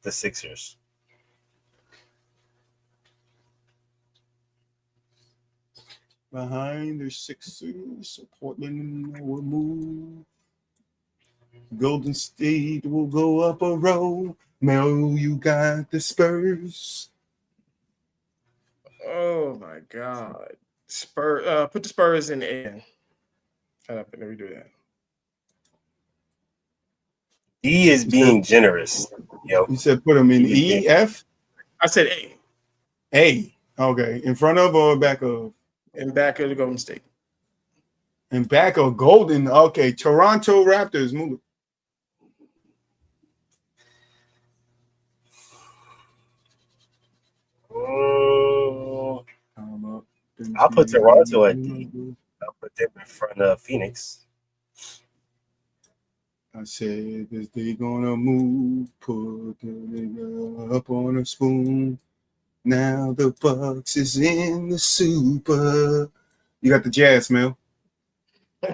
the Sixers.
Behind the Sixers, Portland will move. Golden State will go up a row. Mel, you got the Spurs.
Oh my God, put the Spurs in the N. Shut up and let me do that.
E is being generous. Yo,
you said put them in E, F.
I said A.
A. Okay, in front of or back of?
In back of the Golden State.
In back of Golden. Okay, Toronto Raptors. Move.
I'll put Toronto at D. I'll put them in front of Phoenix.
I said, is they gonna move? Put the nigga up on a spoon. Now the Bucks is in the Super. You got the Jazz, Mel.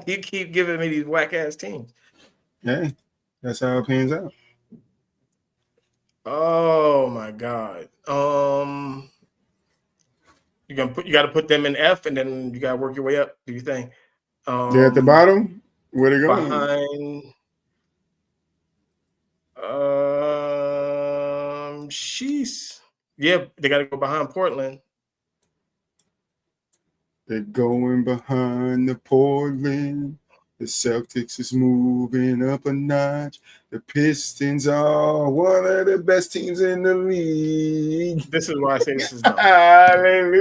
You keep giving me these whack ass teams.
Yeah, that's how it pans out.
Oh my God. You got to put them in F, and then you got to work your way up. Do you think?
They're at the bottom. Where they going?
Behind. Sheesh. Yeah, they got to go behind Portland.
They're going behind the Portland. The Celtics is moving up a notch. The Pistons are one of the best teams in the league.
This is why I say this is dumb.
Hallelujah.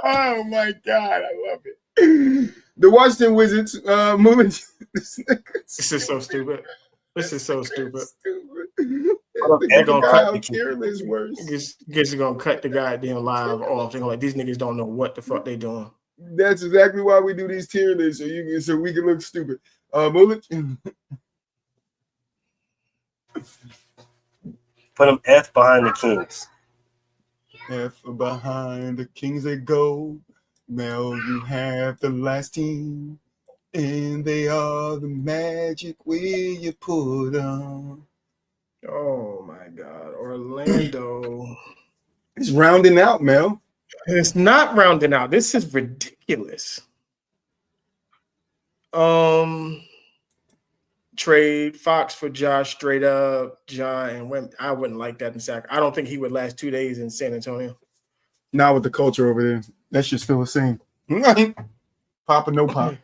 Oh, my God. I love it. The Washington Wizards moving.
This is so stupid. This is so stupid.
They're going to cut
the goddamn live off. They're like, these niggas don't know what the fuck they doing.
That's exactly why we do these tier lists, so we can look stupid. Mullet.
Put them F behind the Kings.
F behind the Kings they go. Mel, you have the last team, and they are the Magic where you put them.
Oh my God, Orlando.
It's rounding out, Mel.
It's not rounding out. This is ridiculous. Trade Fox for Josh straight up. John and Wim. I wouldn't like that in Sac. I don't think he would last 2 days in San Antonio.
Not with the culture over there. That shit's still the same. Pop or no pop.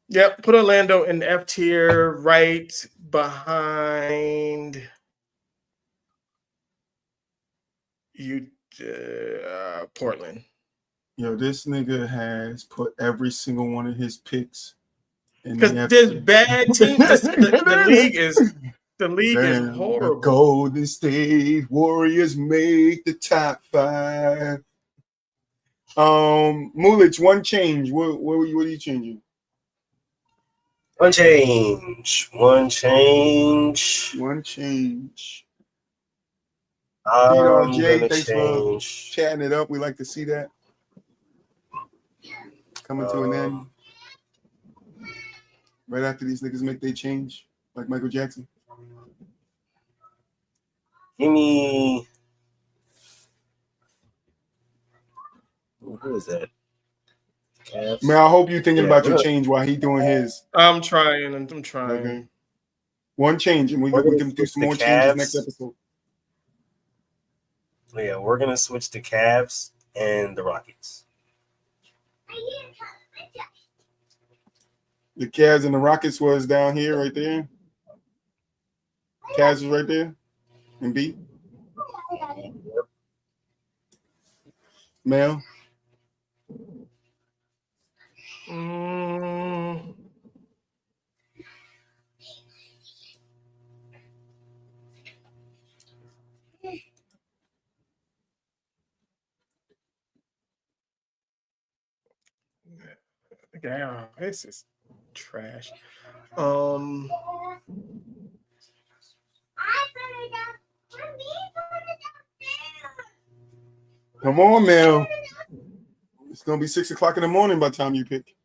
Yep. Put Orlando in the F tier, right behind Portland.
Yo, this nigga has put every single one of his picks in
because there's bad teams. The league is horrible.
The Golden State Warriors make the top 5. Mulich, one change. What are you changing?
One change.
One change. DRJ, thanks for chatting it up. We like to see that. Coming to an end. Right after these niggas make their change, like Michael Jackson.
Give me. Who is that? Cavs.
Man, I hope you're thinking about your change while he's doing his.
I'm trying.
Okay. One change, and we can do some more changes next episode.
Yeah, we're gonna switch to Cavs and the Rockets.
The Cavs and the Rockets was down here, right there. Cavs is right there, and B. Mel.
Damn, this is trash.
Come on, Mel. It's gonna be 6 o'clock in the morning by the time you pick.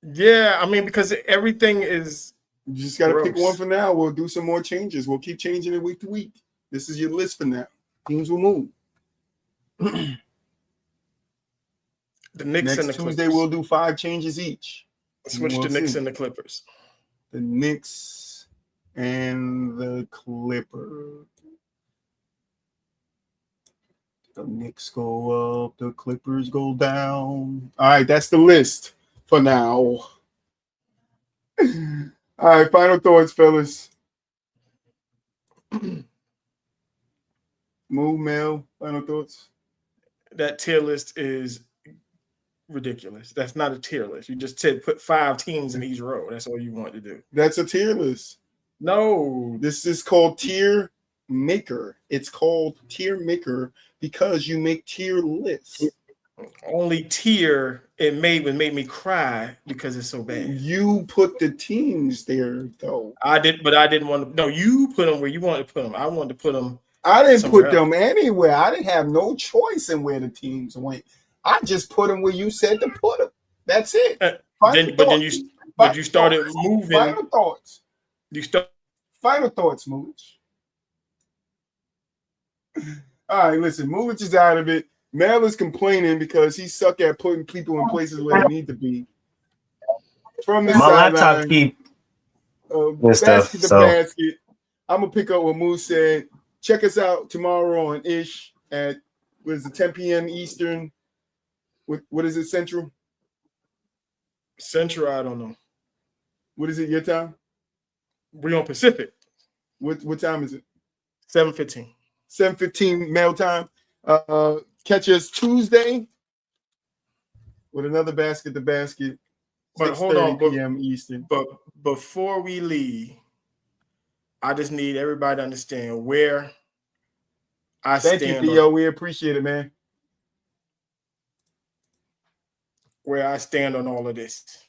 Yeah, I mean, because everything is.
You just gotta pick one for now. We'll do some more changes. We'll keep changing it week to week. This is your list for now. Teams will move.
The Knicks
Next
and the
Tuesday,
Clippers.
we'll do 5 changes each.
Switch the Knicks and the Clippers.
The Knicks and the Clippers. The Knicks go up, the Clippers go down. All right, that's the list for now. All right, final thoughts, fellas. Move, Mel, final thoughts.
That tier list is ridiculous. That's not a tier list. You just said put 5 teams in each row. That's all you want to do.
That's a tier list.
No.
This is called tier maker. It's called tier maker because you make tier lists.
Only tier it made me cry because it's so bad.
You put the teams there, though.
I didn't want to. No, you put them where you wanted to put them. I wanted to put them.
I didn't put them anywhere. I didn't have no choice in where the teams went. I just put them where you said to put them. That's it.
Then you started moving.
Final thoughts. Final thoughts, Mooch. All right, listen. Mooch is out of it. Mel is complaining because he suck at putting people in places where they need to be. From the
laptop keep
basket to basket. I'm gonna pick up what Moose said. Check us out tomorrow on Ish at 10 p.m. Eastern. What is it, Central?
Central, I don't know.
What is it, your time?
We're on Pacific.
What time is it?
7:15.
7:15 mail time. Catch us Tuesday with another basket to basket.
But hold on,
p.m. Eastern.
But before we leave, I just need everybody to understand where I stand.
Thank you, Theo. We appreciate it, man.
Where I stand on all of this.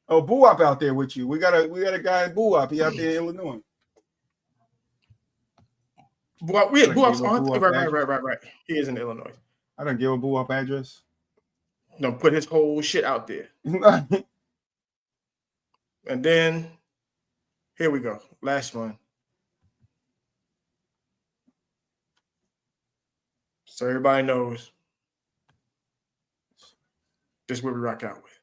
Oh, Boo-Wop out there with you. We got a guy in Boo-Wop. He out there in Illinois.
Boo-Wop's on. Right. He is in Illinois.
I don't give a Boo-Wop address.
No, put his whole shit out there. And then here we go. Last one. So everybody knows this is what we rock out with.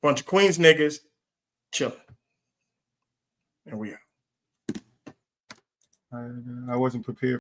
Bunch of Queens niggas chilling. And we out.
I wasn't prepared.